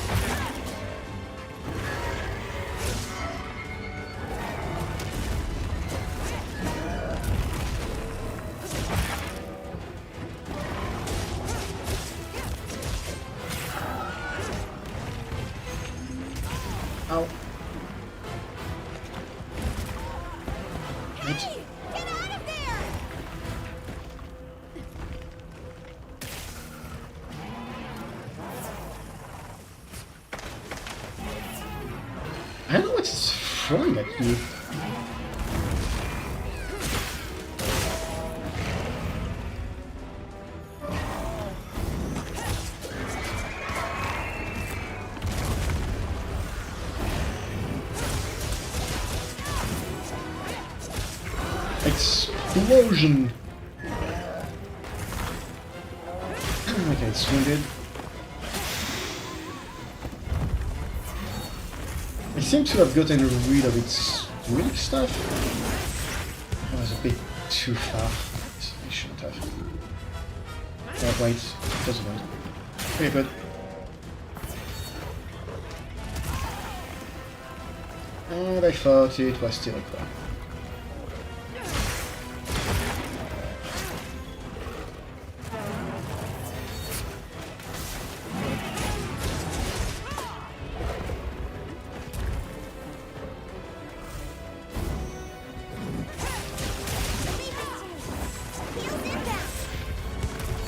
Speaker 1: Ow.
Speaker 2: Hey! Get out of there!
Speaker 1: I don't know what it's throwing at me. Explosion! Okay, it's wounded. It seems to have gotten rid of its weak stuff. That was a bit too far. I shouldn't have. Oh, wait, it doesn't want. Okay, good. And I thought it was still a car.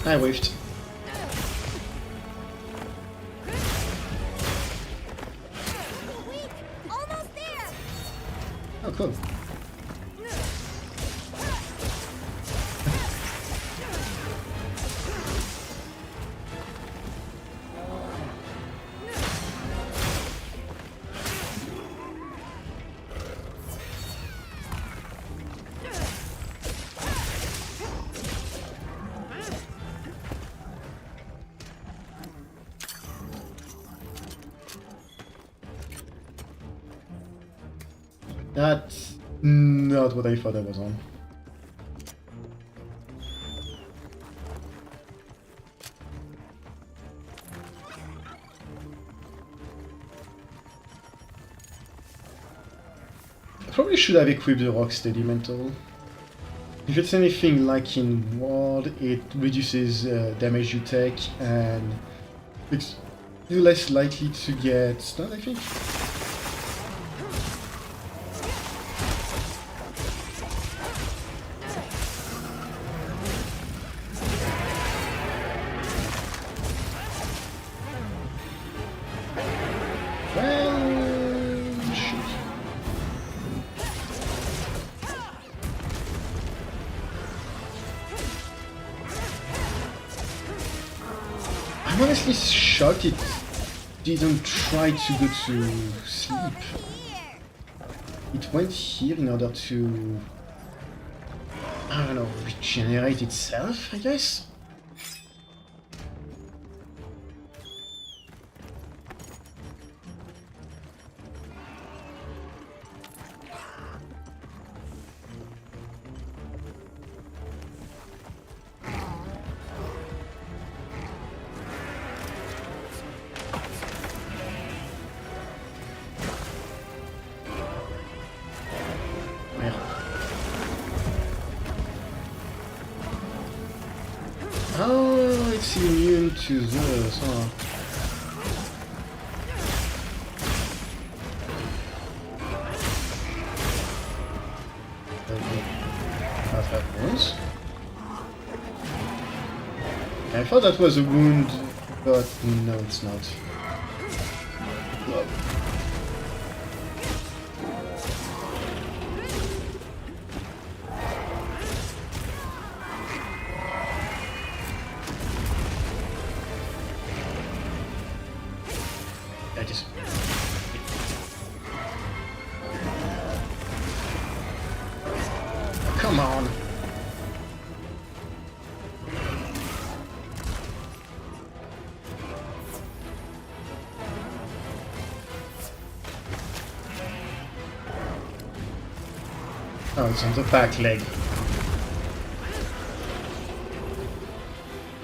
Speaker 1: I whiffed.
Speaker 2: Almost there!
Speaker 1: Oh, cool. That's not what I thought I was on. I probably should have equipped the Rocksteady Mantle. If it's anything like in World, it reduces damage you take and it's you're less likely to get stunned, I think. I'm honestly shocked it didn't try to go to sleep. It went here in order to, I don't know, regenerate itself, I guess? Oh, it's immune to this, huh? Not that once. I thought that was a wound, but no, it's not. God. I just... Come on. Oh, it's on the back leg.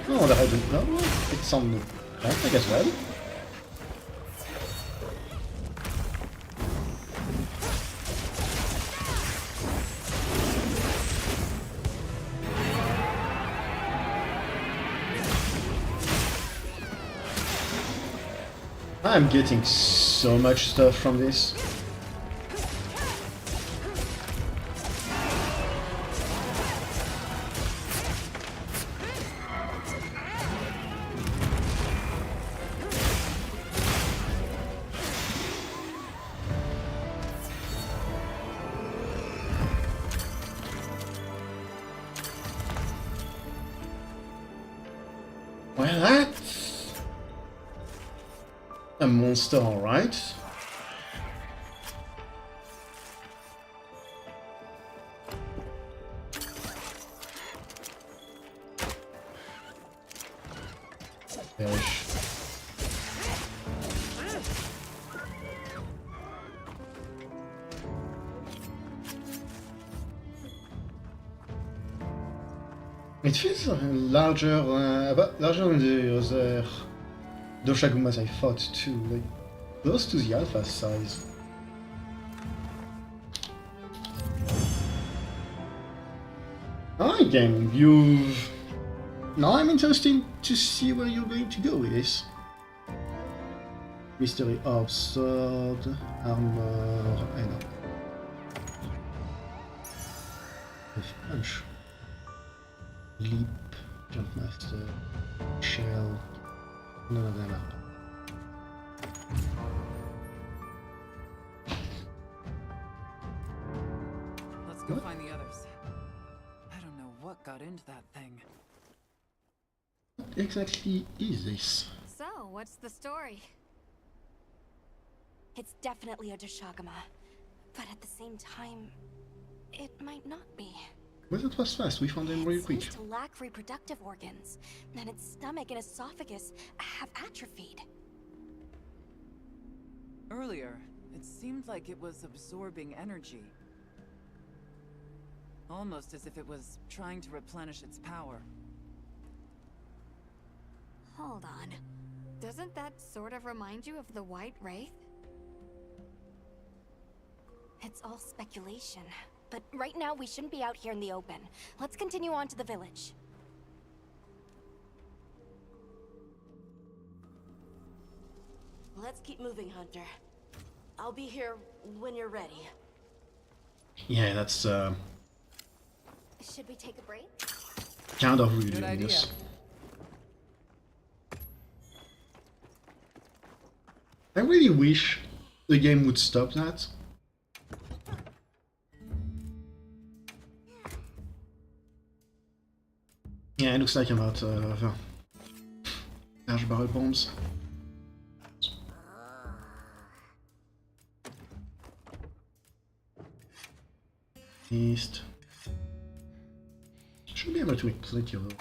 Speaker 1: Oh, that I didn't know. It's on the back leg as well. I'm getting so much stuff from this. Well, that's a monster, alright. Perish. It feels larger, larger than the other Doshagumas I fought too, like close to the alpha size. Alright game, you've... Now I'm interested to see where you're going to go with this. Mystery Orb, Sword, Armor, I know. Punch. Leap, Jump Master, Shell, none of them are.
Speaker 3: Let's go find the others. I don't know what got into that thing.
Speaker 1: What exactly is this?
Speaker 2: So, what's the story?
Speaker 13: It's definitely a Deshagama, but at the same time, it might not be.
Speaker 1: Well, that was fast, we found them real quick.
Speaker 13: It seems to lack reproductive organs, and its stomach and esophagus have atrophied.
Speaker 3: Earlier, it seemed like it was absorbing energy. Almost as if it was trying to replenish its power.
Speaker 2: Hold on. Doesn't that sort of remind you of the White Wraith?
Speaker 13: It's all speculation. But right now, we shouldn't be out here in the open. Let's continue on to the village.
Speaker 11: Let's keep moving, Hunter. I'll be here when you're ready.
Speaker 1: Yeah, that's
Speaker 2: Should we take a break?
Speaker 1: kind of rude
Speaker 3: Good
Speaker 1: doing
Speaker 3: idea.
Speaker 1: this. I really wish the game would stop that. Yeah, it looks like I'm out of large barrel bombs. East. Should be able to make plenty of them.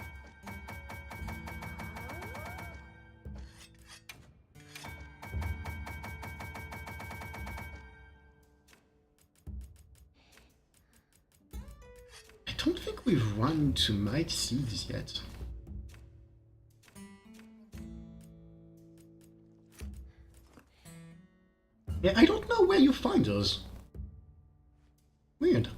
Speaker 1: I don't think we've run to Might Seeds yet. Yeah, I don't know where you find those. Weird.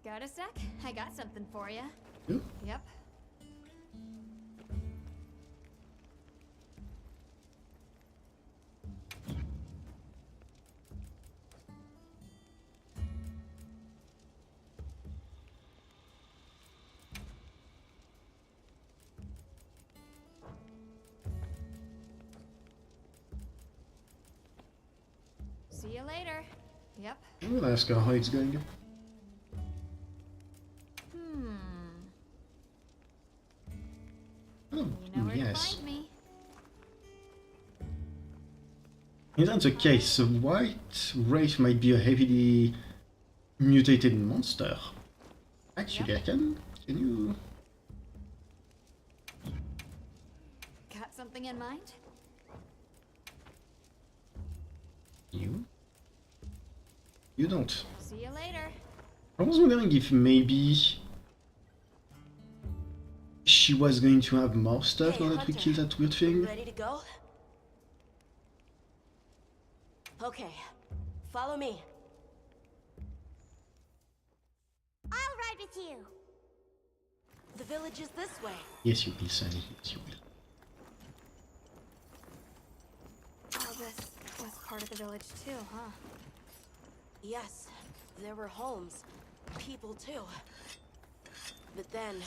Speaker 13: Got a sec? I got something for you.
Speaker 1: You?
Speaker 13: Yep. See you later. Yep.
Speaker 1: I'm gonna ask her how it's going. Oh,
Speaker 13: You know where to
Speaker 1: yes.
Speaker 13: find me.
Speaker 1: If that's the case, the White Wraith might be a heavily mutated monster. Actually,
Speaker 13: Yep.
Speaker 1: can you...
Speaker 13: Got something in mind?
Speaker 1: You don't.
Speaker 13: See you later.
Speaker 1: I was wondering if maybe she was going to have more stuff
Speaker 11: Hey,
Speaker 1: now that we
Speaker 11: Hunter.
Speaker 1: killed that weird thing.
Speaker 11: Ready to go? Okay, follow me.
Speaker 2: I'll ride with you.
Speaker 11: The village is this way.
Speaker 1: Yes, you will, Sunny. Yes, you will.
Speaker 13: All this was part of the village too, huh?
Speaker 11: Yes, there were homes, people too. But then,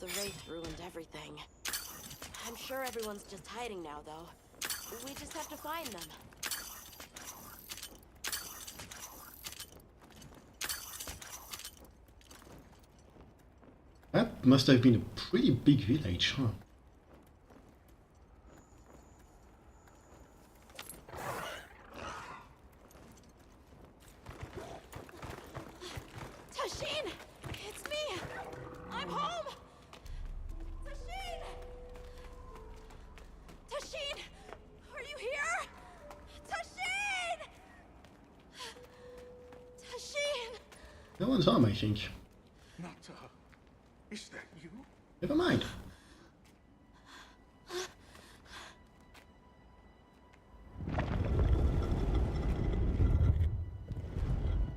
Speaker 11: the Wraith ruined everything. I'm sure everyone's just hiding now, though. We just have to find them.
Speaker 1: That must have been a pretty big village, huh?
Speaker 11: Tashin! It's me! I'm home! Tashin! Tashin! Are you here? Tashin! Tashin!
Speaker 1: That one's home, I think.
Speaker 8: Nata, is that you?
Speaker 1: Never mind.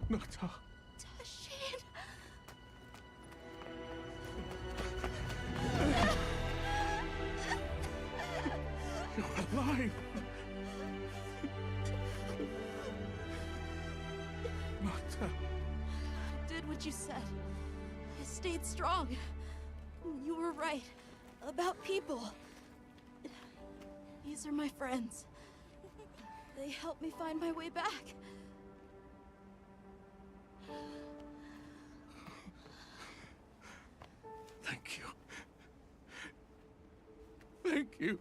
Speaker 8: Nata.
Speaker 11: Tashin!
Speaker 8: You're alive! Nata.
Speaker 11: Did what you said. I stayed strong. You were right. About people. These are my friends. They helped me find my way back.
Speaker 8: Thank you. Thank you.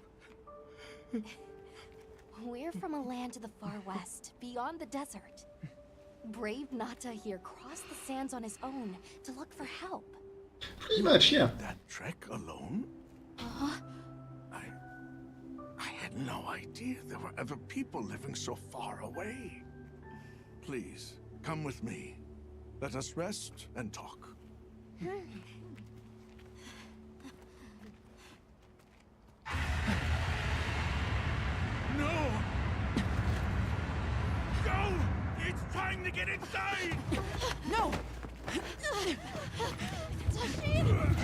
Speaker 13: We're from a land to the far west, beyond the desert. Brave Nata here crossed the sands on his own to look for help.
Speaker 1: Pretty much, yeah.
Speaker 8: That trek alone?
Speaker 13: Uh-huh.
Speaker 8: I had no idea there were other people living so far away. Please, come with me. Let us rest and talk. No! Go! It's trying to get inside!
Speaker 11: No! Tashin!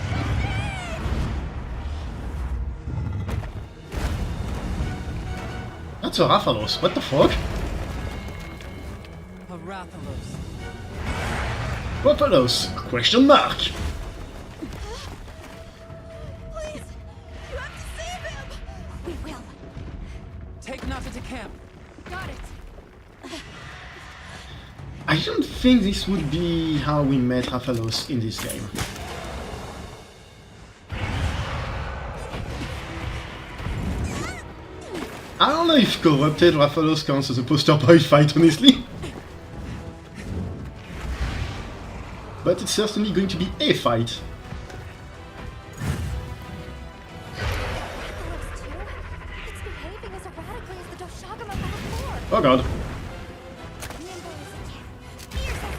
Speaker 1: That's a Rathalos. What the fuck?
Speaker 3: A Rathalos.
Speaker 1: Rathalos? Question mark.
Speaker 11: Please! You have to save him!
Speaker 13: We will.
Speaker 3: Take Nata to camp.
Speaker 13: Got it.
Speaker 1: I don't think this would be how we met Rathalos in this game. I don't know if corrupted Rathalos counts as a poster boy fight, honestly. But it's certainly going to be a fight.
Speaker 13: Looks too. It's behaving as erratically as the Doshagama from before.
Speaker 1: Oh god.
Speaker 13: Nimble as a cat, fierce as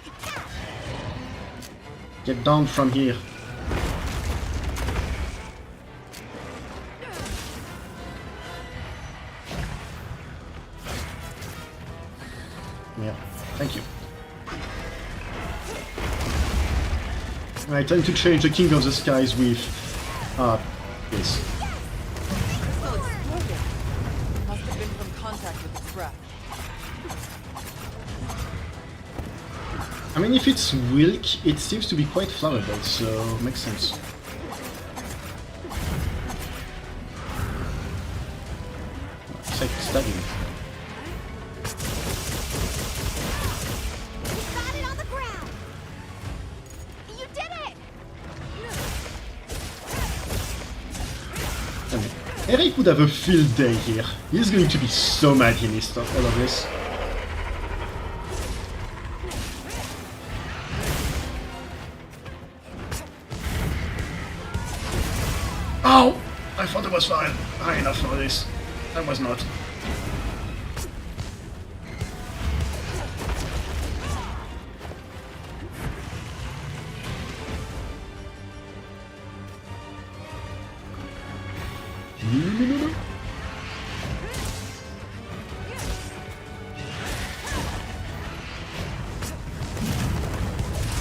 Speaker 13: a cat.
Speaker 1: Get down from here. Yeah, thank you. Right, time to change the King of the Skies with this.
Speaker 3: Crystal exploded. Must have been from contact with its breath.
Speaker 1: I mean, if it's Wilk, it seems to be quite flammable, so makes sense. It's like stabbing.
Speaker 2: Got it on the ground. You did it.
Speaker 1: I mean, Eric would have a field day here. He's going to be so mad he missed all of this. Ow! I thought it was fine. High enough for this. I was not.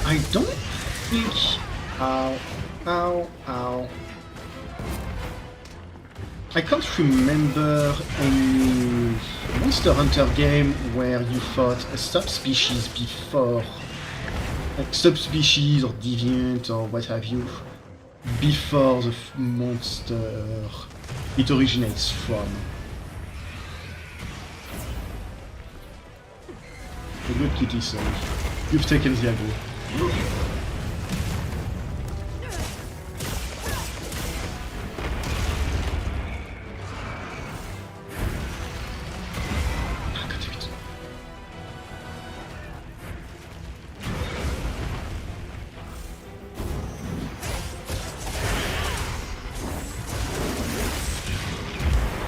Speaker 1: I don't think... Ow. Ow. Ow. I can't remember any Monster Hunter game where you fought a subspecies before, like subspecies or deviant or what have you, before the monster it originates from. A good kitty soul. You've taken the Azul.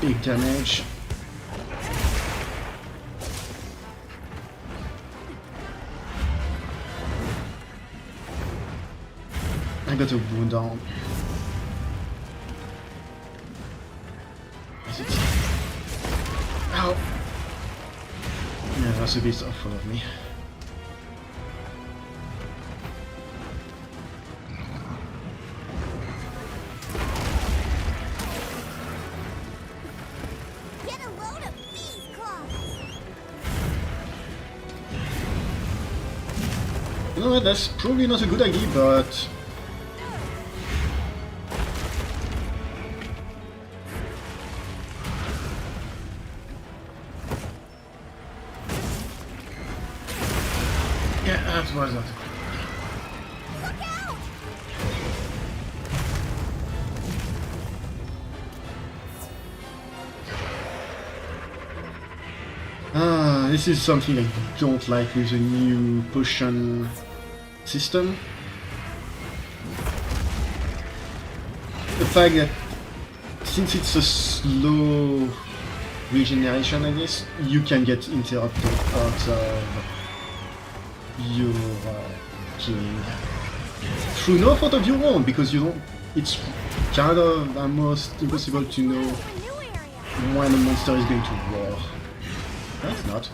Speaker 1: Big damage. I got a wound on. Is it? Ow! Yeah, that's a bit awful of me. You know what, that's probably not a good idea, but... yeah, that was not a this is something I don't like with the new potion system. The fact that since it's a slow regeneration, I guess, you can get interrupted out of your killing through no fault of your own, because you don't. It's kind of almost impossible to know when a monster is going to roar. That's not.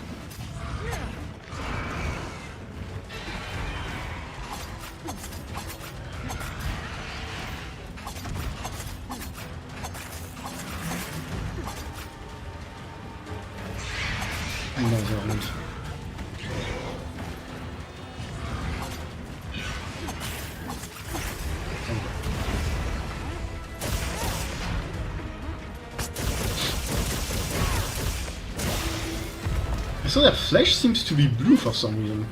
Speaker 1: Another wound. I saw that flesh seems to be blue for some reason.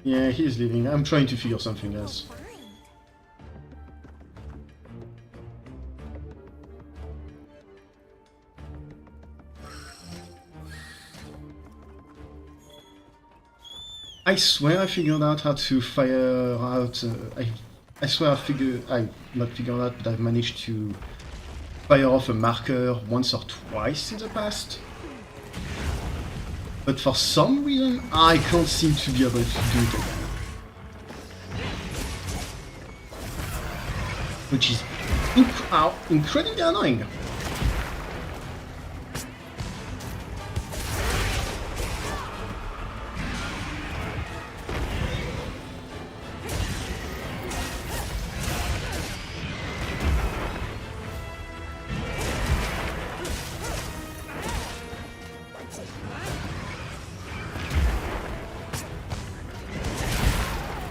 Speaker 1: Yeah, he's leaving. I'm trying to figure something else. I swear I figured out how to fire out... I swear I not figured out, but I've managed to fire off a marker once or twice in the past. But for some reason, I can't seem to be able to do it again. Which is incredibly annoying.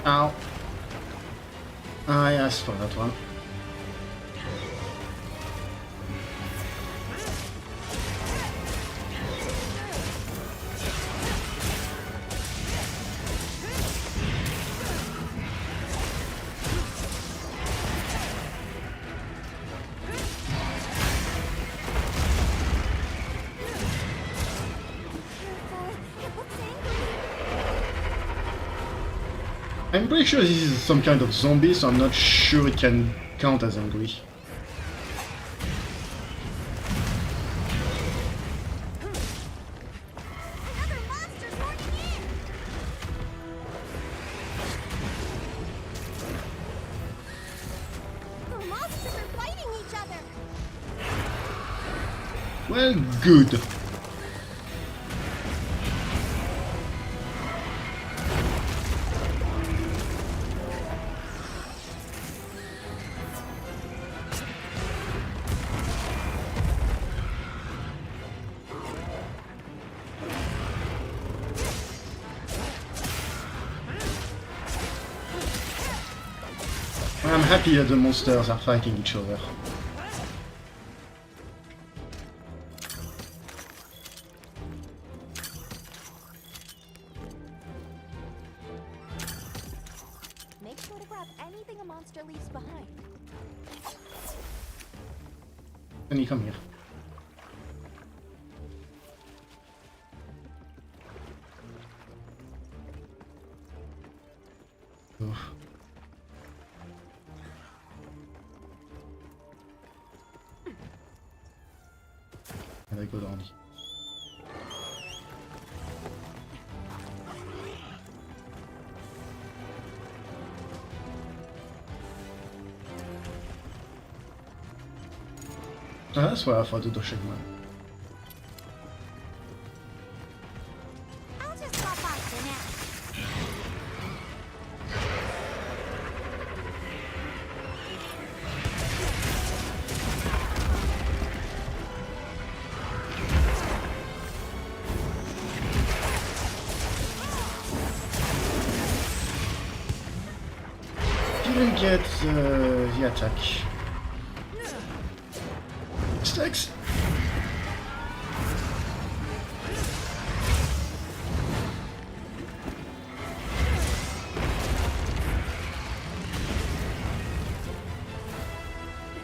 Speaker 1: Ow. I asked for that one. I'm pretty sure this is some kind of zombie, so I'm not sure it can count as angry.
Speaker 13: The monsters are fighting each other.
Speaker 1: Well, good. I'm happy that the monsters are fighting each other.
Speaker 13: Make sure to grab anything a monster leaves behind.
Speaker 1: Penny, come here. Oh. And I go down here. Ah, that's why I thought the shake man.
Speaker 13: I'll just drop by for now.
Speaker 1: Didn't get the attack. Sticks.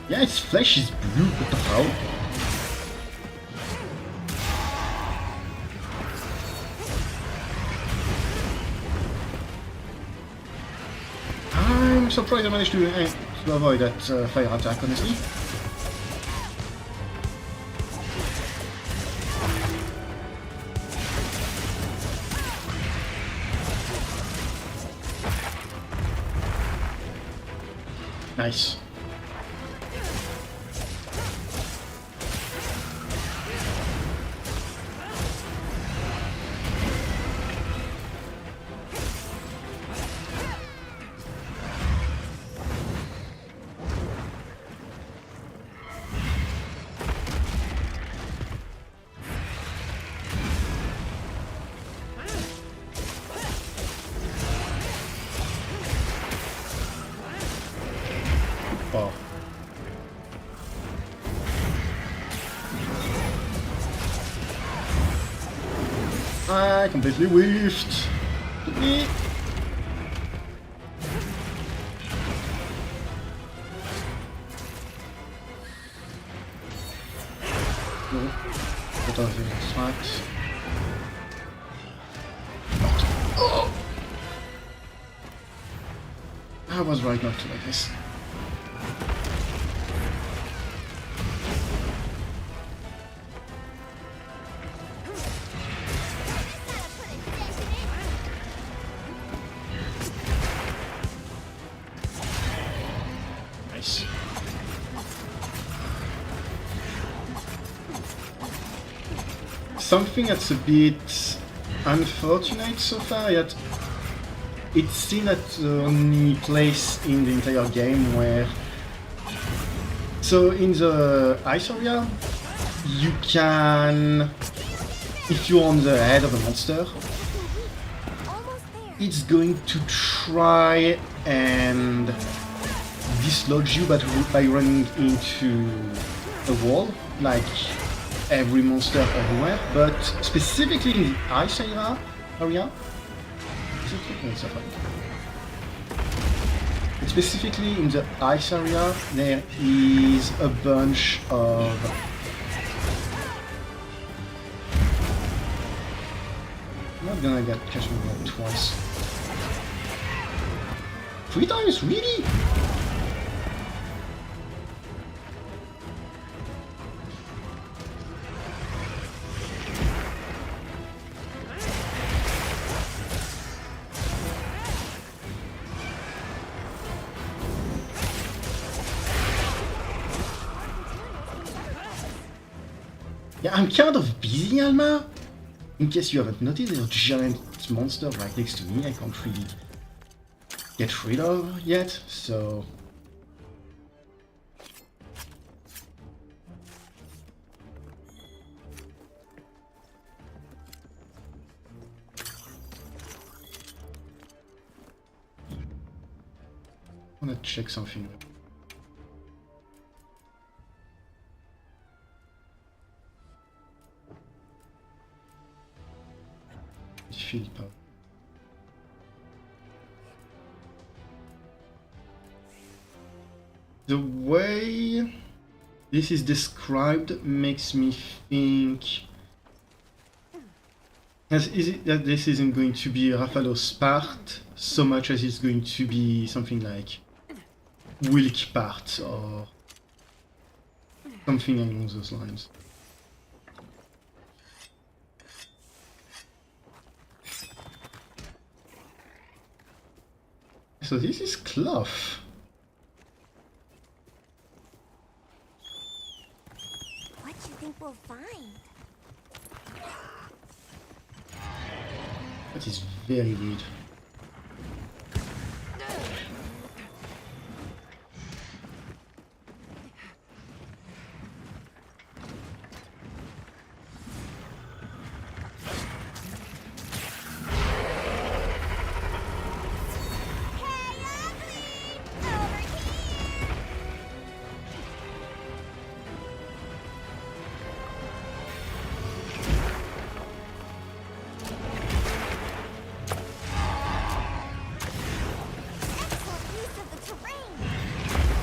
Speaker 1: Yeah, its flesh is blue, what the hell? I'm surprised I managed to avoid that fire attack, honestly. Nice. Oh. I completely whiffed. Me. No. What are the tracks? Oh. I was right not to, I guess. Nice. Something that's a bit unfortunate so far, yet it's seen at the only place in the entire game where... So in the ice area, you can... If you're on the head of a monster, it's going to try and dislodge you by running into a wall, like every monster everywhere, but specifically in the ice area, specifically in the ice area, there is a bunch of I'm not gonna get catch me like twice. 3 times? Really? Yeah, I'm kind of busy, Alma. In case you haven't noticed, there's a giant monster right next to me I can't really get rid of yet, so... I wanna check something. Field power. The way this is described makes me think is it that this isn't going to be Rafalos part so much as it's going to be something like Wilk part or something along those lines. So this is cloth.
Speaker 13: What do you think we'll find?
Speaker 1: That is very weird.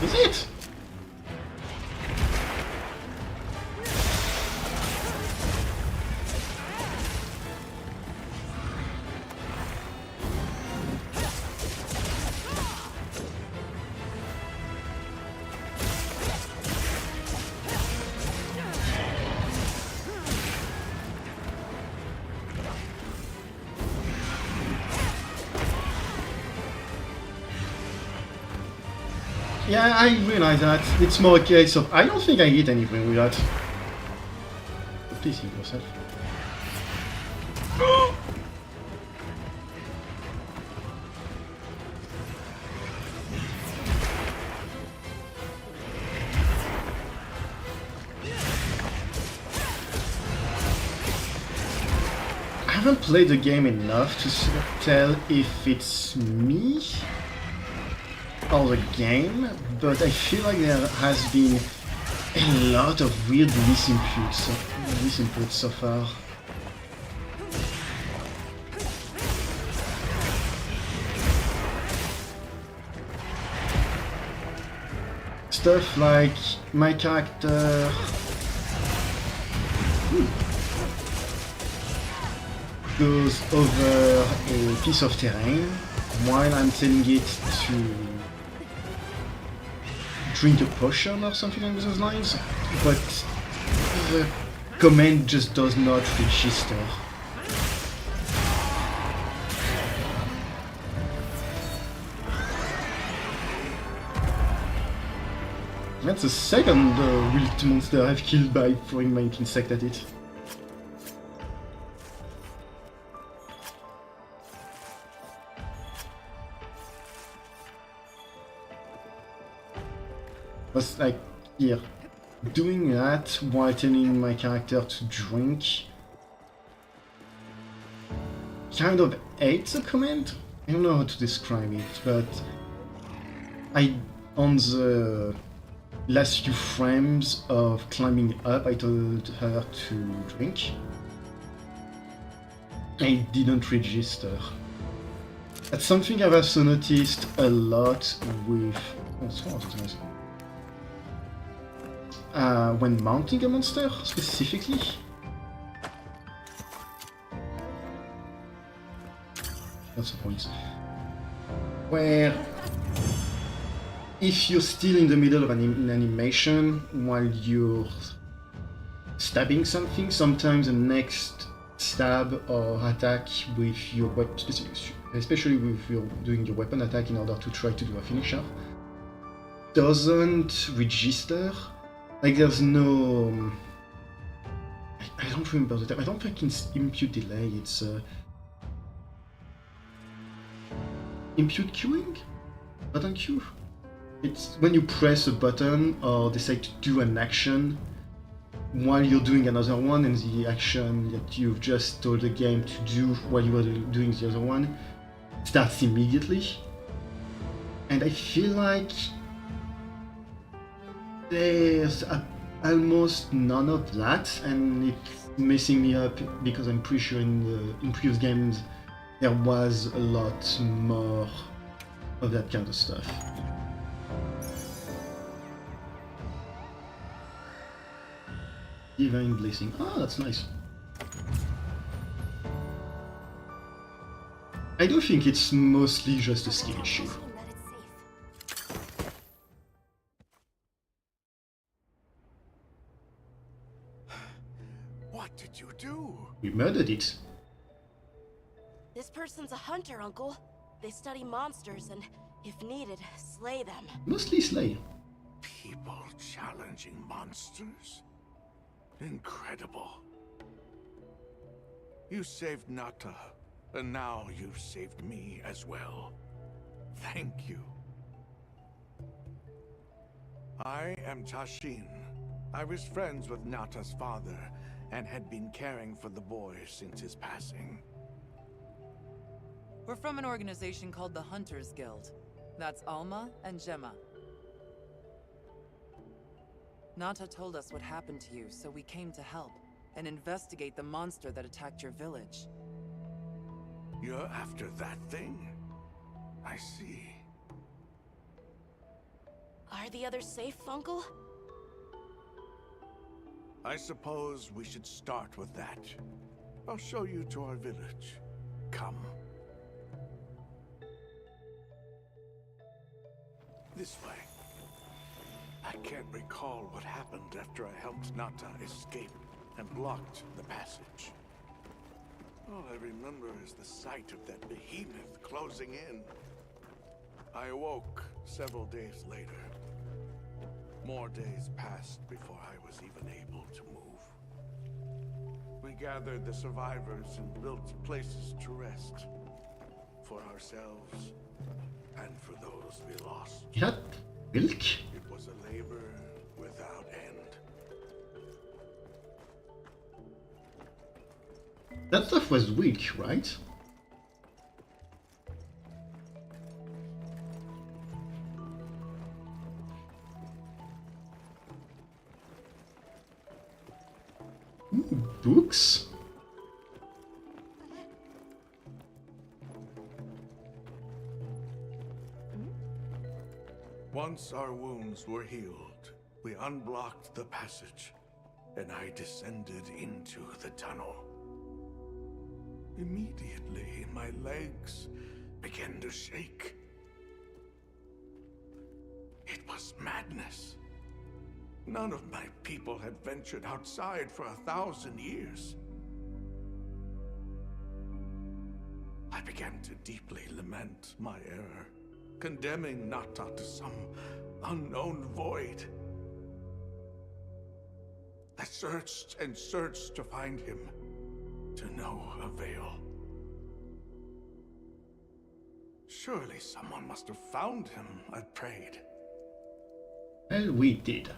Speaker 1: Is it? Yeah, I realize that. It's more a case of I don't think I hit anything with that. Please heal yourself. I haven't played the game enough to tell if it's me or the game, but I feel like there has been a lot of weird misinputs so far. Stuff like my character goes over a piece of terrain while I'm telling it to drink a potion or something along those lines, but the command just does not register. That's the second wild monster I've killed by throwing my insect at it. Was like, here, doing that while telling my character to drink kind of hates the command. I don't know how to describe it, but on the last few frames of climbing up, I told her to drink. I didn't register. That's something I've also noticed a lot with... when mounting a monster, specifically. That's the point. Where if you're still in the middle of an animation while you're stabbing something, sometimes the next stab or attack with your weapon, especially if you're doing your weapon attack in order to try to do a finisher, doesn't register. Like there's no... I don't remember the term. I don't think it's impute delay, it's impute queuing? Button queue? It's when you press a button or decide to do an action while you're doing another one, and the action that you've just told the game to do while you were doing the other one starts immediately. And I feel like there's almost none of that, and it's messing me up because I'm pretty sure in previous games there was a lot more of that kind of stuff. Divine Blessing. Ah, that's nice. I do think it's mostly just a skill issue.
Speaker 8: What did you do?
Speaker 1: We murdered it.
Speaker 11: This person's a hunter, Uncle. They study monsters and, if needed, slay them.
Speaker 1: Mostly slay.
Speaker 8: People challenging monsters? Incredible. You saved Nata, and now you've saved me as well. Thank you. I am Tashin. I was friends with Nata's father, and had been caring for the boy since his passing.
Speaker 3: We're from an organization called the Hunters Guild. That's Alma and Gemma. Nata told us what happened to you, so we came to help and investigate the monster that attacked your village.
Speaker 8: You're after that thing? I see.
Speaker 11: Are the others safe, Uncle?
Speaker 8: I suppose we should start with that. I'll show you to our village. Come. This way. I can't recall what happened after I helped Nata escape and blocked the passage. All I remember is the sight of that behemoth closing in. I awoke several days later. More days passed before I was even able to move. We gathered the survivors and built places to rest. For ourselves, and for those we lost.
Speaker 1: Yeah, milk?
Speaker 8: It was a labor without end.
Speaker 1: That stuff was weak, right? Ooh, books?
Speaker 8: Once our wounds were healed, we unblocked the passage, and I descended into the tunnel. Immediately, my legs began to shake. It was madness. None of my people had ventured outside for 1,000 years. I began to deeply lament my error, condemning Nata to some unknown void. I searched and searched to find him, to no avail. Surely someone must have found him, I prayed.
Speaker 1: Well, we did.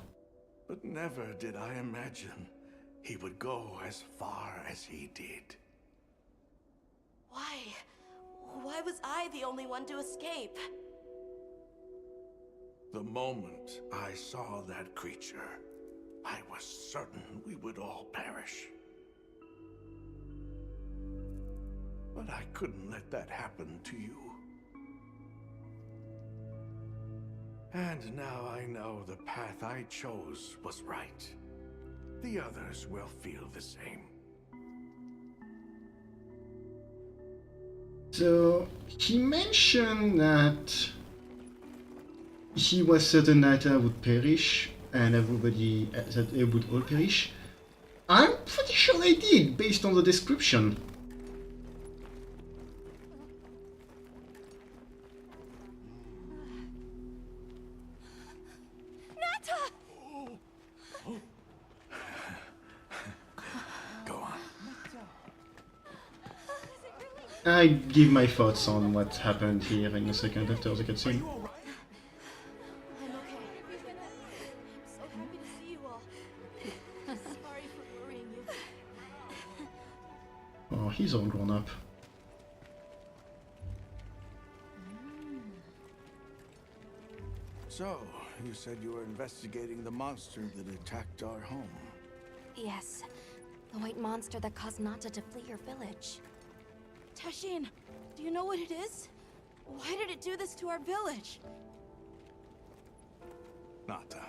Speaker 8: But never did I imagine he would go as far as he did.
Speaker 11: Why? Why was I the only one to escape?
Speaker 8: The moment I saw that creature, I was certain we would all perish. But I couldn't let that happen to you. And now I know the path I chose was right. The others will feel the same.
Speaker 1: So, he mentioned that he was certain that I would perish, and everybody, that they would all perish. I'm pretty sure they did, based on the description. I give my thoughts on what happened here in a second after the cutscene.
Speaker 11: I'm okay. I'm so happy to see you all. Sorry for worrying you.
Speaker 1: Oh, he's all grown up.
Speaker 8: So, you said you were investigating the monster that attacked our home.
Speaker 13: Yes, the white monster that caused Nata to flee your village.
Speaker 11: Tashin, do you know what it is? Why did it do this to our village?
Speaker 8: Nata.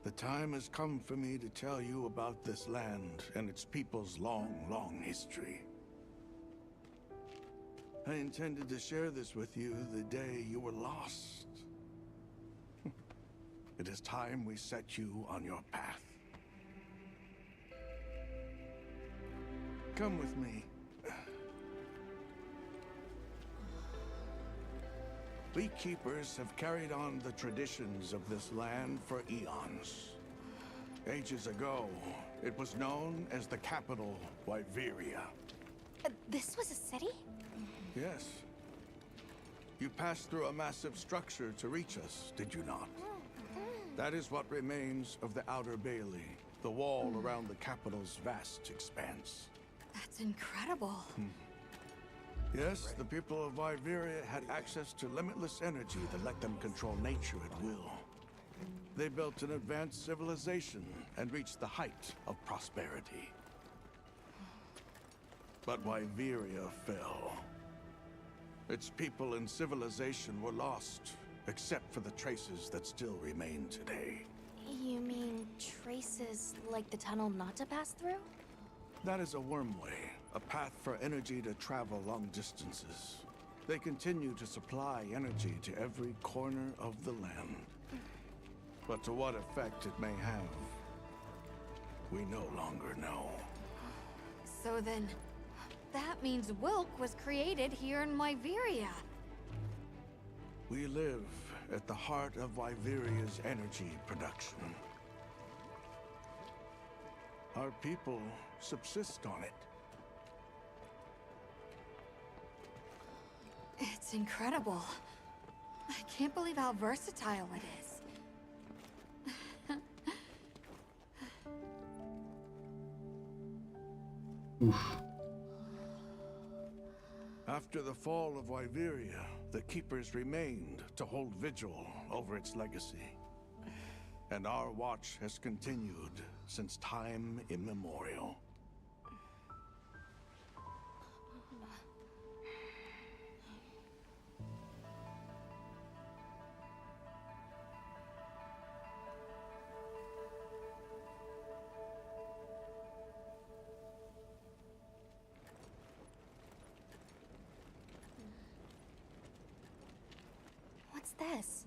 Speaker 8: The time has come for me to tell you about this land and its people's long, long history. I intended to share this with you the day you were lost. It is time we set you on your path. Come with me. Beekeepers have carried on the traditions of this land for eons. Ages ago, it was known as the capital, Wyveria.
Speaker 13: This was a city?
Speaker 8: Yes. You passed through a massive structure to reach us, did you not? That is what remains of the Outer Bailey, the wall around the capital's vast expanse.
Speaker 13: That's incredible.
Speaker 8: Yes, the people of Wyveria had access to limitless energy that let them control nature at will. They built an advanced civilization and reached the height of prosperity. But Wyveria fell. Its people and civilization were lost, except for the traces that still remain today.
Speaker 13: You mean traces like the tunnel Nata passed through?
Speaker 8: That is a wormway, a path for energy to travel long distances. They continue to supply energy to every corner of the land. But to what effect it may have, we no longer know.
Speaker 6: So then, that means Wilk was created here in Wyveria.
Speaker 8: We live at the heart of Wyveria's energy production. Our people subsist on it.
Speaker 6: It's incredible. I can't believe how versatile it is.
Speaker 1: Oof.
Speaker 8: After the fall of Wyveria, the Keepers remained to hold vigil over its legacy. And our watch has continued since time immemorial.
Speaker 13: What's this?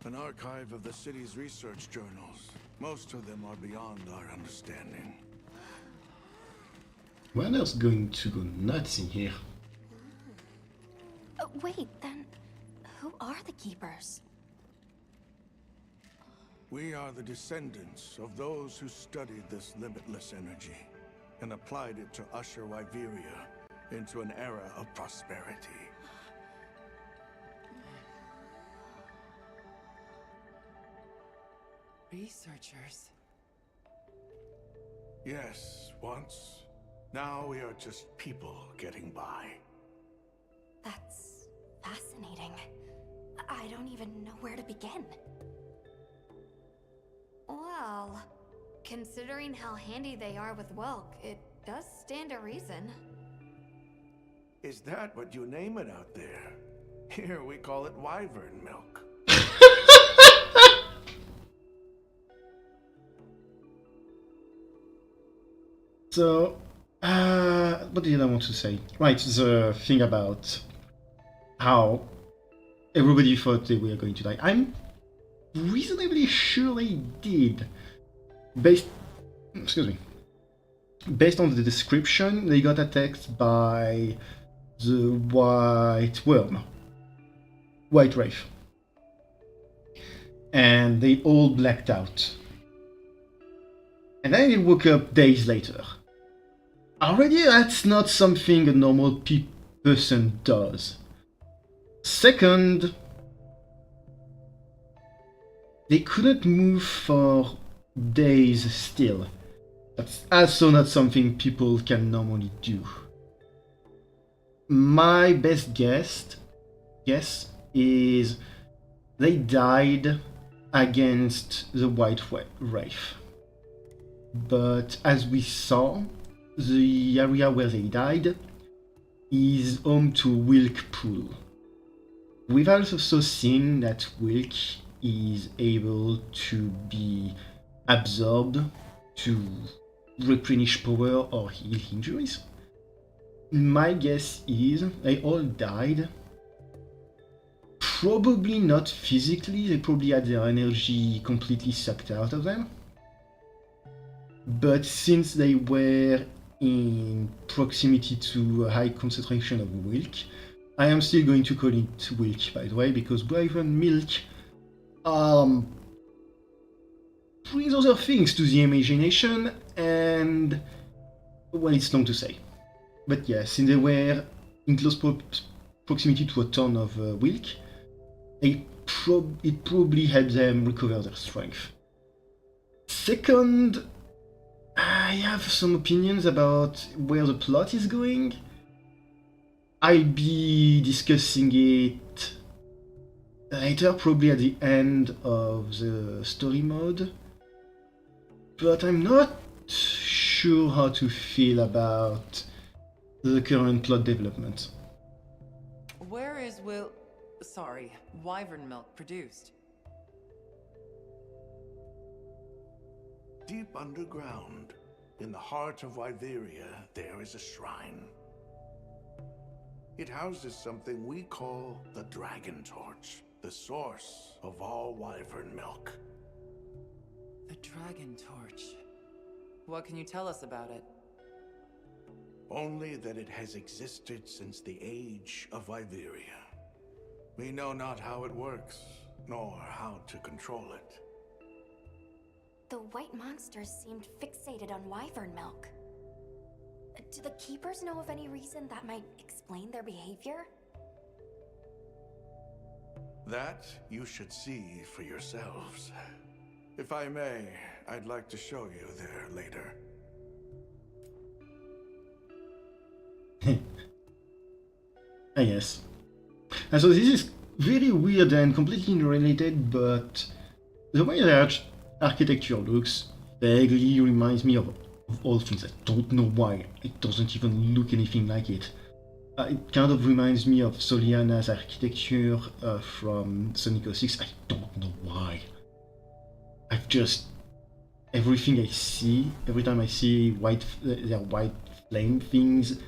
Speaker 8: An archive of the city's research journals. Most of them are beyond our understanding.
Speaker 1: Werner's going to go nuts in here.
Speaker 13: Wait, then who are the Keepers?
Speaker 8: We are the descendants of those who studied this limitless energy and applied it to usher Wyveria into an era of prosperity.
Speaker 3: Researchers.
Speaker 8: Yes, once. Now we are just people getting by.
Speaker 13: That's fascinating. I don't even know where to begin.
Speaker 2: Well, considering how handy they are with Welk, it does stand to reason.
Speaker 8: Is that what you name it out there? Here we call it wyvern milk.
Speaker 1: So, what did I want to say? Right, the thing about how everybody thought they were going to die. I'm reasonably sure they did. Based on the description, they got attacked by the White Wraith. And they all blacked out. And then they woke up days later. Already, that's not something a normal person does. Second, they couldn't move for days still. That's also not something people can normally do. My best guess is they died against the White Wraith. But as we saw, the area where they died is home to Wilk Pool. We've also seen that Wilk is able to be absorbed to replenish power or heal injuries. My guess is they all died. Probably not physically, they probably had their energy completely sucked out of them. But since they were in proximity to a high concentration of Wilk, I am still going to call it Wilk, by the way, because wyvern milk brings other things to the imagination, and well, it's long to say. But yes, since they were in close proximity to a ton of Wilk, it probably helped them recover their strength. Second, I have some opinions about where the plot is going. I'll be discussing it later, probably at the end of the story mode. But I'm not sure how to feel about the current plot development.
Speaker 3: Where is wyvern milk produced?
Speaker 8: Deep underground, in the heart of Wyveria, there is a shrine. It houses something we call the Dragon Torch, the source of all wyvern milk.
Speaker 3: The Dragon Torch. What can you tell us about it?
Speaker 8: Only that it has existed since the age of Wyveria. We know not how it works, nor how to control it.
Speaker 13: The white monsters seemed fixated on wyvern milk. Do the Keepers know of any reason that might explain their behavior?
Speaker 8: That you should see for yourselves. If I may, I'd like to show you there later.
Speaker 1: Yes. And so this is very weird and completely unrelated, but the way the architecture looks vaguely reminds me of all things. I don't know why. It doesn't even look anything like it. It kind of reminds me of Soliana's architecture from Sonic 06. I don't know why. I've just... everything I see, every time I see their white flame things,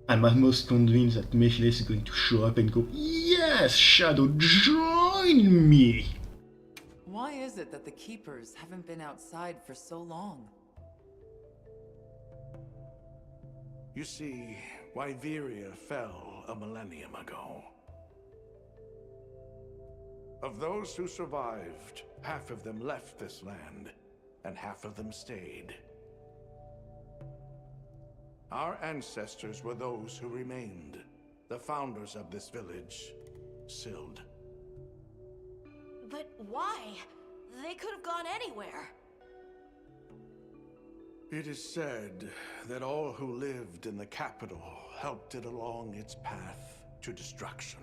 Speaker 1: I'm almost convinced that Mephiles is going to show up and go, "Yes, Shadow, join me!"
Speaker 3: is it that the Keepers haven't been outside for so long?
Speaker 8: You see, Wyveria fell a millennium ago. Of those who survived, half of them left this land, and half of them stayed. Our ancestors were those who remained, the founders of this village, Sild.
Speaker 11: But why? They could have gone anywhere.
Speaker 8: It is said that all who lived in the capital helped it along its path to destruction.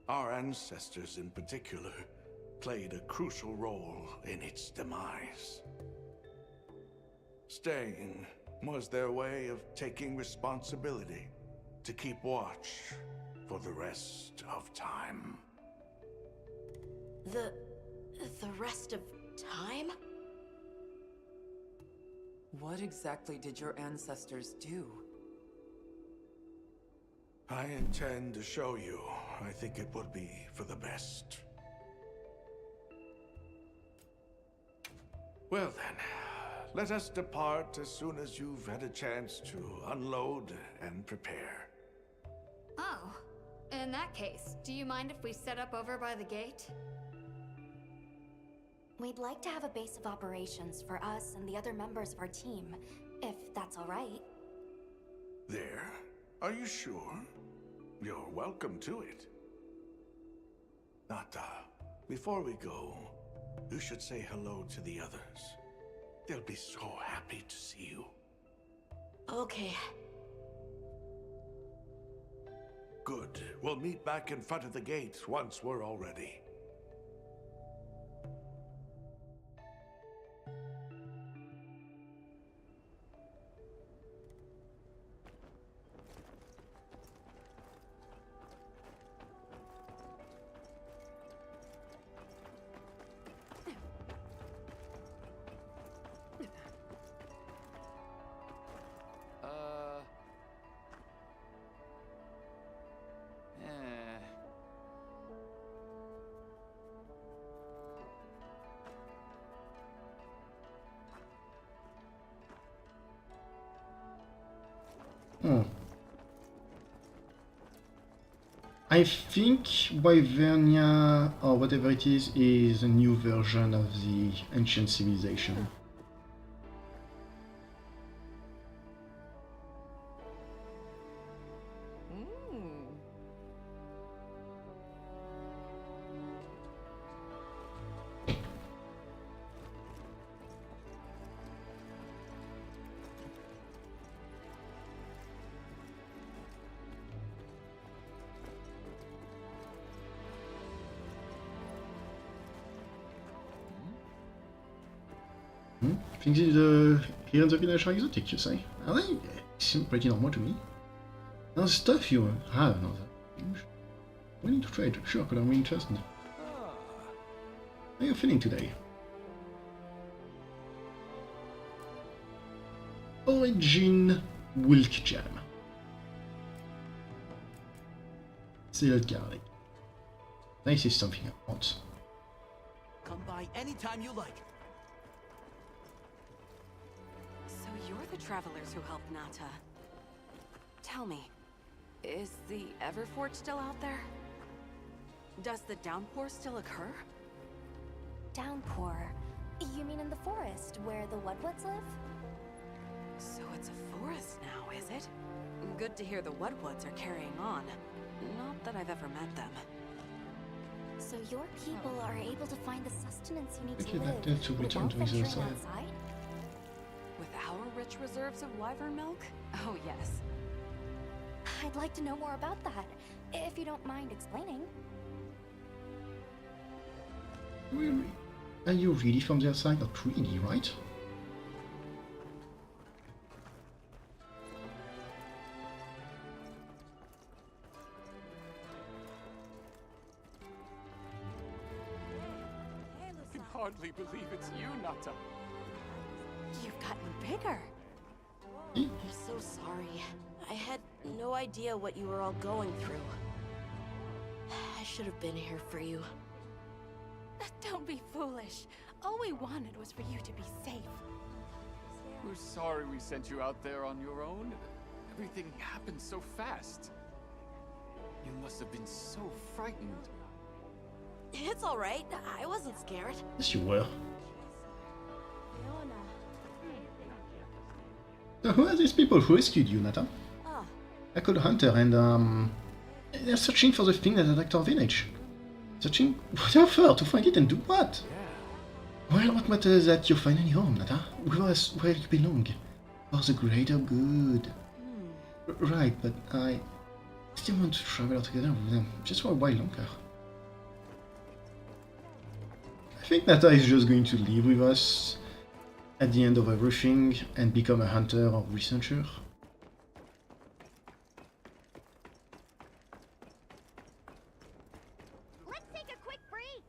Speaker 8: Our ancestors in particular played a crucial role in its demise. Staying was their way of taking responsibility to keep watch for the rest of time.
Speaker 11: The rest of time?
Speaker 3: What exactly did your ancestors do?
Speaker 8: I intend to show you. I think it would be for the best. Well then, let us depart as soon as you've had a chance to unload and prepare.
Speaker 13: Oh, in that case, do you mind if we set up over by the gate? We'd like to have a base of operations for us and the other members of our team, if that's all right.
Speaker 8: There? Are you sure? You're welcome to it. Nata, before we go, you should say hello to the others. They'll be so happy to see you.
Speaker 11: Okay.
Speaker 8: Good. We'll meet back in front of the gate once we're all ready.
Speaker 1: I think Wyvernia, or whatever it is a new version of the ancient civilization. Things here in the village are exotic, you say? Are they? They seem pretty normal to me. Now, the stuff you have, not that huge. Willing to trade, sure, could have been interested. How are you feeling today? Origin Wilk Jam. Sealed garlic. This is something I want.
Speaker 10: Come by anytime you like.
Speaker 4: So you're the travelers who helped Nata. Tell me, is the Everforge still out there? Does the downpour still occur?
Speaker 13: Downpour? You mean in the forest, where the Woodwoods live?
Speaker 4: So it's a forest now, is it? Good to hear the Woodwoods are carrying on. Not that I've ever met them.
Speaker 13: So your people are able to find the sustenance you need
Speaker 1: Okay,
Speaker 13: to live
Speaker 1: that to return
Speaker 13: without
Speaker 1: to his
Speaker 13: venturing
Speaker 1: side.
Speaker 13: outside?
Speaker 4: With our rich reserves of wyvern milk? Oh yes.
Speaker 13: I'd like to know more about that, if you don't mind explaining.
Speaker 1: Really? Are you really from their side? Not really, right?
Speaker 15: I can hardly believe it's you, Nata.
Speaker 11: You've gotten bigger. I'm so sorry. I had no idea what you were all going through. I should have been here for you.
Speaker 6: Don't be foolish. All we wanted was for you to be safe.
Speaker 15: We're sorry we sent you out there on your own. Everything happened so fast. You must have been so frightened.
Speaker 11: It's all right. I wasn't scared.
Speaker 1: Yes, you were. So who are these people who rescued you, Nata?
Speaker 11: Oh.
Speaker 1: I called a hunter and they're searching for the thing that attacked our village. Searching whatever to find it and do what? Well, what matters is that you're finally home, Nata. With us where you belong. For the greater good. Right, but I still want to travel together with them, just for a while longer. I think Nata is just going to live with us at the end of everything and become a hunter or researcher.
Speaker 2: Let's take a quick break.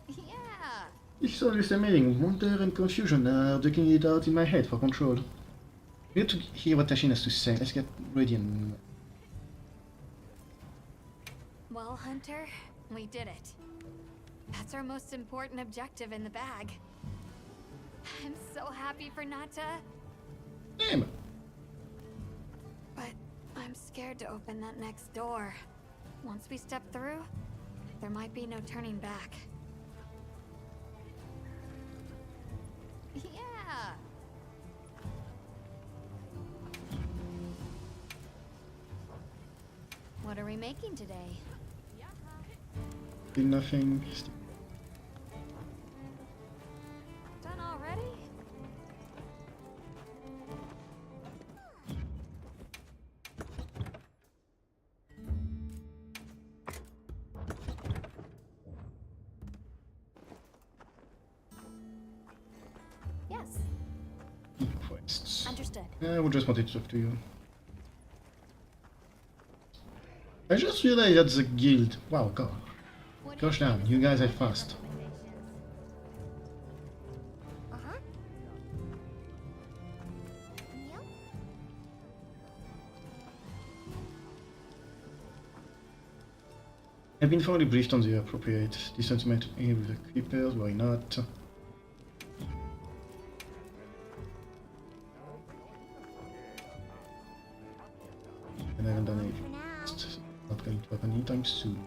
Speaker 2: Yeah.
Speaker 1: It's always amazing. Wonder and confusion are duking it out in my head for control. We have to hear what Tashin has to say. Let's get ready and...
Speaker 2: Well, Hunter, we did it. That's our most important objective in the bag. I'm so happy for Nata.
Speaker 1: Damn.
Speaker 2: But I'm scared to open that next door. Once we step through, there might be no turning back. Yeah. What are we making today?
Speaker 1: Did nothing.
Speaker 2: Done already? Yes.
Speaker 1: Quests.
Speaker 2: Understood.
Speaker 1: I would just wanted to talk to you. I just realized that the guild... Wow, God. Gosh damn, you guys are fast.
Speaker 2: Uh-huh. Yep.
Speaker 1: I've been thoroughly briefed on the appropriate distance met with the creepers, why not? And I haven't done anything. It's not going to happen anytime soon.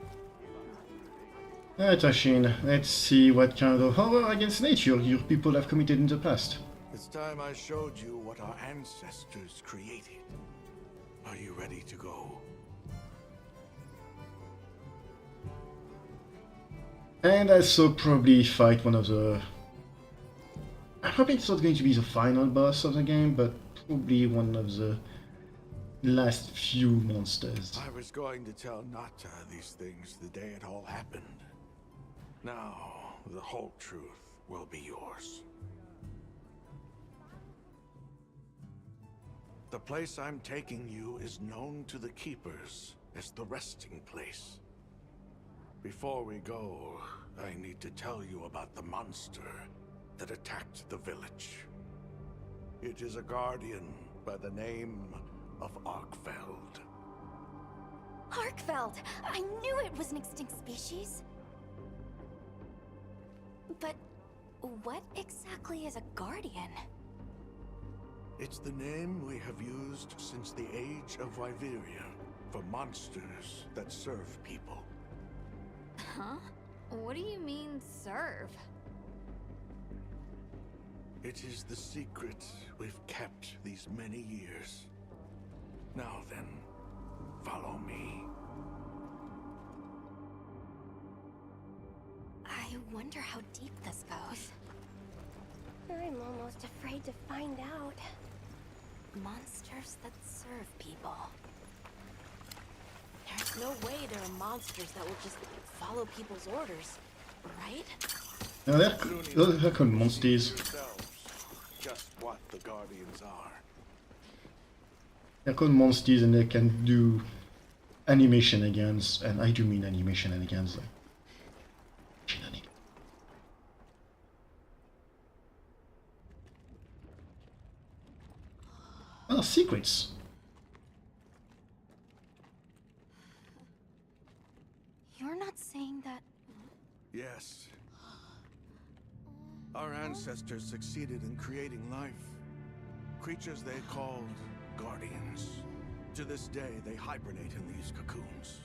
Speaker 1: Alright, Tashin, let's see what kind of horror against nature your people have committed in the past.
Speaker 8: It's time I showed you what our ancestors created. Are you ready to go?
Speaker 1: And also probably fight one of the... I'm hoping it's not going to be the final boss of the game, but probably one of the last few monsters.
Speaker 8: I was going to tell Nata these things the day it all happened. Now, the whole truth will be yours. The place I'm taking you is known to the Keepers as the resting place. Before we go, I need to tell you about the monster that attacked the village. It is a guardian by the name of Arkfeld.
Speaker 13: Arkfeld! I knew it was an extinct species. But what exactly is a guardian?
Speaker 8: It's the name we have used since the age of Wyveria for monsters that serve people.
Speaker 2: Huh? What do you mean, serve?
Speaker 8: It is the secret we've kept these many years. Now then, follow me.
Speaker 13: I wonder how deep this goes. I'm almost afraid to find out. Monsters that serve people.
Speaker 11: There's no way there are monsters that will just follow people's orders, right?
Speaker 1: No, they're called monsters.
Speaker 8: Just what the guardians are.
Speaker 1: They're called monsters and they can do animation against, and I do mean animation and against them. Oh, secrets.
Speaker 13: You're not saying that...
Speaker 8: Yes. Our ancestors succeeded in creating life. Creatures they called guardians. To this day, they hibernate in these cocoons.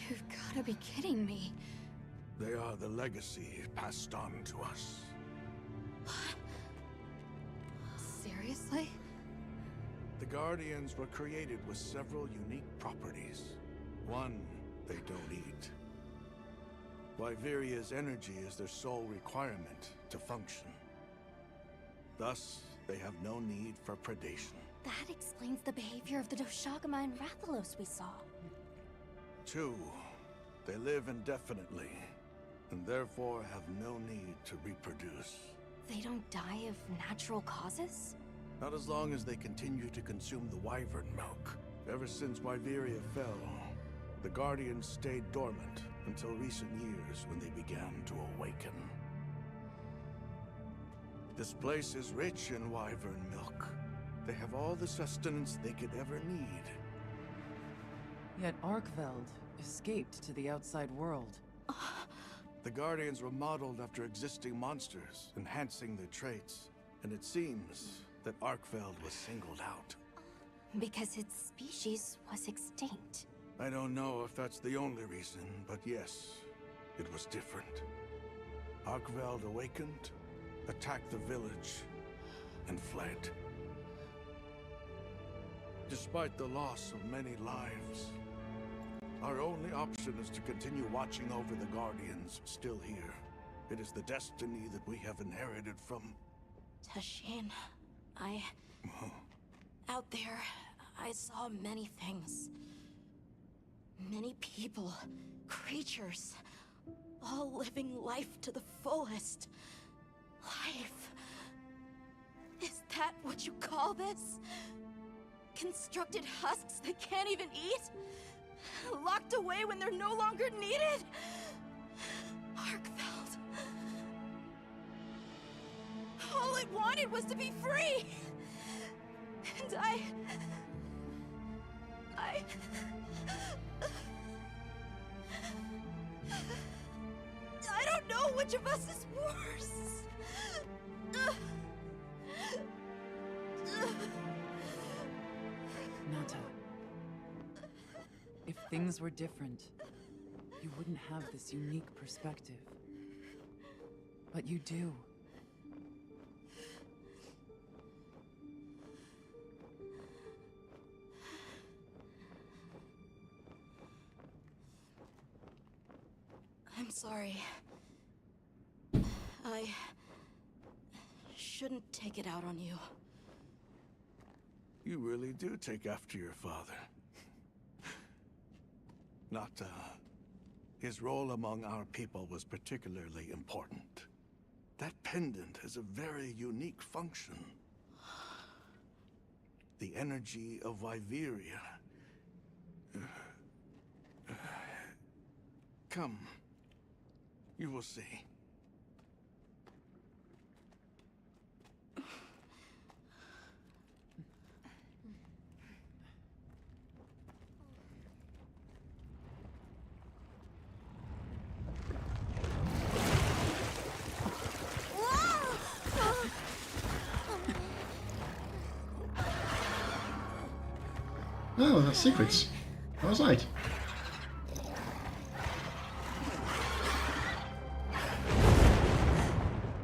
Speaker 13: You've gotta be kidding me.
Speaker 8: They are the legacy passed on to us.
Speaker 13: Seriously?
Speaker 8: The Guardians were created with several unique properties. One, they don't eat. Wyveria's energy is their sole requirement to function. Thus, they have no need for predation.
Speaker 13: That explains the behavior of the Doshagama and Rathalos we saw.
Speaker 8: Two, they live indefinitely, and therefore have no need to reproduce.
Speaker 13: They don't die of natural causes?
Speaker 8: Not as long as they continue to consume the wyvern milk. Ever since Wyveria fell, the Guardians stayed dormant until recent years when they began to awaken. This place is rich in wyvern milk. They have all the sustenance they could ever need.
Speaker 3: Yet Arkveld escaped to the outside world.
Speaker 8: The Guardians were modeled after existing monsters, enhancing their traits. And it seems that Arkveld was singled out.
Speaker 13: Because its species was extinct.
Speaker 8: I don't know if that's the only reason, but yes, it was different. Arkveld awakened, attacked the village, and fled. Despite the loss of many lives, our only option is to continue watching over the Guardians still here. It is the destiny that we have inherited from...
Speaker 11: Tashin, out there, I saw many things. Many people, creatures, all living life to the fullest. Life. Is that what you call this? Constructed husks that can't even eat? Locked away when they're no longer needed? Arkveld. All it wanted was to be free! And I don't know which of us is worse.
Speaker 3: Nata, if things were different, you wouldn't have this unique perspective. But you do.
Speaker 11: I'm sorry. I shouldn't take it out on you.
Speaker 8: You really do take after your father. Nata, his role among our people was particularly important. That pendant has a very unique function. The energy of Wyveria. Come. You will see.
Speaker 1: Oh, that's secrets. I was right.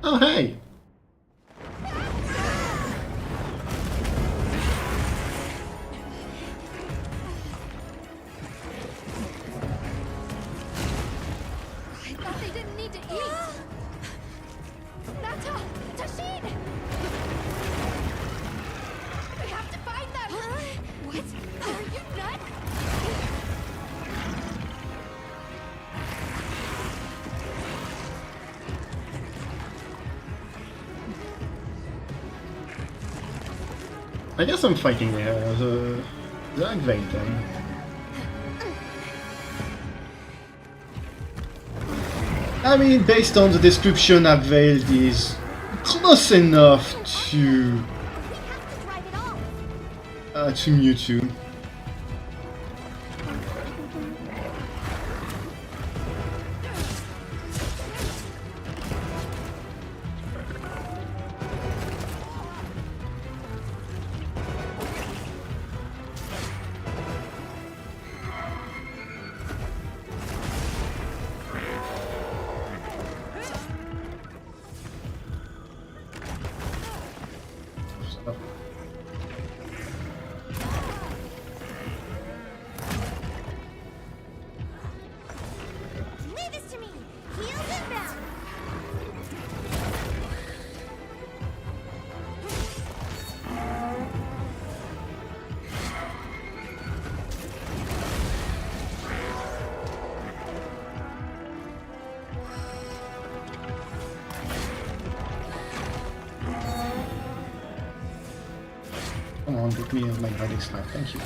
Speaker 1: Oh, hey!
Speaker 13: I thought they didn't need to eat! Nata! Tashin! We have to find them! What? Are you nuts?
Speaker 1: I guess I'm fighting the Black Veil then. I mean, based on the description, Abveiled is close enough to Mewtwo.
Speaker 13: Leave this to me. Heels inbound.
Speaker 1: Come on, get me my Radix life, thank you.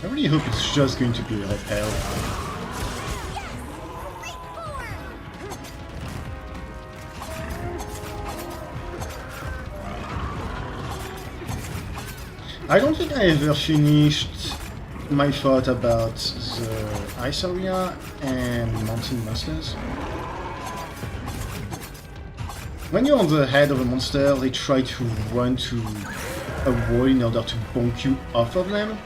Speaker 1: I really hope it's just going to be a repel. I don't think I ever finished my thought about the ice area and mountain monsters. When you're on the head of a monster, they try to run to a wall in order to bonk you off of them.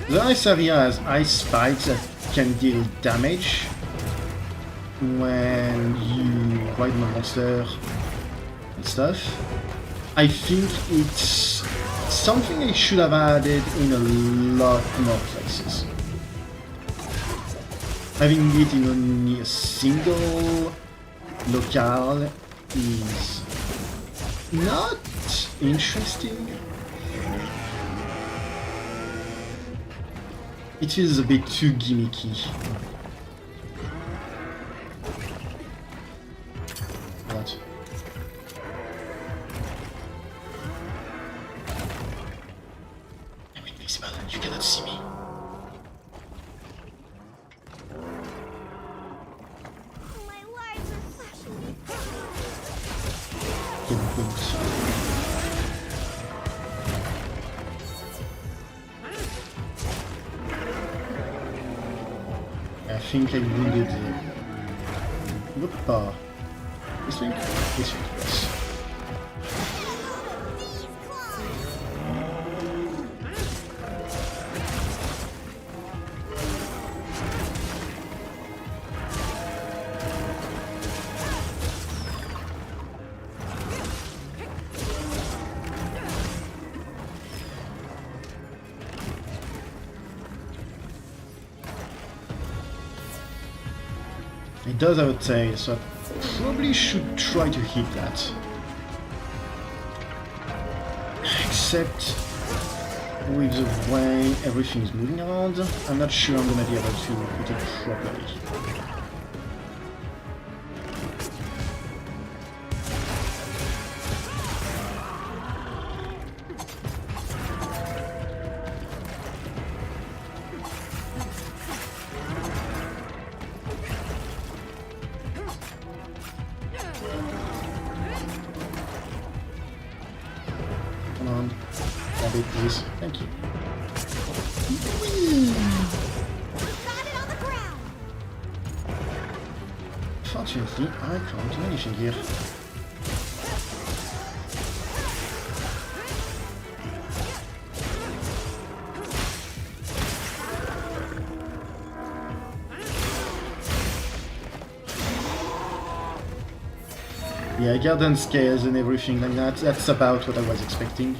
Speaker 1: The ice area has ice spikes that can deal damage when you ride on a monster and stuff. I think it's something they should have added in a lot more places. Having it in only a single locale is not interesting. It feels a bit too gimmicky. What? I'm invisible, you cannot see me.
Speaker 13: My lights are flashing me.
Speaker 1: I think I wounded Whoopa. This thing? This thing, yes. It does have a tail, so I probably should try to hit that. Except with the way everything is moving around, I'm not sure I'm gonna be able to hit it properly. Come on, grab it please. Thank you.
Speaker 13: Got it on the ground.
Speaker 1: Fortunately, I can't do anything here. Yeah, garden scales and everything like that, that's about what I was expecting.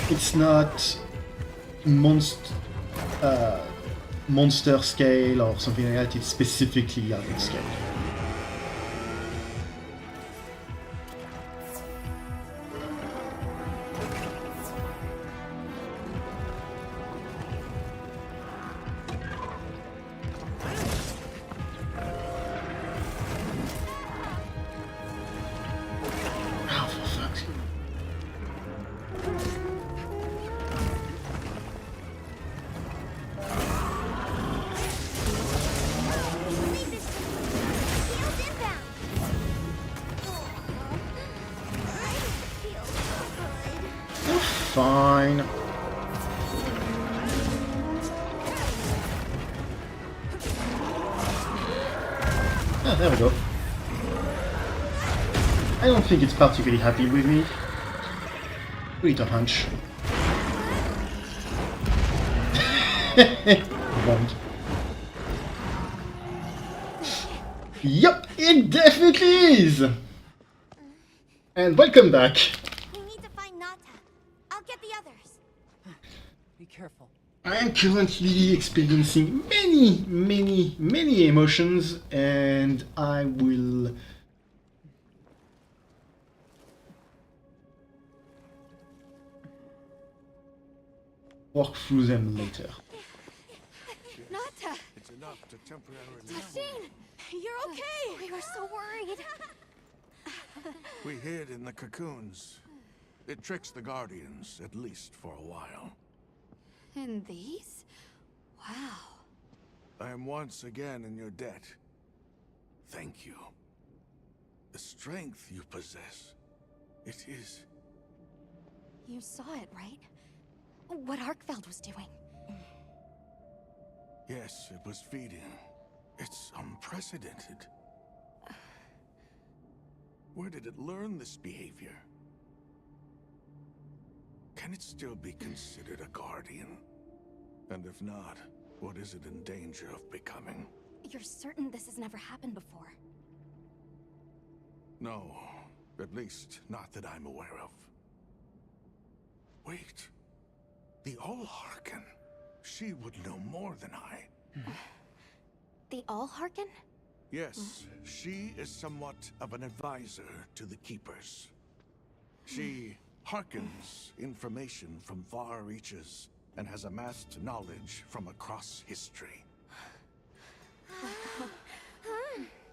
Speaker 1: It's not monster scale or something like that, it's specifically garden scale. fine. Ah, there we go. I don't think it's particularly happy with me. Wait a hunch. Won't. Yup, it definitely is! And welcome back.
Speaker 13: We need to find Nata. I'll get the others.
Speaker 3: Be careful.
Speaker 1: I am currently experiencing many emotions, and I will work through them later.
Speaker 13: Nata!
Speaker 8: It's enough to temporarily...
Speaker 13: Tashin! You're okay! We were so worried.
Speaker 8: We hid in the cocoons. It tricks the Guardians, at least for a while.
Speaker 13: And these? Wow.
Speaker 8: I am once again in your debt. Thank you. The strength you possess, it is...
Speaker 13: You saw it, right? What Arkfeld was doing.
Speaker 8: Yes, it was feeding. It's unprecedented. Where did it learn this behavior? Can it still be considered a Guardian? And if not, what is it in danger of becoming?
Speaker 13: You're certain this has never happened before?
Speaker 8: No, at least not that I'm aware of. Wait, the All-Harken. She would know more than I.
Speaker 13: The All-Harken?
Speaker 8: Yes, she is somewhat of an advisor to the Keepers. She hearkens information from far reaches and has amassed knowledge from across history.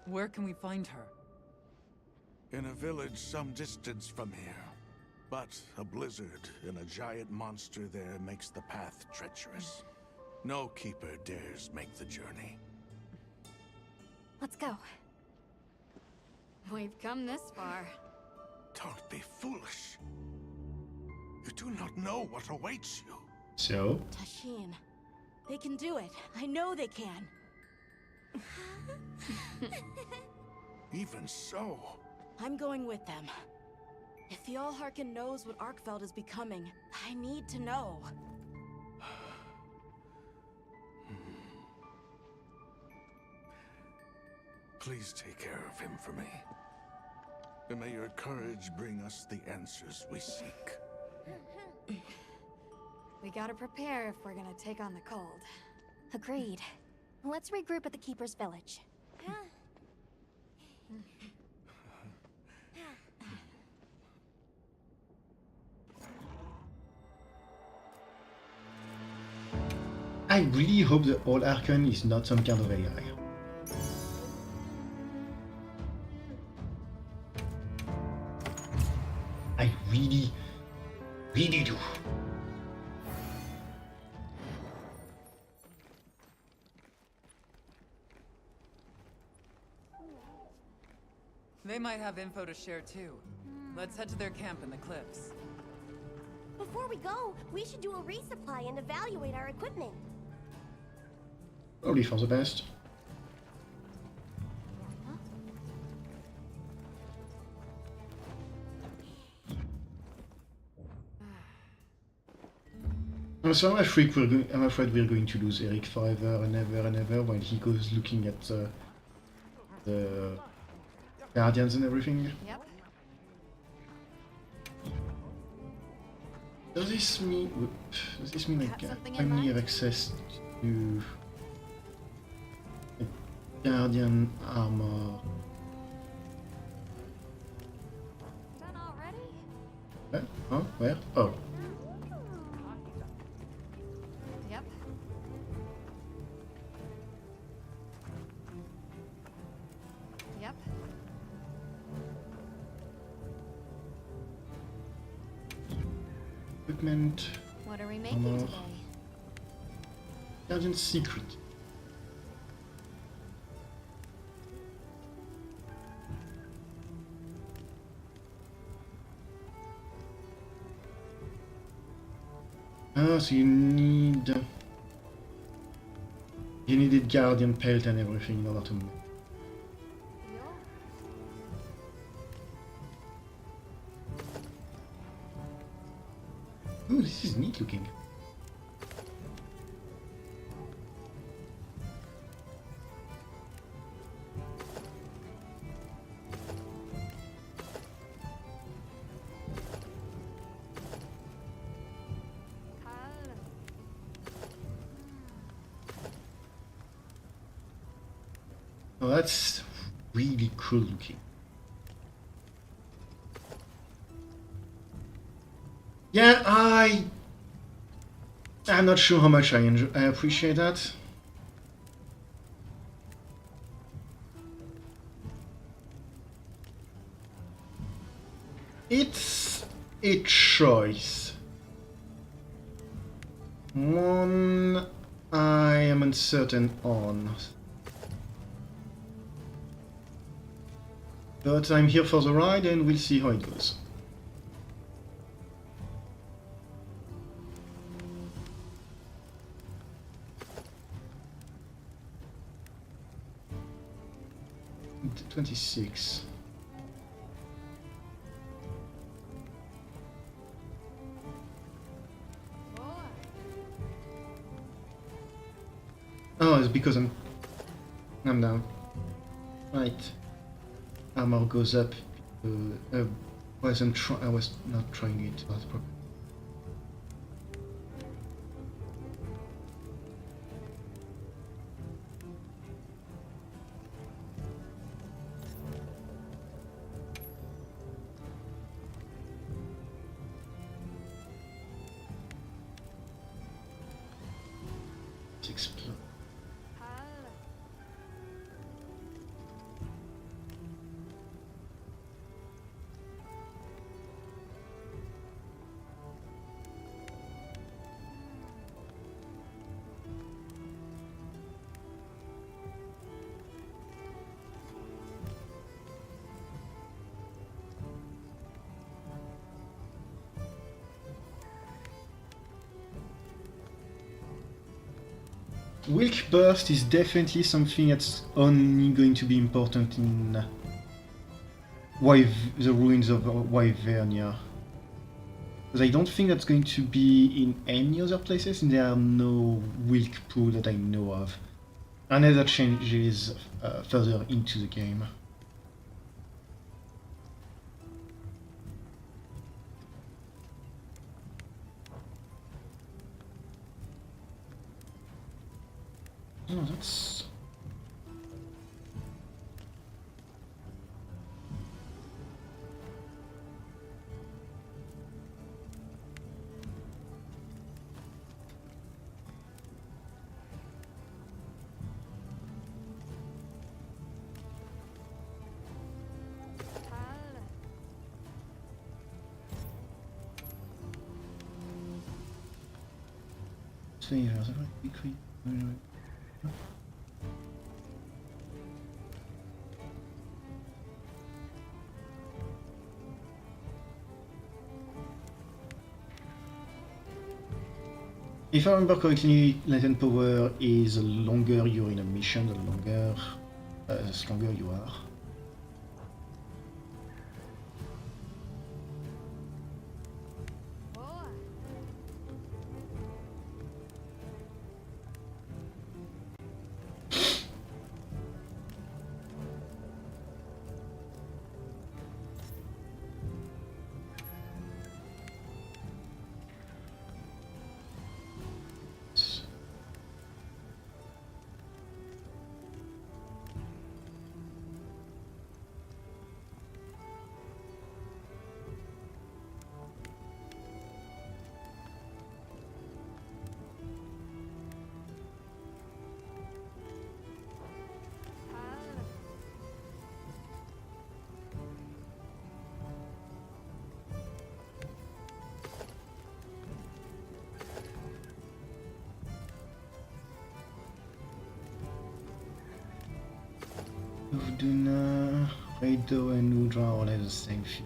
Speaker 3: Where can we find her?
Speaker 8: In a village some distance from here. But a blizzard and a giant monster there makes the path treacherous. No Keeper dares make the journey.
Speaker 13: Let's go.
Speaker 4: We've come this far.
Speaker 8: Don't be foolish. You do not know what awaits you.
Speaker 1: So?
Speaker 11: Tashin. They can do it. I know they can.
Speaker 8: Even so.
Speaker 11: I'm going with them. If the All-Harken knows what Arkfeld is becoming, I need to know.
Speaker 8: Please take care of him for me. And may your courage bring us the answers we seek.
Speaker 13: We gotta prepare if we're gonna take on the cold. Agreed. Let's regroup at the Keeper's village.
Speaker 1: I really hope the All-Harken is not some kind of AI. I really do.
Speaker 3: They might have info to share too. Let's head to their camp in the cliffs.
Speaker 13: Before we go, we should do a resupply and evaluate our equipment.
Speaker 1: Probably for the best. So I'm afraid we're going to lose Eric forever and ever while he goes looking at the Guardians and everything.
Speaker 6: Yep.
Speaker 1: Does this mean I finally have access to a Guardian armor?
Speaker 2: Done already?
Speaker 1: Where? Huh? Where? Oh.
Speaker 6: Yep. Yep.
Speaker 1: Equipment.
Speaker 13: What are we making
Speaker 1: armor.
Speaker 13: today?
Speaker 1: Guardian secret. Ah, so you needed guardian pelt and everything in order to move. Ooh, this is neat looking. Oh, that's really cool looking. Yeah, I'm not sure how much I appreciate that. It's a choice. One I am uncertain on. But I'm here for the ride and we'll see how it goes. - 26. Oh, it's because I'm down. Right. Armor goes up. I was not trying it out properly. Explode. Wilk Burst is definitely something that's only going to be important in the ruins of Wyvernia. Because I don't think that's going to be in any other places, and there are no Wilk pool that I know of. Unless that changes further into the game. Oh, that's... If I remember correctly, latent power is the longer you're in a mission, the stronger you are. Uduna, Raido and Udra all have the same shit.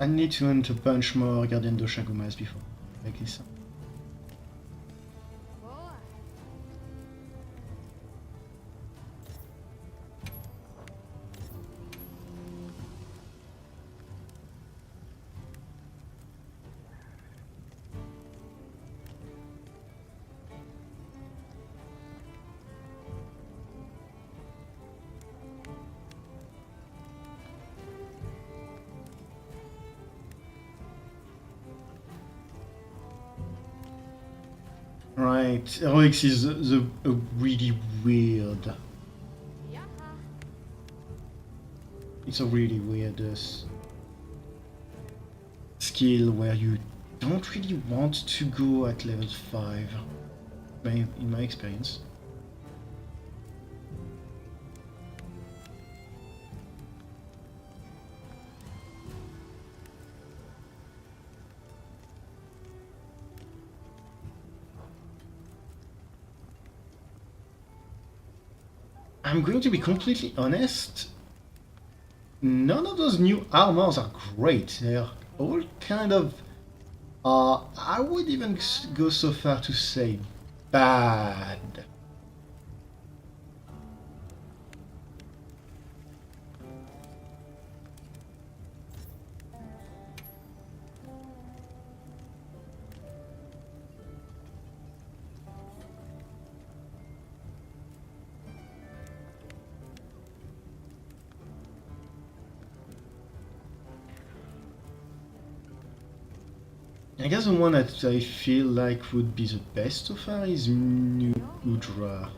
Speaker 1: I need to hunt a bunch more Guardian Doshagumas before like this. Right, Heroics is a really weird. It's a really weird skill where you don't really want to go at level 5, in my experience. I'm going to be completely honest, none of those new armors are great. They're all kind of, I would even go so far to say bad. I guess the one that I feel like would be the best so far is New Udra.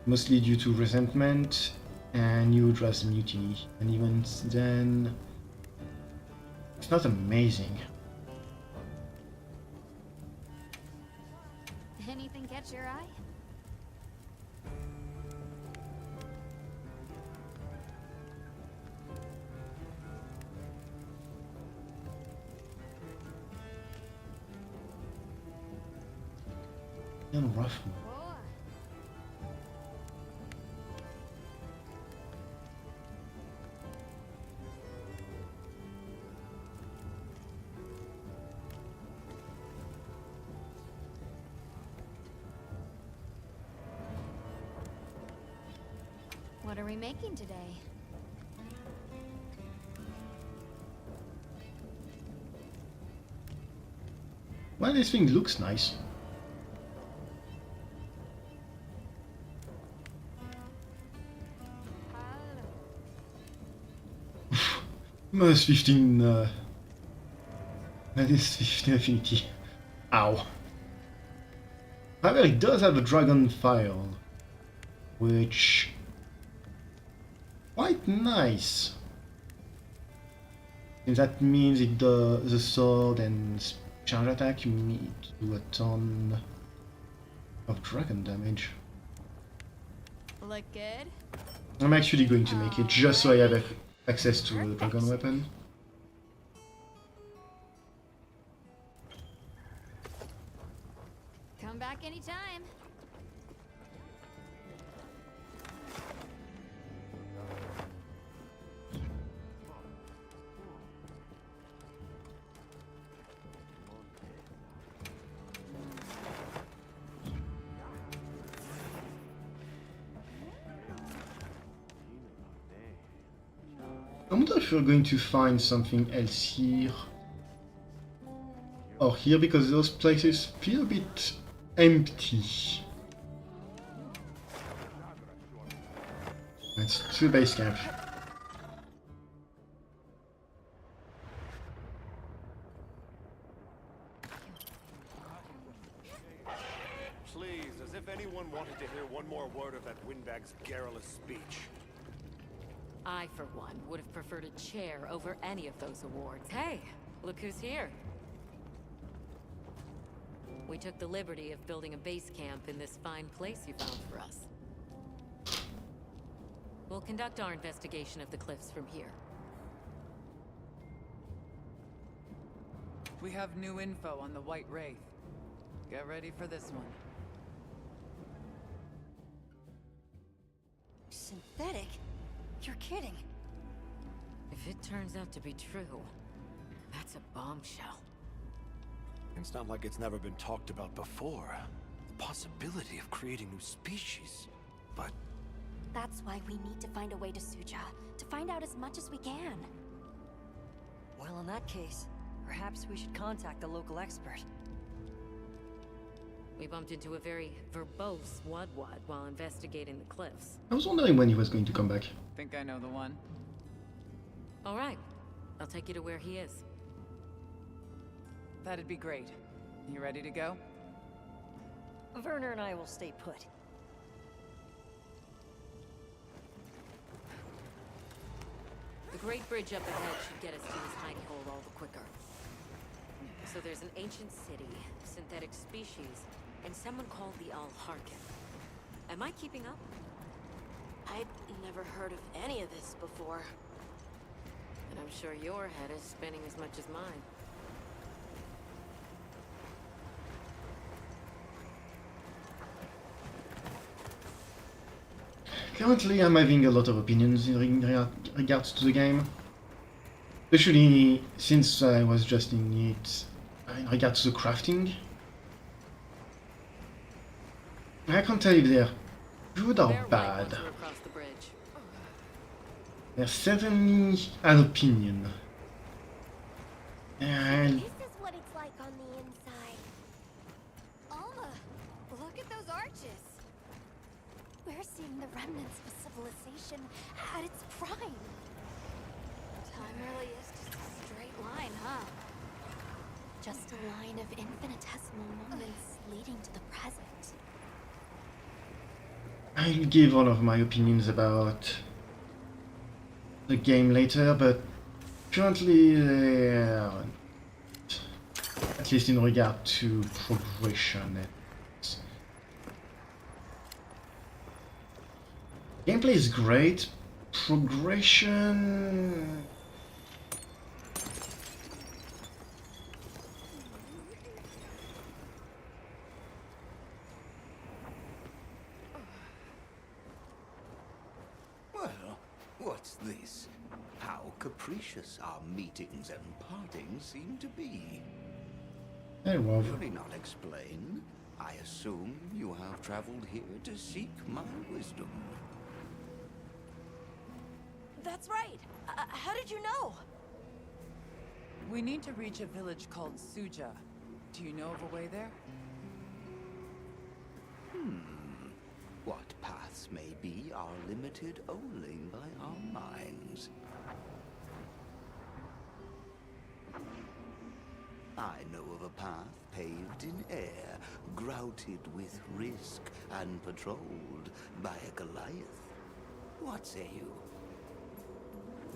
Speaker 1: Mostly due to resentment and New Udra's mutiny. And even then, it's not amazing.
Speaker 2: Anything catch your eye?
Speaker 1: And rough one.
Speaker 2: What are we making today?
Speaker 1: Well, this thing looks nice. Minus 15, minus 15 affinity. Ow. However, it does have a dragon file, which quite nice. And that means it does the sword and charge attack you need to do a ton of dragon damage.
Speaker 2: Look good?
Speaker 1: I'm actually going to make it just so I have access to the dragon weapon.
Speaker 2: Come back anytime.
Speaker 1: I wonder if we're going to find something else here or here, because those places feel a bit empty. It's to the base camp.
Speaker 10: Please, as if anyone wanted to hear one more word of that windbag's garrulous speech.
Speaker 12: I, for one, would have preferred a chair over any of those awards. Hey, look who's here. We took the liberty of building a base camp in this fine place you found for us. We'll conduct our investigation of the cliffs from here.
Speaker 3: We have new info on the White Wraith. Get ready for this one.
Speaker 11: Synthetic? You're kidding.
Speaker 12: If it turns out to be true, That's a bombshell.
Speaker 10: It's not like it's never been talked about before. The possibility of creating new species. But
Speaker 13: That's why we need to find a way to Suja, to find out as much as we can.
Speaker 16: Well, in that case, perhaps we should contact the local expert.
Speaker 12: We bumped into a very verbose Wadwad while investigating the cliffs.
Speaker 1: I was wondering when he was going to come back.
Speaker 3: Think I know the one.
Speaker 12: All right, I'll take you to where he is.
Speaker 3: That'd be great. You ready to go?
Speaker 16: Werner and I will stay put.
Speaker 12: The Great Bridge up ahead should get us to his hidey hole all the quicker. So there's an ancient city, synthetic species, and someone called the Al-Harkin. Am I keeping up?
Speaker 11: I'd never heard of any of this before.
Speaker 12: And I'm sure your head is spinning as much as mine.
Speaker 1: Currently, I'm having a lot of opinions in regards to the game. Especially since I was just in it in regards to the crafting. I can't tell if they're good or bad. They're certainly an opinion. And
Speaker 2: This is what it's like on the inside. Alma, look at those arches.
Speaker 13: We're seeing the remnants of civilization at its prime.
Speaker 2: Time really is just a straight line, huh?
Speaker 13: Just a line of infinitesimal moments leading to the present.
Speaker 1: I'll give all of my opinions about the game later, but currently they're, at least in regard to progression. Gameplay is great. Progression...
Speaker 5: Well, what's this? How capricious our meetings and partings seem to be.
Speaker 1: Hey, Wolf.
Speaker 5: Surely not explain. I assume you have traveled here to seek my wisdom.
Speaker 11: That's right. How did you know?
Speaker 3: We need to reach a village called Suja. Do you know of a way there?
Speaker 5: What paths may be are limited only by our minds. I know of a path paved in air, grouted with risk, and patrolled by a Goliath. What say you?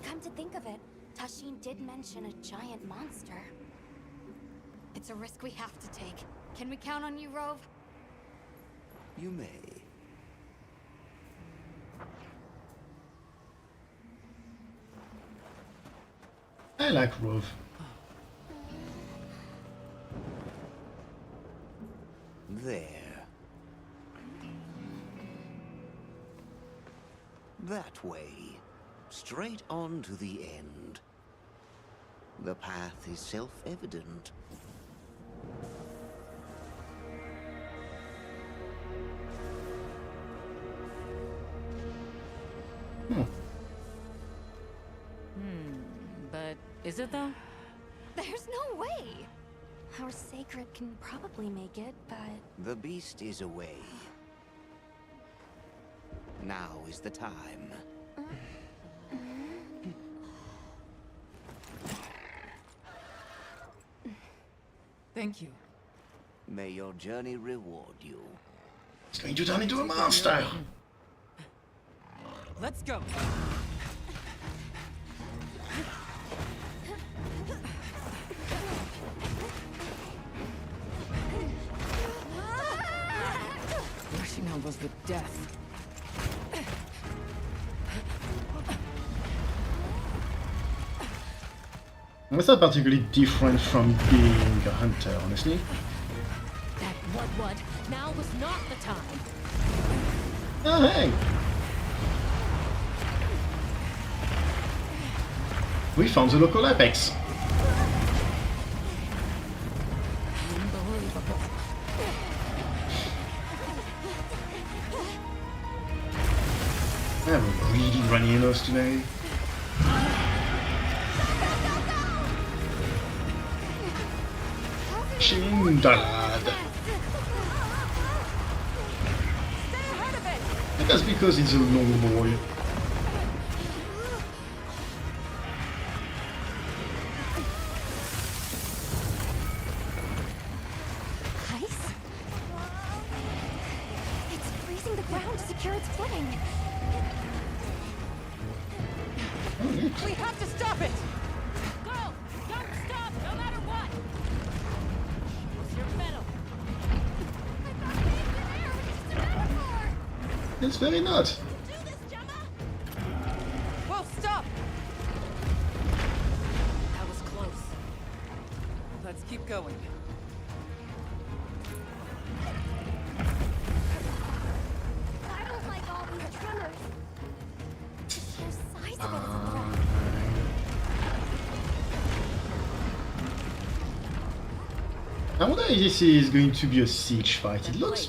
Speaker 13: Come to think of it, Tashin did mention a giant monster.
Speaker 2: It's a risk we have to take. Can we count on you, Rove?
Speaker 5: You may.
Speaker 1: I like Rove.
Speaker 5: There. That way. Straight on to the end. The path is self-evident.
Speaker 12: But is it though?
Speaker 13: There's no way! Our sacred can probably make it, but...
Speaker 5: The beast is away. Now is the time.
Speaker 3: Thank you.
Speaker 5: May your journey reward you.
Speaker 1: It's going to turn into a monster!
Speaker 3: Let's go! Rushing out was the death.
Speaker 1: It's not particularly different from being a hunter, honestly.
Speaker 12: That what? Now was not the time.
Speaker 1: Oh, hey! We found the local apex. boss today. Chindalad. And that's because it's a long ball.
Speaker 13: Ice? It's freezing the ground to secure its footing.
Speaker 6: We have to stop it!
Speaker 4: Girl, don't stop, no matter what! What's your medal?
Speaker 1: It's very not.
Speaker 6: Whoa, stop!
Speaker 3: That was close. Let's keep going.
Speaker 13: I don't like all these tremors. The sheer size of it is a threat.
Speaker 1: I wonder if this is going to be a siege fight. It looks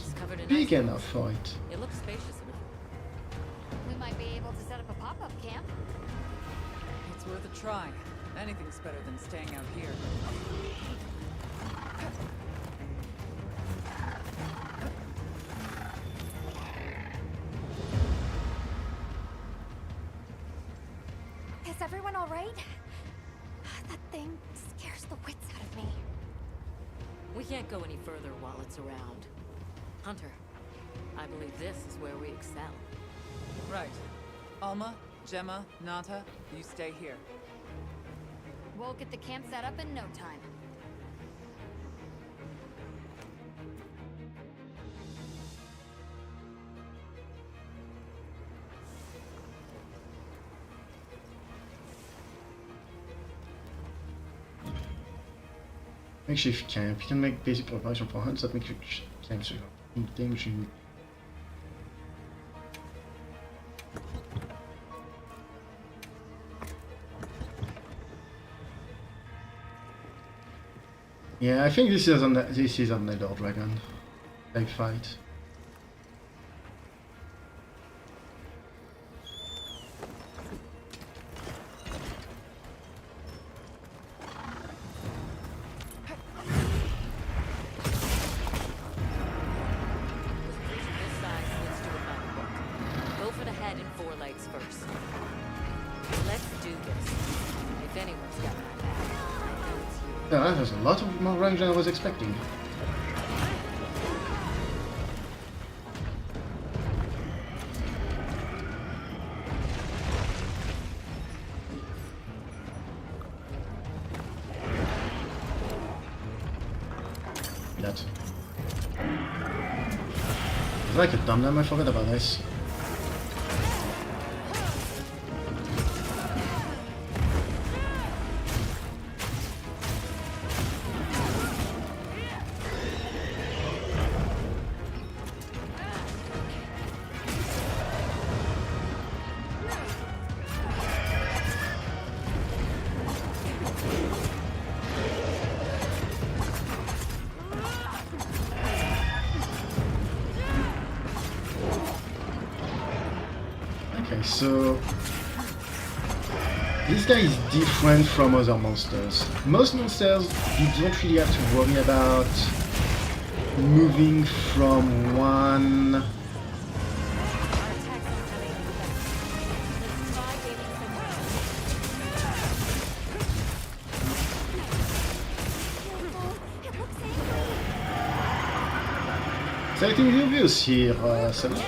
Speaker 1: big enough for it.
Speaker 12: It looks spacious enough.
Speaker 2: We might be able to set up a pop-up camp.
Speaker 3: It's worth a try. Anything's better than staying out here.
Speaker 13: Is everyone all right? That thing scares the wits out of me.
Speaker 12: We can't go any further while it's around. Hunter, I believe this is where we excel.
Speaker 3: Right. Alma, Gemma, Nata, you stay here.
Speaker 2: We'll get the camp set up in no time.
Speaker 1: Makeshift camp. You can make basic preparation for hunts that make your camp so extinguishing. Yeah, I think this is an Nether Dragon type fight. Yeah, that has a lot of more range than I was expecting. That. It's like a dum-dum, I forgot about this. So this guy is different from other monsters. Most monsters, you don't really have to worry about moving from one Setting the obvious here, Sally.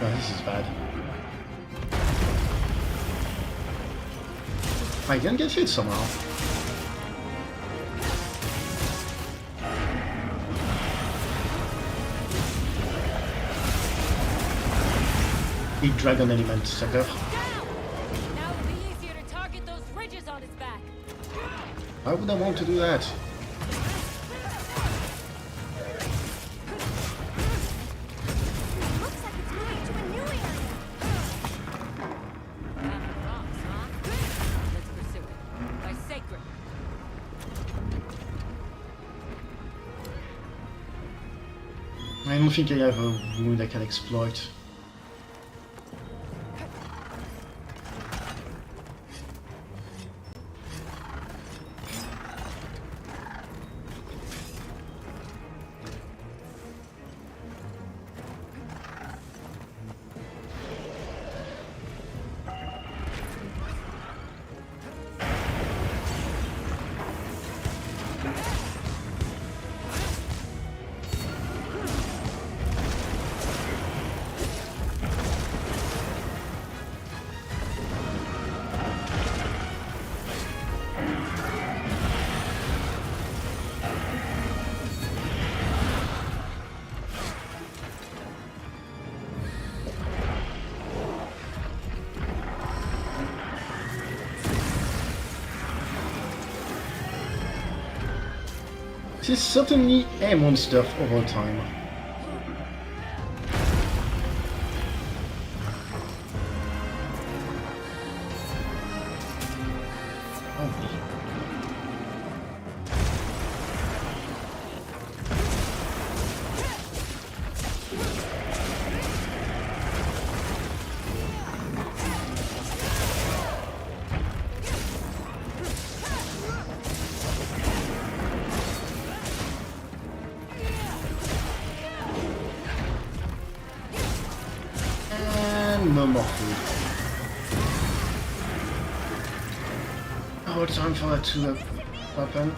Speaker 1: This is bad. I can get hit somehow. Eat dragon element, sucker.
Speaker 4: Now it'll be easier to target those ridges on its back.
Speaker 1: Why would I want to do that? I don't think I have a wound I can exploit. This is certainly a monster of all time. No more food. Oh, time for that to happen.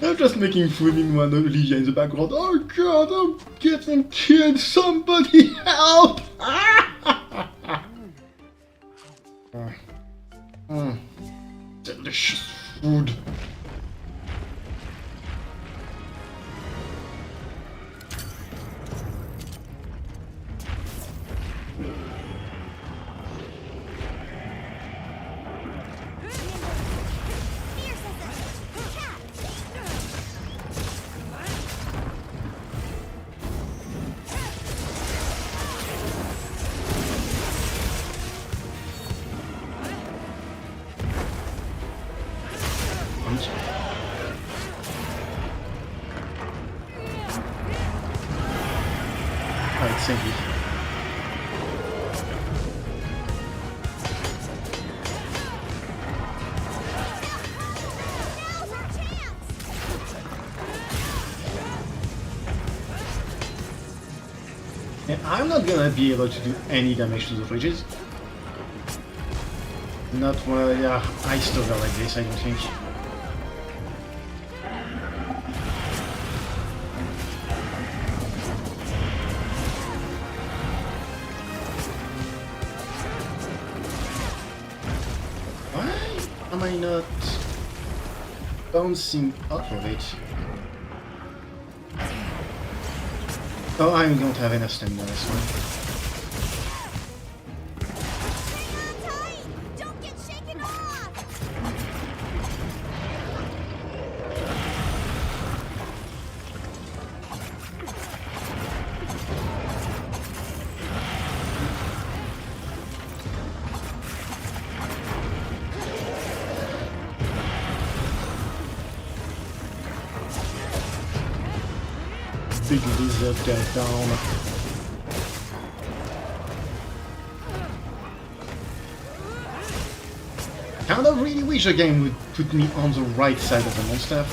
Speaker 1: I'm just making food in one Olivia in the background. Oh god, I'm getting killed! Somebody help! Delicious food. Alright, thank you. And I'm not gonna be able to do any damage to the fridges. Not while yeah, iced over like this, I don't think. Why am I not bouncing off of it? Oh, I don't have enough stamina, that's fine. Big lizard get down. Kind of really wish the game would put me on the right side of the monster.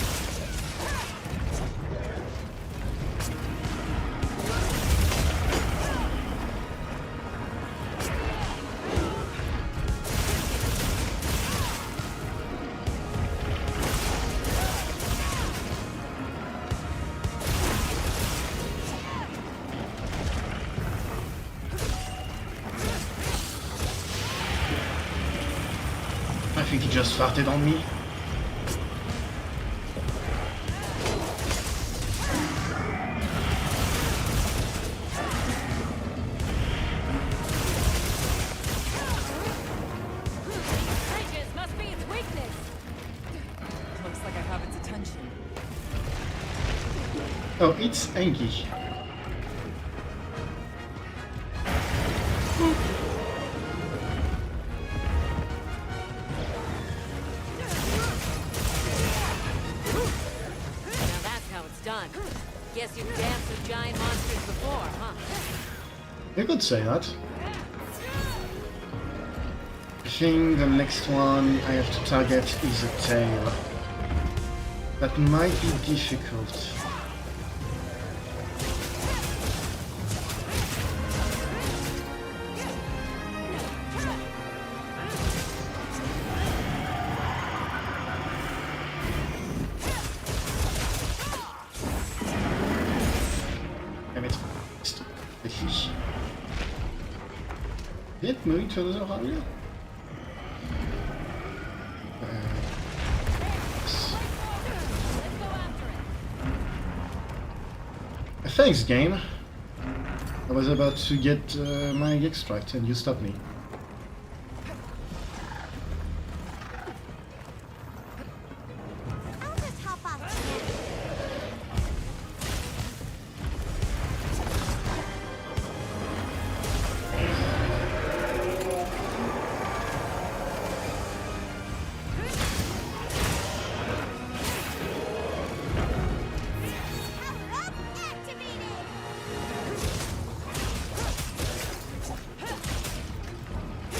Speaker 1: I think he just farted on me.
Speaker 6: Bridges must be its weakness. Looks like
Speaker 1: Oh, it's Angie.
Speaker 12: Now that's how it's done. Guess you've danced with giant monsters before, huh?
Speaker 1: You could say that. I think the next one I have to target is a tail. That might be difficult. Damn it. Stop. Did it move to the other area? Thanks, game. I was about to get my extract and you stopped me.
Speaker 2: I'll just hop on.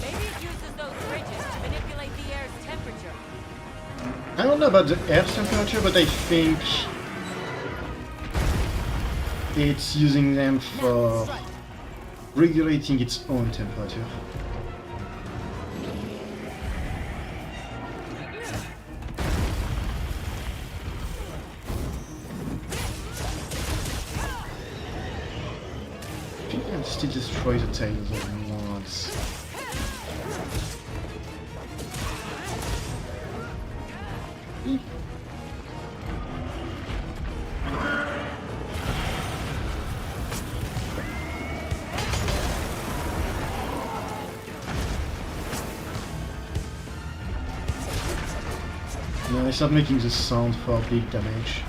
Speaker 12: Maybe it uses those ridges to manipulate the air's temperature.
Speaker 1: I don't know about the air temperature, but I think it's using them for regulating its own temperature. I think I can still destroy the tails all at once. No, it's not making the sound for big damage.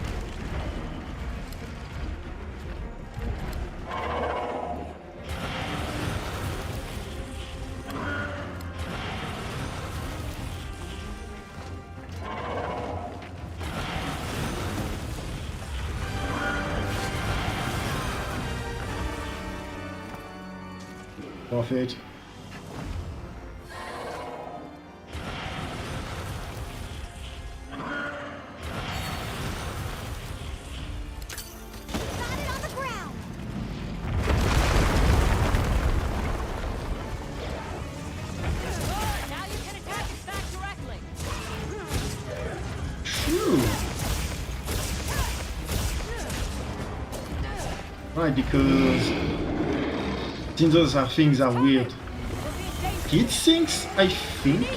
Speaker 1: Profit.
Speaker 12: Now you can attack its back directly.
Speaker 1: True. Right, because since those are things are weird. Heat sinks, I think.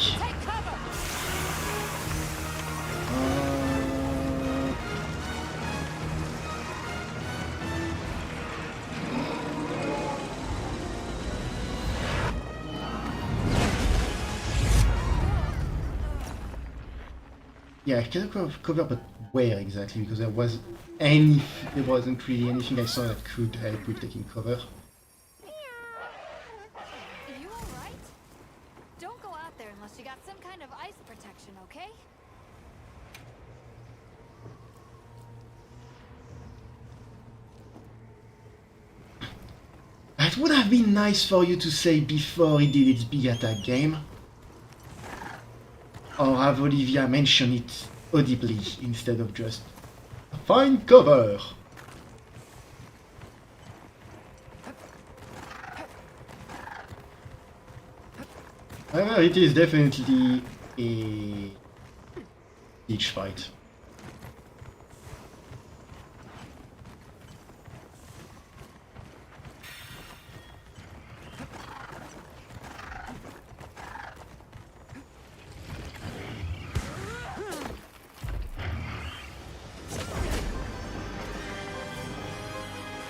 Speaker 1: Yeah, I can cover, but where exactly? Because there wasn't really anything I saw that could help with taking cover.
Speaker 2: You alright? Don't go out there unless you got some kind of ice protection, okay?
Speaker 1: That would have been nice for you to say before it did its big attack game. Or have Olivia mention it audibly instead of just find cover. However, it is definitely a beach fight.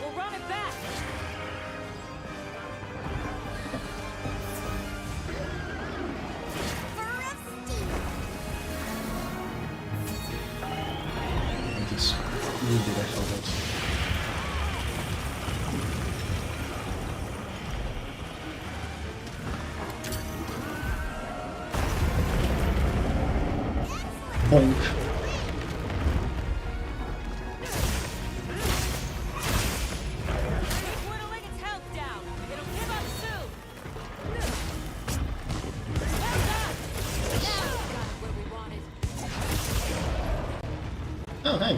Speaker 12: We'll run it back.
Speaker 1: bonk.
Speaker 4: Whittling its health down. It'll give up soon.
Speaker 1: Oh, hey.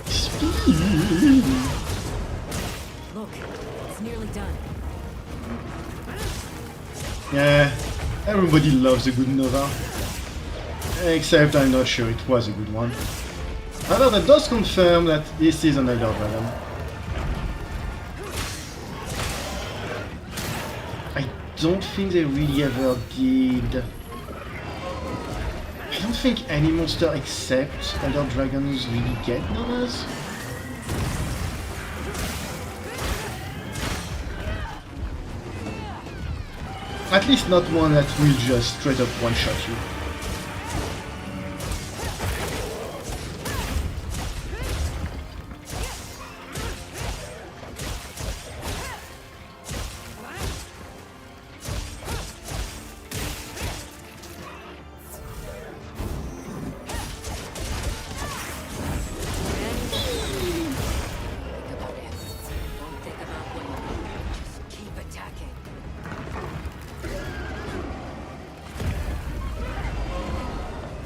Speaker 1: Speed.
Speaker 12: Look, it's nearly done.
Speaker 1: Yeah, everybody loves a good Nova. Except I'm not sure it was a good one. However, that does confirm that this is an Elder Dragon. I don't think they really ever did. I don't think any monster except Elder Dragons really get Novas. At least not one that will just straight up one-shot you.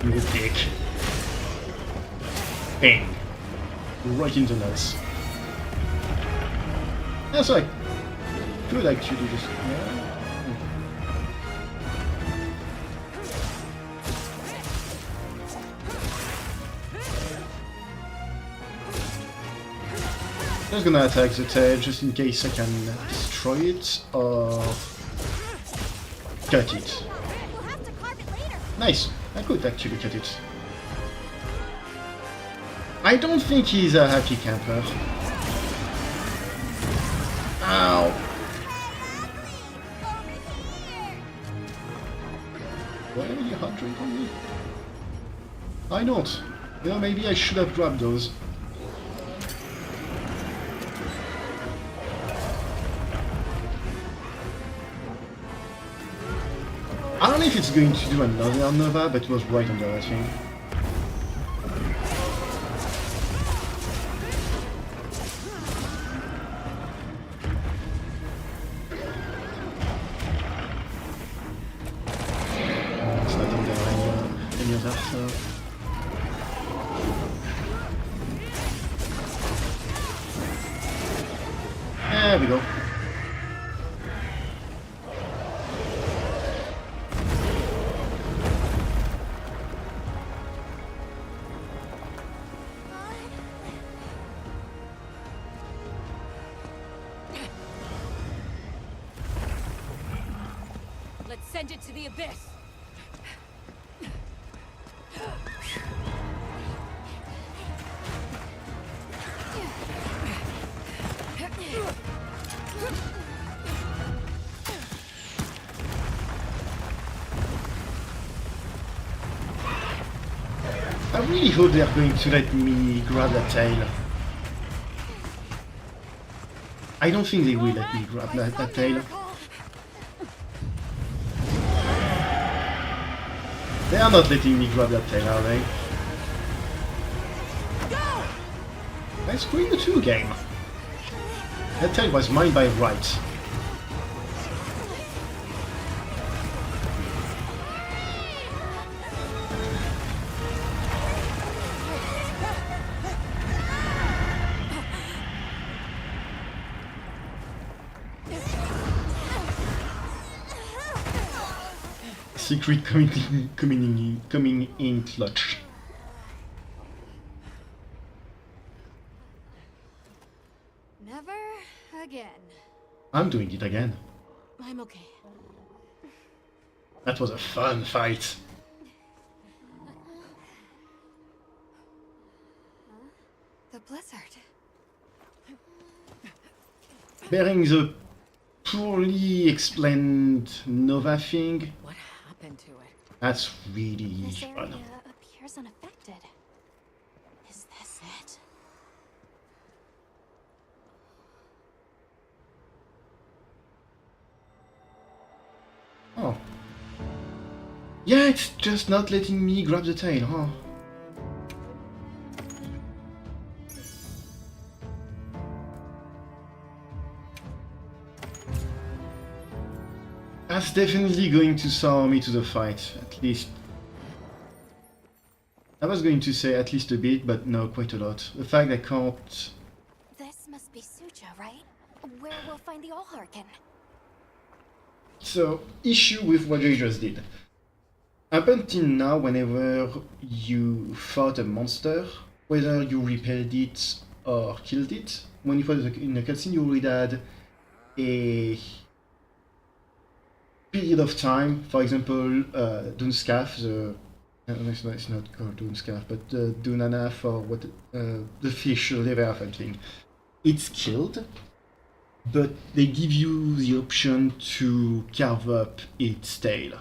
Speaker 1: You dick. Bang. Right in the nuts. That's like could actually just Just gonna attack the tail just in case I can destroy it or cut it. Nice. I could actually cut it. I don't think he's a happy camper. Ow! Why are you hunting on me? I don't. You know, maybe I should have grabbed those. I don't know if it's going to do another Nova, but it was right under that thing. It's not under any other stuff. There we go.
Speaker 4: Let's send it to the abyss.
Speaker 1: I really hope they're going to let me grab that tail. I don't think they will let me grab that tail. They are not letting me grab that tail, are they? Let's win the 2 game. That tail was mine by right. Secret coming in clutch.
Speaker 2: Never again.
Speaker 1: I'm doing it again.
Speaker 11: I'm okay.
Speaker 1: That was a fun fight.
Speaker 2: The blizzard.
Speaker 1: Bearing the poorly explained Nova thing.
Speaker 12: What happened to it?
Speaker 1: That's really
Speaker 11: This
Speaker 1: fun.
Speaker 11: area appears unaffected. Is this it?
Speaker 1: Yeah, it's just not letting me grab the tail, huh? That's definitely going to sour me to the fight, at least. I was going to say at least a bit, but no, quite a lot. The fact I can't...
Speaker 13: This must be Suja, right? Where we'll find the Allharkin.
Speaker 1: So, issue with what you just did. Up until now, whenever you fought a monster, whether you repelled it or killed it, when you fought in a cutscene, you already had a period of time. For example, Dunscath, it's not called Dunscath, but Dunanaf or what, the fish, the Leviathan thing. It's killed, but they give you the option to carve up its tail.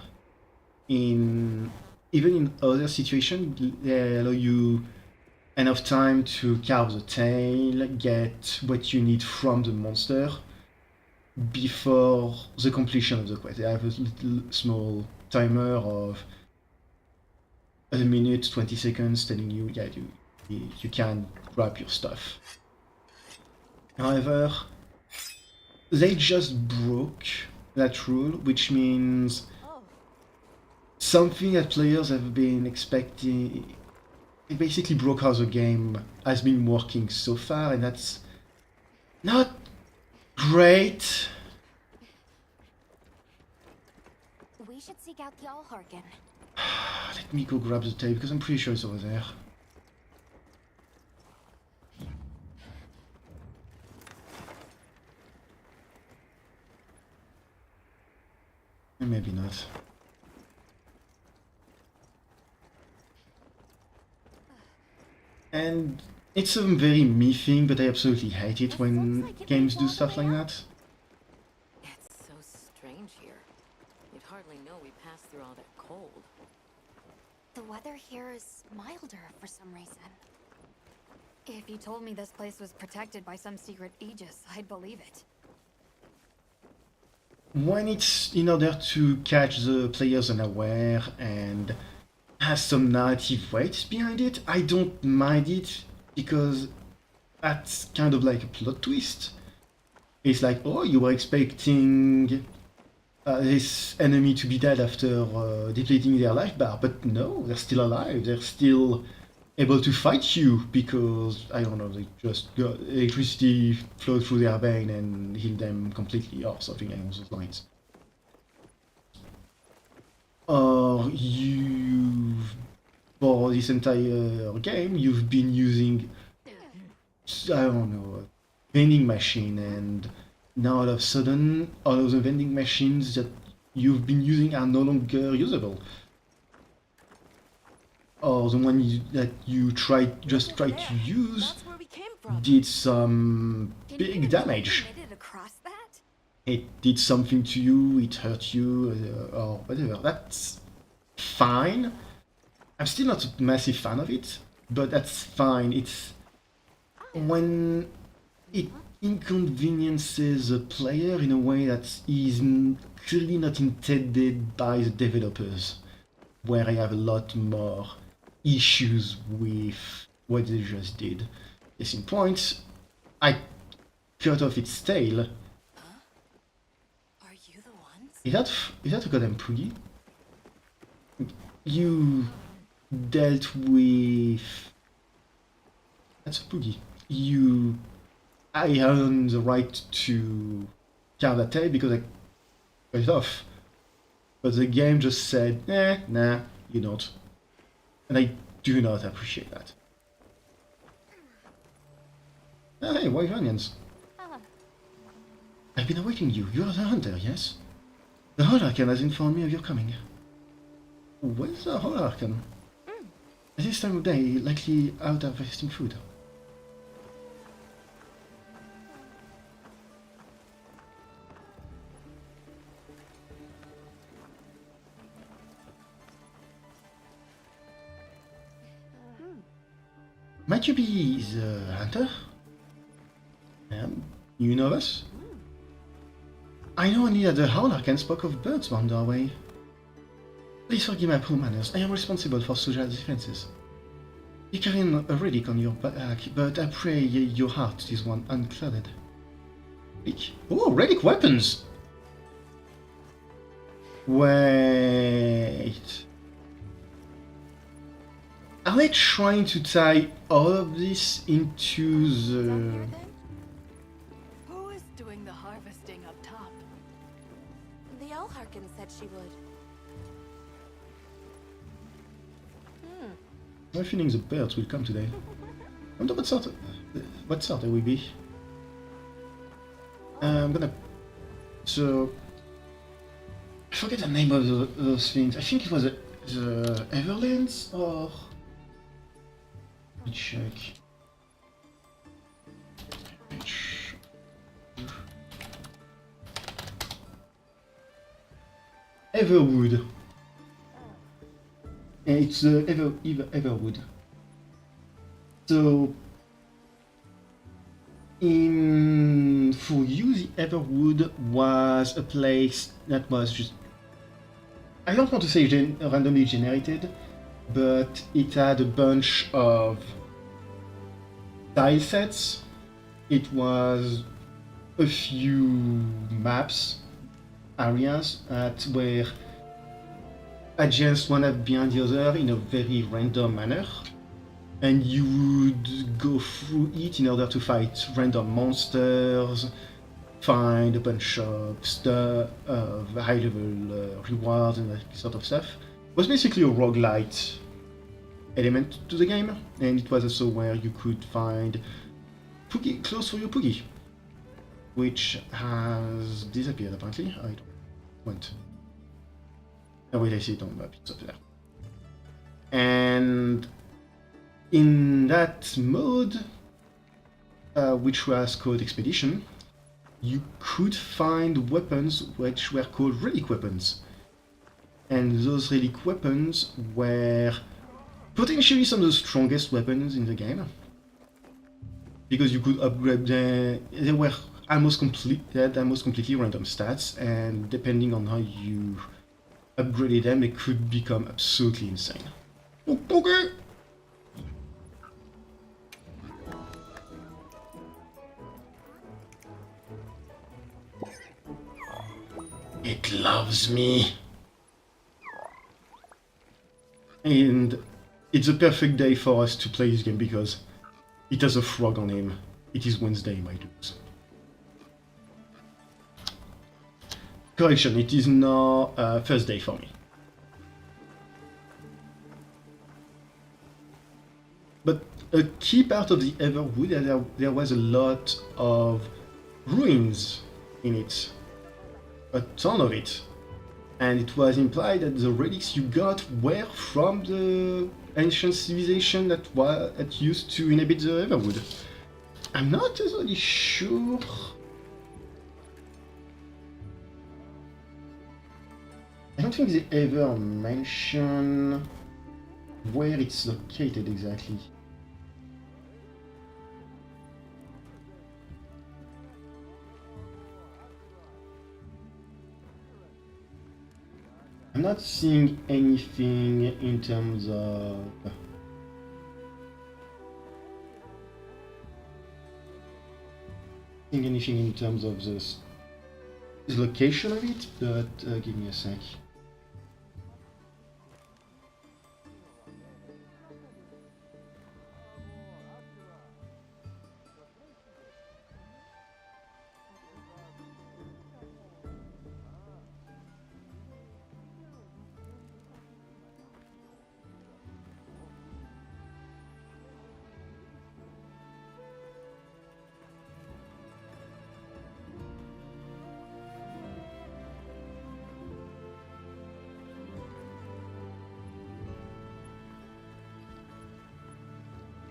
Speaker 1: Even in other situations, they allow you enough time to carve the tail, get what you need from the monster before the completion of the quest. They have a little small timer of a minute, 20 seconds telling you, yeah, you can grab your stuff. However, they just broke that rule, which means something that players have been expecting. It basically broke how the game has been working so far, and that's not great.
Speaker 13: We should seek out the Allharkin.
Speaker 1: Let me go grab the tape, because I'm pretty sure it's over there. Maybe not. And it's a very me thing, but I absolutely hate it when games do stuff like that.
Speaker 12: It's so strange here. You'd hardly know we passed through all that cold.
Speaker 13: The weather here is milder for some reason.
Speaker 2: If you told me this place was protected by some secret aegis, I'd believe it.
Speaker 1: When it's in order to catch the players unaware and has some narrative weight behind it, I don't mind it, because that's kind of like a plot twist. It's like, oh, you were expecting this enemy to be dead after depleting their life bar, but no, they're still alive, they're still able to fight you because, I don't know, they just got electricity flowed through their vein and healed them completely, or something along those lines. Or for this entire game, you've been using, I don't know, a vending machine, and now all of a sudden, all of the vending machines that you've been using are no longer usable. Or the one that you just tried to use did some big damage. It did something to you, it hurt you, or whatever. That's fine. I'm still not a massive fan of it, but that's fine. It's when it inconveniences the player in a way that is clearly not intended by the developers, where I have a lot more issues with what they just did. Case in point, I cut off its tail.
Speaker 4: Are you the ones?
Speaker 1: Is that a goddamn Poogie? You dealt with... That's a Poogie. I earned the right to carve that tail because I cut it off. But the game just said, nah, you don't. And I do not appreciate that. Hey, white onions. I've been awaiting you. You are the hunter, yes? The Allharkin has informed me of your coming. Where's the Allharkin? At this time of day, likely out harvesting food. Might you be the hunter? You know us? I know only that the Allharkin spoke of birds bound our way. Please forgive my poor manners. I am responsible for social defenses. You carry a relic on your back, but I pray your heart is one unclouded. Relic? Oh, relic weapons! Wait... Are they trying to tie all of this into the...
Speaker 6: Who is doing the harvesting up top?
Speaker 11: The Elharkin said she would.
Speaker 1: I have a feeling the birds will come today. I wonder what sort they will be. I'm gonna... So... I forget the name of those things. I think it was the Everlands, or... Let me check. Everwood. It's Everwood. So, for you, the Everwood was a place that was just, I don't want to say randomly generated, but it had a bunch of tile sets. It was a few maps, areas that were adjacent one behind the other in a very random manner, and you would go through it in order to fight random monsters, find a bunch of stuff, high level rewards and that sort of stuff. It was basically a roguelite element to the game, and it was also where you could find clothes for your Poogie, which has disappeared apparently. I don't went. Oh wait, I see it on the map, it's up there. And in that mode, which was called Expedition, you could find weapons which were called relic weapons. And those relic weapons were potentially some of the strongest weapons in the game, because you could upgrade them. They were almost completely random stats, and depending on how you upgraded them, they could become absolutely insane. Okay. It loves me. And it's a perfect day for us to play this game because it has a frog on him. It is Wednesday, my dudes. Correction, it is now Thursday for me. But a key part of the Everwood, there was a lot of ruins in it. A ton of it. And it was implied that the relics you got were from the ancient civilization that used to inhabit the Everwood. I'm not totally sure. I don't think they ever mention where it's located exactly. I'm not seeing anything in terms of the location of it, but give me a sec.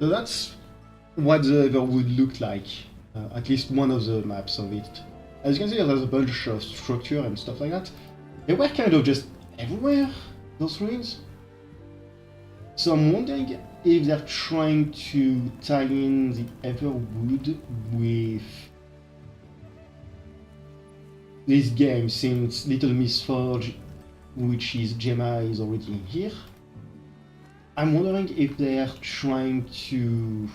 Speaker 1: So that's what the Everwood looked like, at least one of the maps of it. As you can see, there's a bunch of structure and stuff like that. They were kind of just everywhere, those ruins. So I'm wondering if they're trying to tie in the Everwood with this game, since Little Miss Forge which is Gemma is already in here. I'm wondering if they're trying to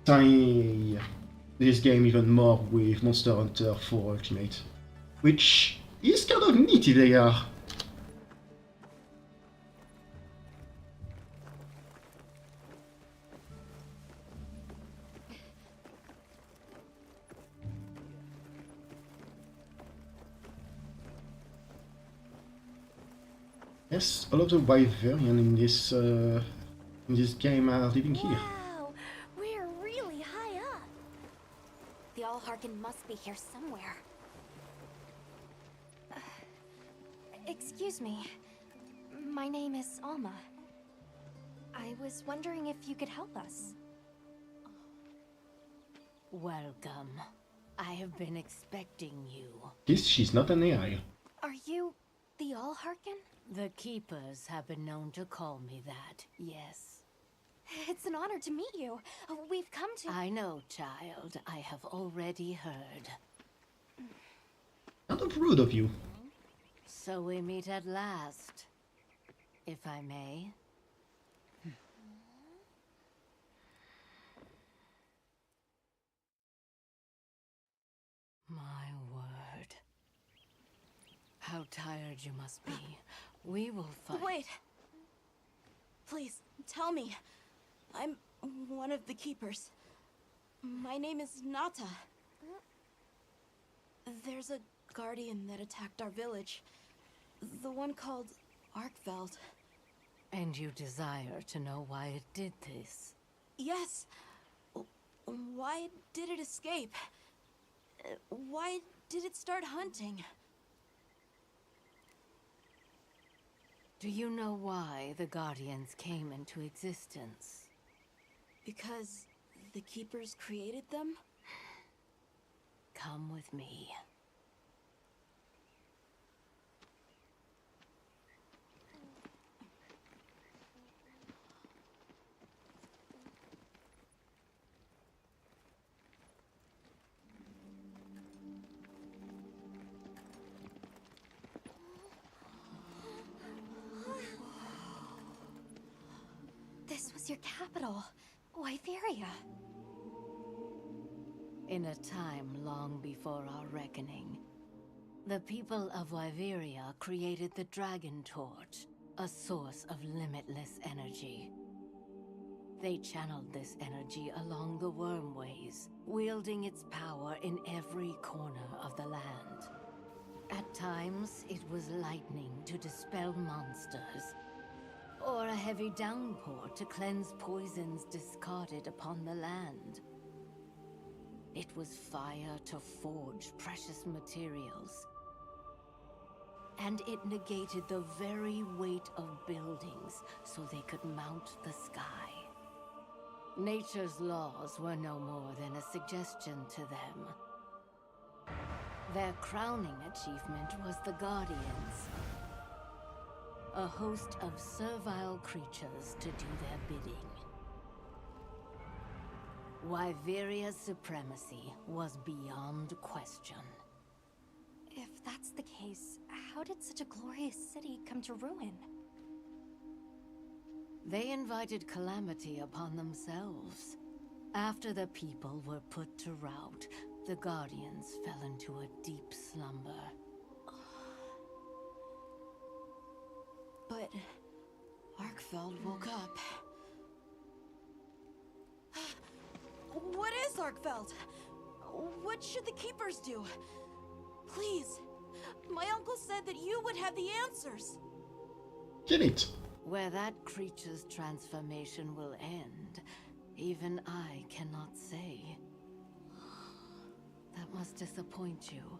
Speaker 1: tie this game even more with Monster Hunter 4 Ultimate, which is kind of neat if they are. Yes, all of the Wyverian in this game are living here.
Speaker 13: Wow, we're really high up. The Allharkin must be here somewhere. Excuse me. My name is Alma. I was wondering if you could help us.
Speaker 17: Welcome. I have been expecting you.
Speaker 1: Yes, she's not an AI.
Speaker 13: Are you the Allharkin?
Speaker 17: The Keepers have been known to call me that, yes.
Speaker 13: It's an honor to meet you. We've come to...
Speaker 17: I know, child. I have already heard.
Speaker 1: Kind of rude of you.
Speaker 17: So we meet at last, if I may. My word. How tired you must be. We will fight.
Speaker 11: Wait. Please, tell me. I'm one of the Keepers. My name is Nata. There's a guardian that attacked our village. The one called Arkveld.
Speaker 17: And you desire to know why it did this?
Speaker 11: Yes. Why did it escape? Why did it start hunting?
Speaker 17: Do you know why the Guardians came into existence?
Speaker 11: Because the Keepers created them?
Speaker 17: Come with me.
Speaker 13: This was your capital, Wyveria.
Speaker 17: In a time long before our reckoning, the people of Wyveria created the Dragon Torch, a source of limitless energy. They channeled this energy along the wormways, wielding its power in every corner of the land. At times, it was lightning to dispel monsters, or a heavy downpour to cleanse poisons discarded upon the land. It was fire to forge precious materials. And it negated the very weight of buildings so they could mount the sky. Nature's laws were no more than a suggestion to them. Their crowning achievement was the Guardians, a host of servile creatures to do their bidding. Wyveria's supremacy was beyond question.
Speaker 13: If that's the case, how did such a glorious city come to ruin?
Speaker 17: They invited calamity upon themselves. After the people were put to rout, the Guardians fell into a deep slumber.
Speaker 11: But Arkveld woke up. What is Arkveld? What should the Keepers do? Please. My uncle said that you would have the answers.
Speaker 1: Get it.
Speaker 17: Where that creature's transformation will end, even I cannot say. That must disappoint you.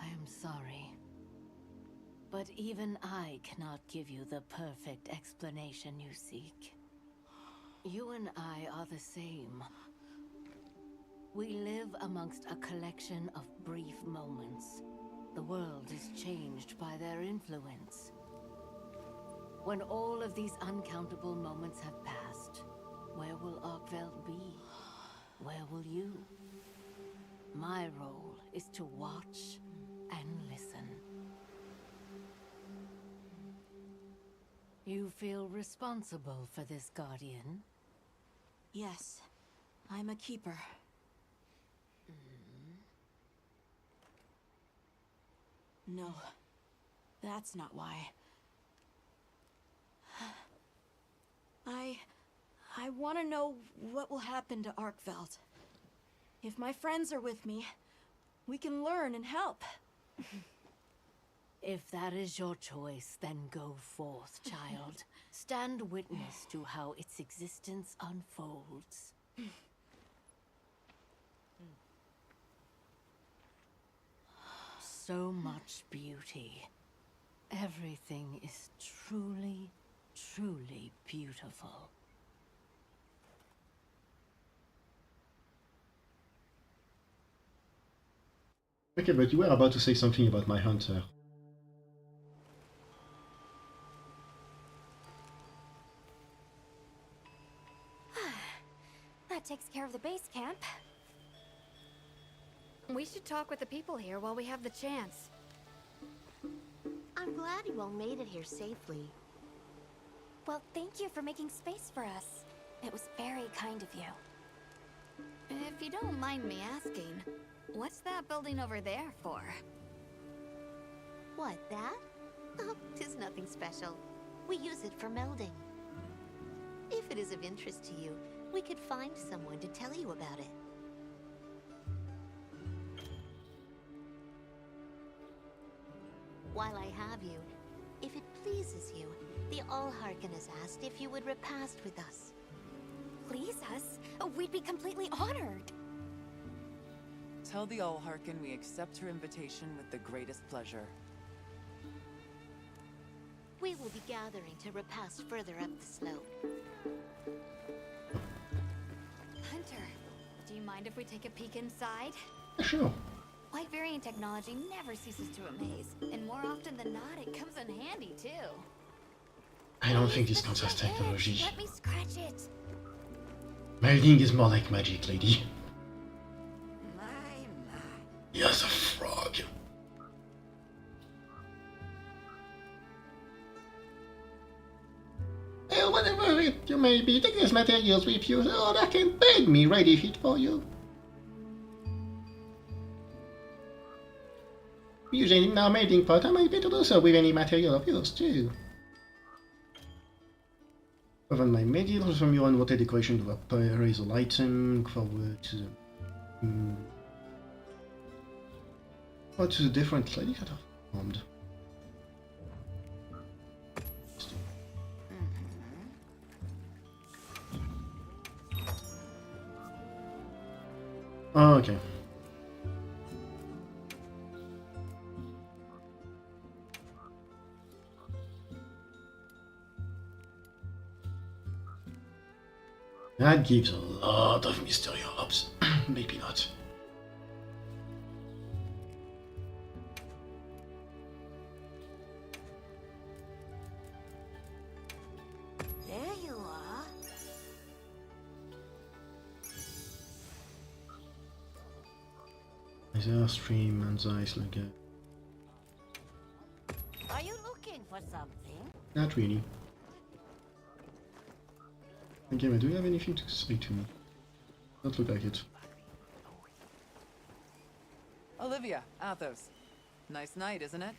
Speaker 17: I am sorry. But even I cannot give you the perfect explanation you seek. You and I are the same. We live amongst a collection of brief moments. The world is changed by their influence. When all of these uncountable moments have passed, where will Arkveld be? Where will you? My role is to watch and listen. You feel responsible for this guardian?
Speaker 11: Yes, I'm a keeper. No, that's not why. I want to know what will happen to Arkveld. If my friends are with me, we can learn and help.
Speaker 17: If that is your choice, then go forth, child. Stand witness to how its existence unfolds. So much beauty. Everything is truly, truly beautiful.
Speaker 1: Okay, but you were about to say something about my hunter.
Speaker 2: That takes care of the base camp. We should talk with the people here while we have the chance.
Speaker 13: I'm glad you all made it here safely.
Speaker 2: Well, thank you for making space for us. It was very kind of you. If you don't mind me asking, what's that building over there for?
Speaker 13: What, that? Oh, 'tis nothing special. We use it for melding. If it is of interest to you, we could find someone to tell you about it. While I have you, if it pleases you, the Allharkin has asked if you would repast with us.
Speaker 2: Please us? We'd be completely honored.
Speaker 3: Tell the Allharkin we accept her invitation with the greatest pleasure.
Speaker 13: We will be gathering to repast further up the slope.
Speaker 2: Hunter, do you mind if we take a peek inside?
Speaker 1: Sure.
Speaker 2: White variant technology never ceases to amaze, and more often than not, it comes in handy too.
Speaker 1: I don't think this counts as technology.
Speaker 2: Let me scratch it.
Speaker 1: Melding is more like magic, lady. Yes, a frog. Well, whatever it you may be, take these materials with you so I can beg me ready fit for you. Usually in our melting pot, I might be able to do so with any material of yours too. Open my materials from your unwanted decoration to a appraisal item. Look forward to the what to the different ladies that are formed. Oh, okay. That gives a lot of mystery orbs. Maybe not.
Speaker 13: There you are.
Speaker 1: Is stream and ice like
Speaker 13: Are you looking for something?
Speaker 1: Not really. Okay, do you have anything to say to me? Not look like it.
Speaker 3: Olivia, Athos. Nice night, isn't it?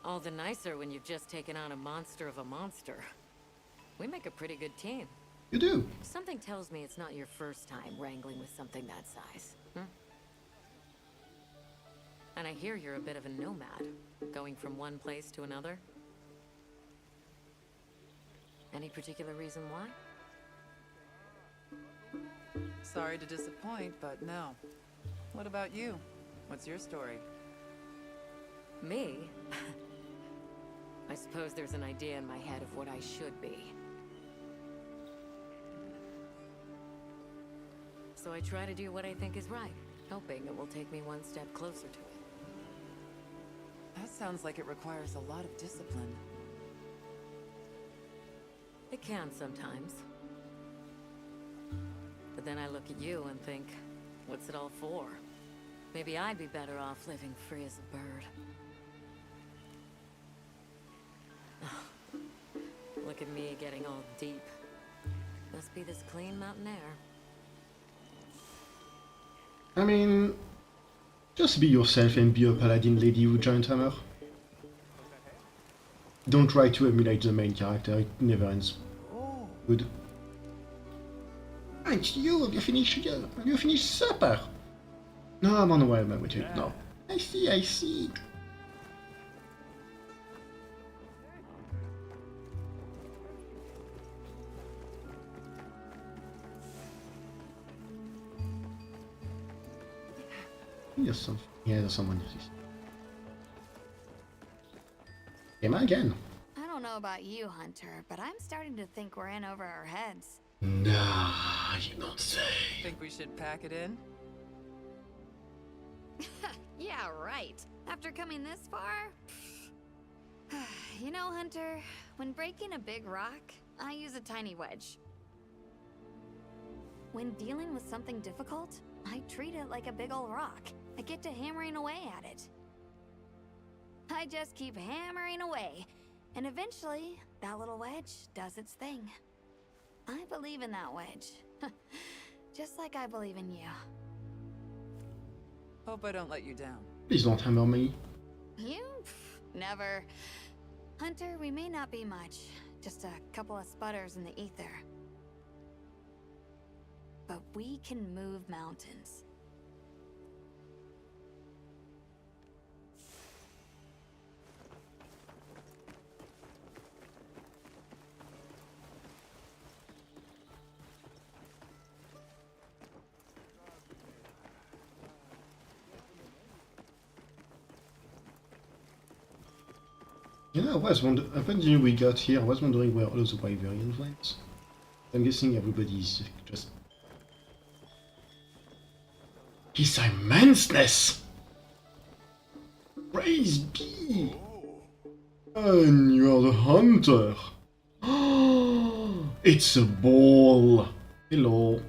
Speaker 12: All the nicer when you've just taken on a monster of a monster. We make a pretty good team.
Speaker 1: You do.
Speaker 12: Something tells me it's not your first time wrangling with something that size. And I hear you're a bit of a nomad, going from one place to another. Any particular reason why?
Speaker 3: Sorry to disappoint, but no. What about you? What's your story?
Speaker 12: Me? I suppose there's an idea in my head of what I should be. So I try to do what I think is right, hoping it will take me one step closer to it.
Speaker 3: That sounds like it requires a lot of discipline.
Speaker 12: It can sometimes. But then I look at you and think, what's it all for? Maybe I'd be better off living free as a bird. Look at me getting all deep. Must be this clean mountain air.
Speaker 1: I mean, just be yourself and be a paladin lady with giant hammer. Don't try to emulate the main character, it never ends good. Thanks, you finished supper? No, I'm on the way, with it. No. I see. There's something. Yeah, there's someone. Am I again?
Speaker 2: I don't know about you, Hunter, but I'm starting to think we're in over our heads.
Speaker 1: Nah, you don't say.
Speaker 3: Think we should pack it in?
Speaker 2: Yeah, right. After coming this far? You know, Hunter, when breaking a big rock, I use a tiny wedge. When dealing with something difficult, I treat it like a big old rock. I get to hammering away at it. I just keep hammering away, and eventually, that little wedge does its thing. I believe in that wedge. Just like I believe in you.
Speaker 3: Hope I don't let you down.
Speaker 1: Please don't hammer me.
Speaker 2: You? Never. Hunter, we may not be much. Just a couple of sputters in the ether. But we can move mountains.
Speaker 1: You know, I was wondering, when we got here, I was wondering where all the Wyverians went. I'm guessing everybody's just... His immenseness! Praise be! And you're the hunter! It's a ball! Hello.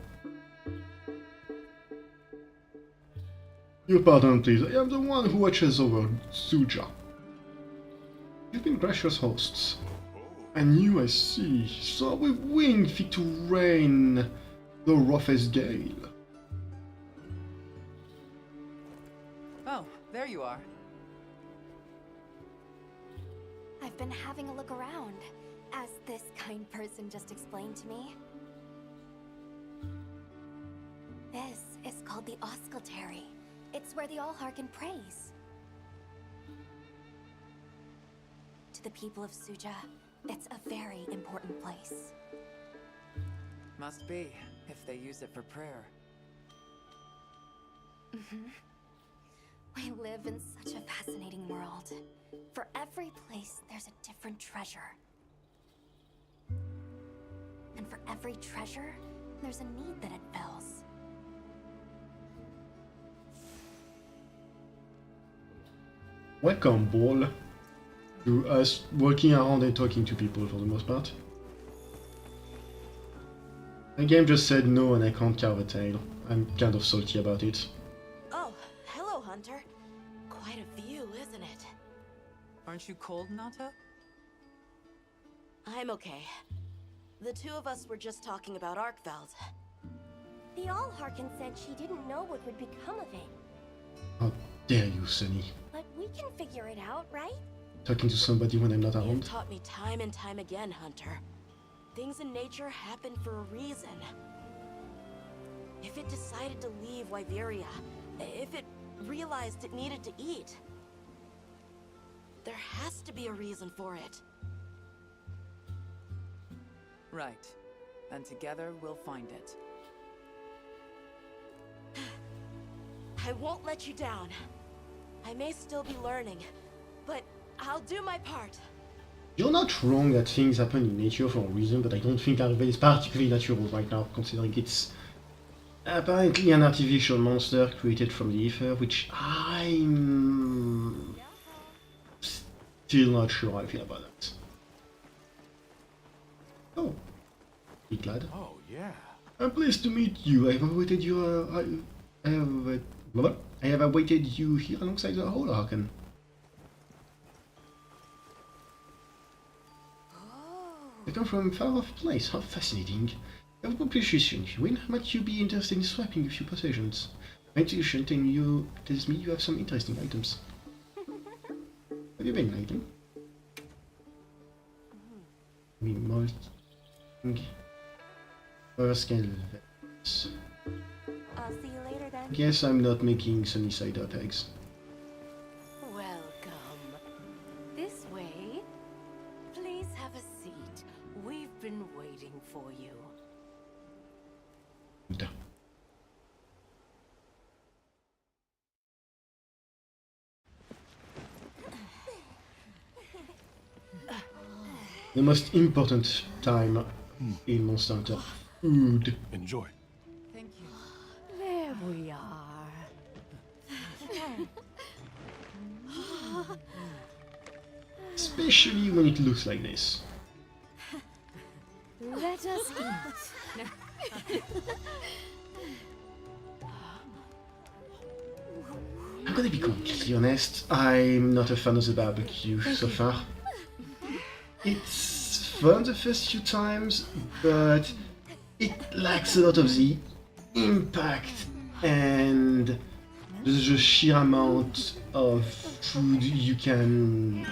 Speaker 1: Your pardon, please. I am the one who watches over Suja. You've been gracious hosts. And you, I see, saw with wing fit to rain the roughest gale.
Speaker 3: Oh, there you are.
Speaker 13: I've been having a look around, as this kind person just explained to me. This is called the Auscultary. It's where the Allharkin prays. To the people of Suja, it's a very important place.
Speaker 3: Must be, if they use it for prayer.
Speaker 13: We live in such a fascinating world. For every place, there's a different treasure. And for every treasure, there's a need that it fills.
Speaker 1: Welcome, Ball. To us walking around and talking to people for the most part. The game just said no and I can't carve a tail. I'm kind of salty about it.
Speaker 11: Oh, hello, Hunter. Quite a view, isn't it?
Speaker 3: Aren't you cold, Nata?
Speaker 11: I'm okay. The two of us were just talking about Arkveld.
Speaker 13: The Allharkin said she didn't know what would become of it.
Speaker 1: How dare you, Sunny.
Speaker 13: But we can figure it out, right?
Speaker 1: Talking to somebody when I'm not
Speaker 11: You've
Speaker 1: around.
Speaker 11: taught me time and time again, Hunter. Things in nature happen for a reason. If it decided to leave Wyveria, if it realized it needed to eat, there has to be a reason for it.
Speaker 3: Right. And together we'll find it.
Speaker 11: I won't let you down. I may still be learning, but I'll do my part.
Speaker 1: You're not wrong that things happen in nature for a reason, but I don't think Arvel is particularly natural right now, considering it's apparently an artificial monster created from the ether, which I'm still not sure how I feel about that. Oh, be glad.
Speaker 14: Oh, yeah.
Speaker 1: I'm pleased to meet you. I have awaited you. I have awaited you here alongside the whole
Speaker 13: Oh,
Speaker 1: They come from a far-off place. How fascinating. You have a population. If you win, might you be interested in swapping a few possessions? My intuition tells me you have some interesting items. Have you been lately? Me molting. First canvas.
Speaker 13: I'll see you later then.
Speaker 1: Guess I'm not making sunny side up eggs.
Speaker 17: Welcome. This way. Please have a seat. We've been waiting for you.
Speaker 1: Duh. The most important time in Monster Hunter. Food.
Speaker 14: Enjoy.
Speaker 3: Thank you.
Speaker 17: There we are.
Speaker 1: Especially when it looks like this.
Speaker 17: Let us eat.
Speaker 1: I'm gonna be completely honest, I'm not a fan of the barbecue so far. It's fun the first few times, but it lacks a lot of the impact and the sheer amount of food you can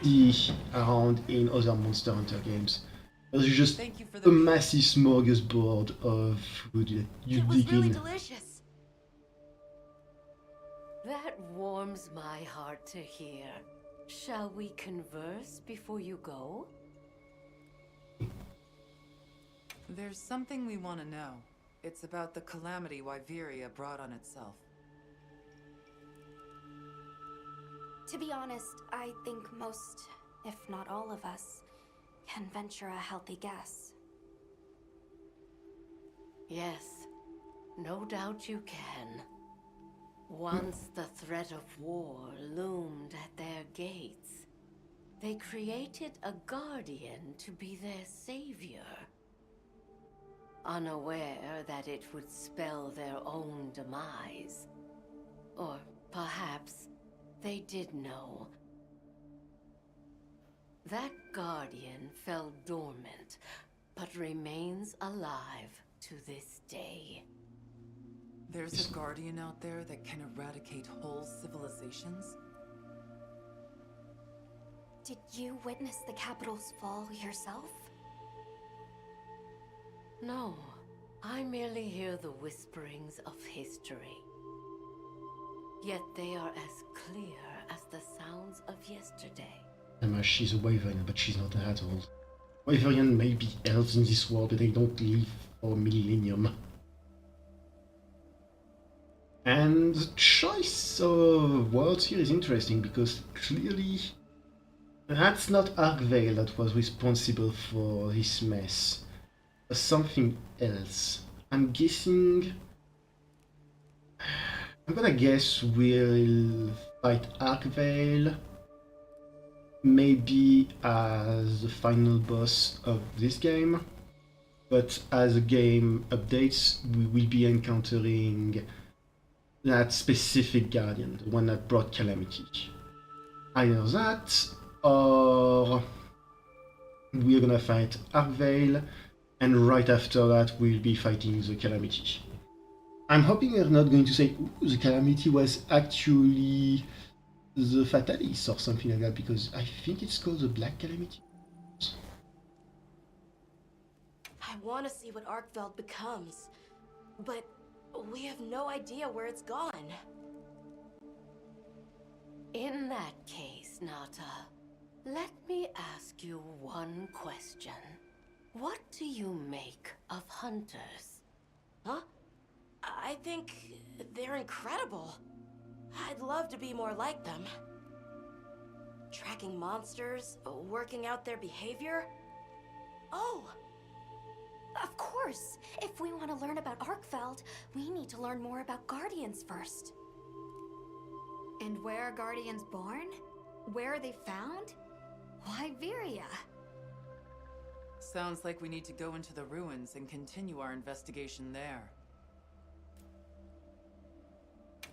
Speaker 1: see around in other Monster Hunter games. There's just a massive smorgasbord of food that you dig in.
Speaker 11: delicious.
Speaker 17: That warms my heart to hear. Shall we converse before you go?
Speaker 3: There's something we want to know. It's about the calamity Wyveria brought on itself.
Speaker 13: To be honest, I think most, if not all of us, can venture a healthy guess.
Speaker 17: Yes, no doubt you can. Once the threat of war loomed at their gates, they created a guardian to be their savior. Unaware that it would spell their own demise. Or perhaps they did know. That guardian fell dormant, but remains alive to this day.
Speaker 3: There's a guardian out there that can eradicate whole civilizations?
Speaker 13: Did you witness the capital's fall yourself?
Speaker 17: No, I merely hear the whisperings of history. Yet they are as clear as the sounds of yesterday.
Speaker 1: Emma, she's a Wyverian, but she's not at all. Wyverian may be elves in this world, but they don't live for a millennium. And the choice of words here is interesting, because clearly that's not Arkvale that was responsible for this mess. It was something else. I'm guessing... I'm gonna guess we'll fight Arkvale maybe as the final boss of this game, but as the game updates we will be encountering that specific guardian, the one that brought Calamity. Either that, or we're gonna fight Arkvale, and right after that we'll be fighting the Calamity. I'm hoping they're not going to say, ooh, the Calamity was actually the Fatalis or something like that, because I think it's called the Black Calamity.
Speaker 11: I want to see what Arkveld becomes, but we have no idea where it's gone.
Speaker 17: In that case, Nata, let me ask you one question. What do you make of hunters?
Speaker 11: Huh? I think they're incredible. I'd love to be more like them. Tracking monsters, working out their behavior. Oh!
Speaker 13: Of course! If we want to learn about Arkveld, we need to learn more about Guardians first. And where are Guardians born? Where are they found? Wyveria.
Speaker 3: Sounds like we need to go into the ruins and continue our investigation there.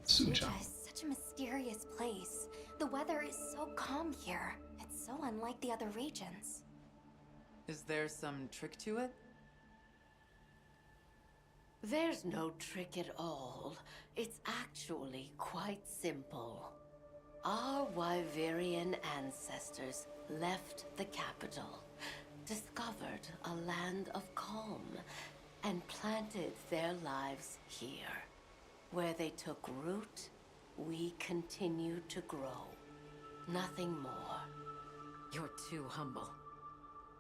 Speaker 13: Suja is such a mysterious place. The weather is so calm here. It's so unlike the other regions.
Speaker 3: Is there some trick to it?
Speaker 17: There's no trick at all. It's actually quite simple. Our Wyverian ancestors left the capital, discovered a land of calm, and planted their lives here. Where they took root, we continue to grow. Nothing more.
Speaker 12: You're too humble.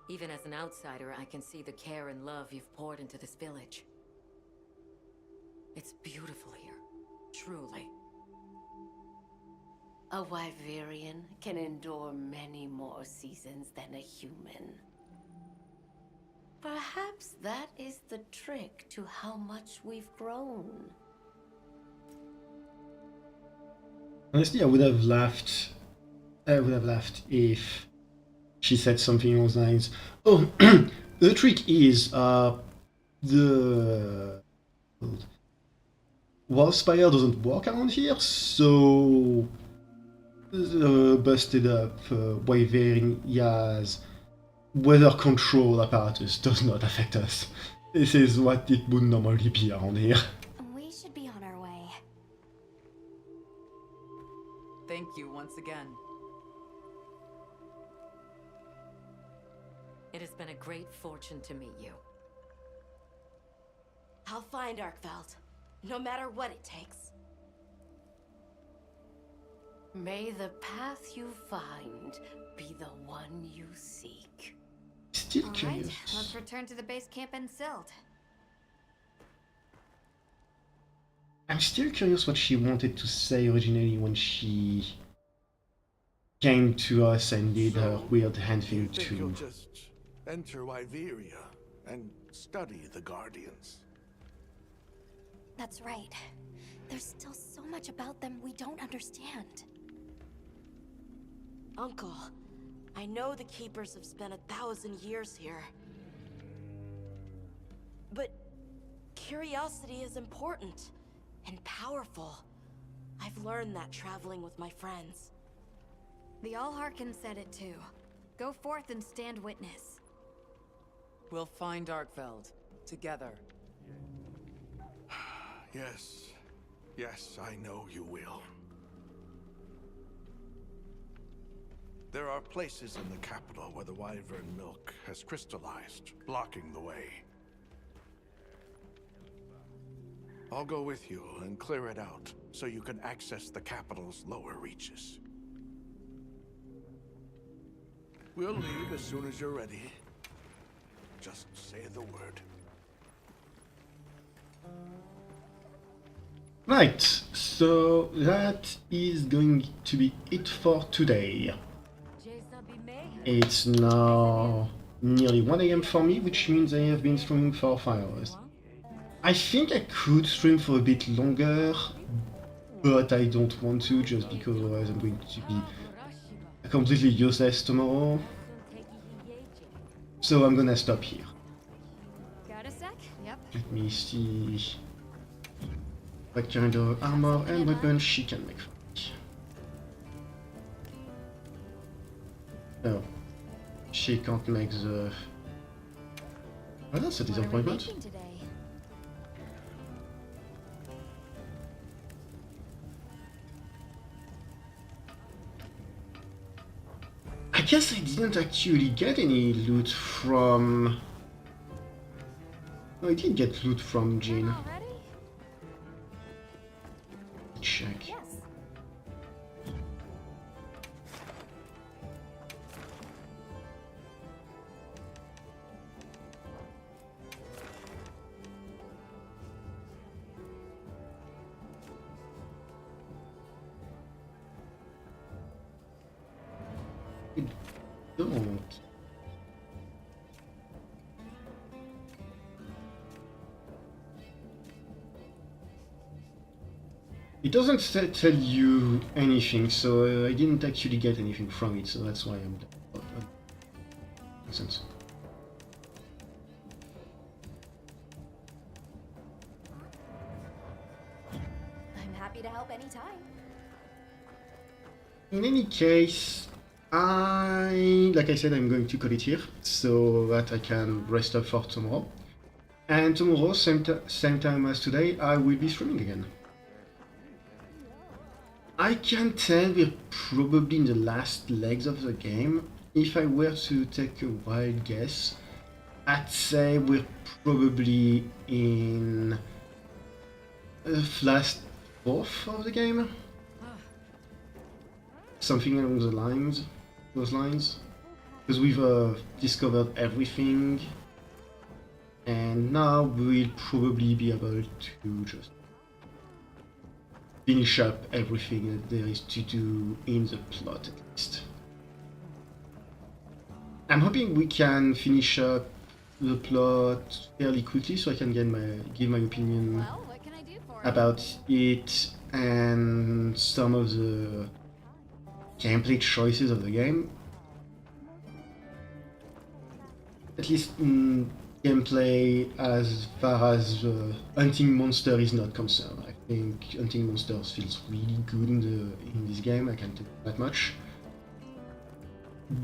Speaker 12: Even as an outsider, I can see the care and love you've poured into this village. It's beautiful here, truly.
Speaker 17: A Wyverian can endure many more seasons than a human. Perhaps that is the trick to how much we've grown.
Speaker 1: Honestly, I would have laughed. I would have laughed if she said something along those lines. Oh, the trick is the wildfire doesn't work around here, so the busted up Wyveria's weather control apparatus does not affect us. This is what it would normally be around here.
Speaker 2: We should be on our way.
Speaker 3: Thank you once again.
Speaker 12: It has been a great fortune to meet you.
Speaker 11: I'll find Arkveld, no matter what it takes.
Speaker 17: May the path you find be the one you seek.
Speaker 1: Still
Speaker 2: All
Speaker 1: curious.
Speaker 2: right, let's return to the base camp and Silt.
Speaker 1: I'm still curious what she wanted to say originally when she came to us and did her weird hand thing
Speaker 8: You think you'll
Speaker 1: to...
Speaker 8: just enter Wyveria and study the Guardians?
Speaker 13: That's right. There's still so much about them we don't understand.
Speaker 11: Uncle, I know the Keepers have spent 1,000 years here. But curiosity is important and powerful. I've learned that traveling with my friends.
Speaker 2: The Allharkin said it too. Go forth and stand witness.
Speaker 3: We'll find Arkveld, together.
Speaker 8: Yes. Yes, I know you will. There are places in the capital where the Wyvern milk has crystallized, blocking the way. I'll go with you and clear it out, so you can access the capital's lower reaches. We'll leave as soon as you're ready. Just say the word.
Speaker 1: Right, so that is going to be it for today. It's now nearly 1 AM for me, which means I have been streaming for 5 hours. I think I could stream for a bit longer, but I don't want to, just because otherwise I'm going to be completely useless tomorrow. So I'm gonna stop here.
Speaker 2: Got a sec? Yep.
Speaker 1: Let me see what kind of armor and weapon she can make for me. Oh, she can't make the... Oh, that's a disappointment. I guess I didn't actually get any loot from... No, I did get loot from Jean. Check.
Speaker 2: Yes.
Speaker 1: Don't. It doesn't tell you anything, so I didn't actually get anything from it, so that's why I'm... Makes sense.
Speaker 2: I'm happy to help anytime.
Speaker 1: In any case, like I said, I'm going to cut it here so that I can rest up for tomorrow. And tomorrow, same time as today, I will be streaming again. I can tell we're probably in the last legs of the game. If I were to take a wild guess, I'd say we're probably in the last fourth of the game. Something along those lines. Because we've discovered everything. And now we'll probably be able to just finish up everything that there is to do in the plot, at least. I'm hoping we can finish up the plot fairly quickly so I can give my opinion about it and some of the gameplay choices of the game. At least gameplay as far as hunting monster is not concerned. I think hunting monsters feels really good in this game, I can tell you that much.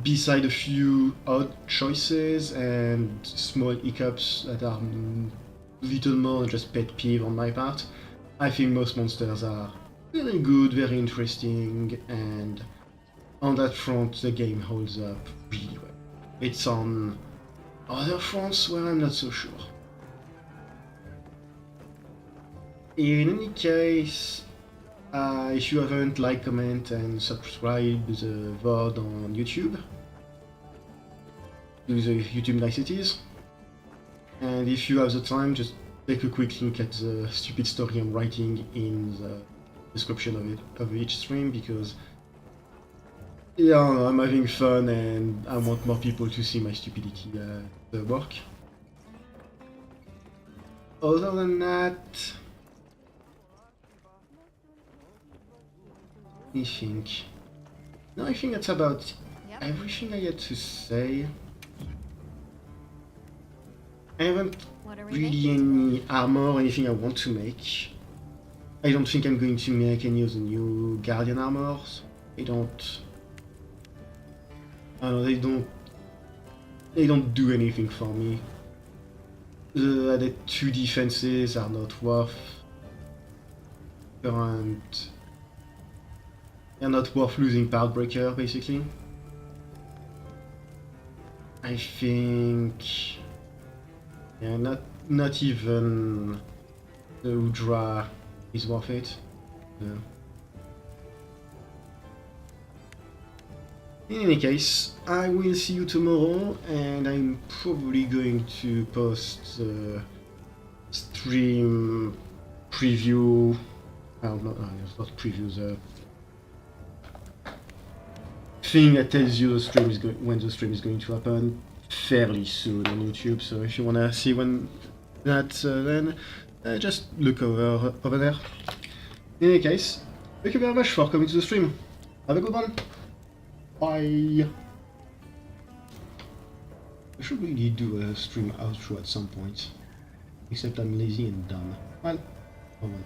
Speaker 1: Beside a few odd choices and small hiccups that are little more than just pet peeve on my part, I think most monsters are very good, very interesting, and on that front the game holds up really well. It's on other fronts where I'm not so sure. In any case, if you haven't, like, comment, and subscribe the VOD on YouTube. Do the YouTube niceties. And if you have the time, just take a quick look at the stupid story I'm writing in the description of each stream, because yeah, I'm having fun and I want more people to see my stupidity work. Other than that, I think that's about everything I had to say. I haven't really any armor or anything I want to make. I don't think I'm going to make any of the new Guardian armors. They don't do anything for me. The added 2 defenses are not worth current. They're not worth losing Pathbreaker, basically. I think, yeah, not even the Udra is worth it. Yeah. In any case, I will see you tomorrow, and I'm probably going to post the stream preview. Oh, no, it's not preview, the thing that tells you when the stream is going to happen fairly soon on YouTube. So if you wanna see when that's then just look over there. In any case, thank you very much for coming to the stream. Have a good one. Bye. I should really do a stream outro at some point, except I'm lazy and dumb. Well, oh well.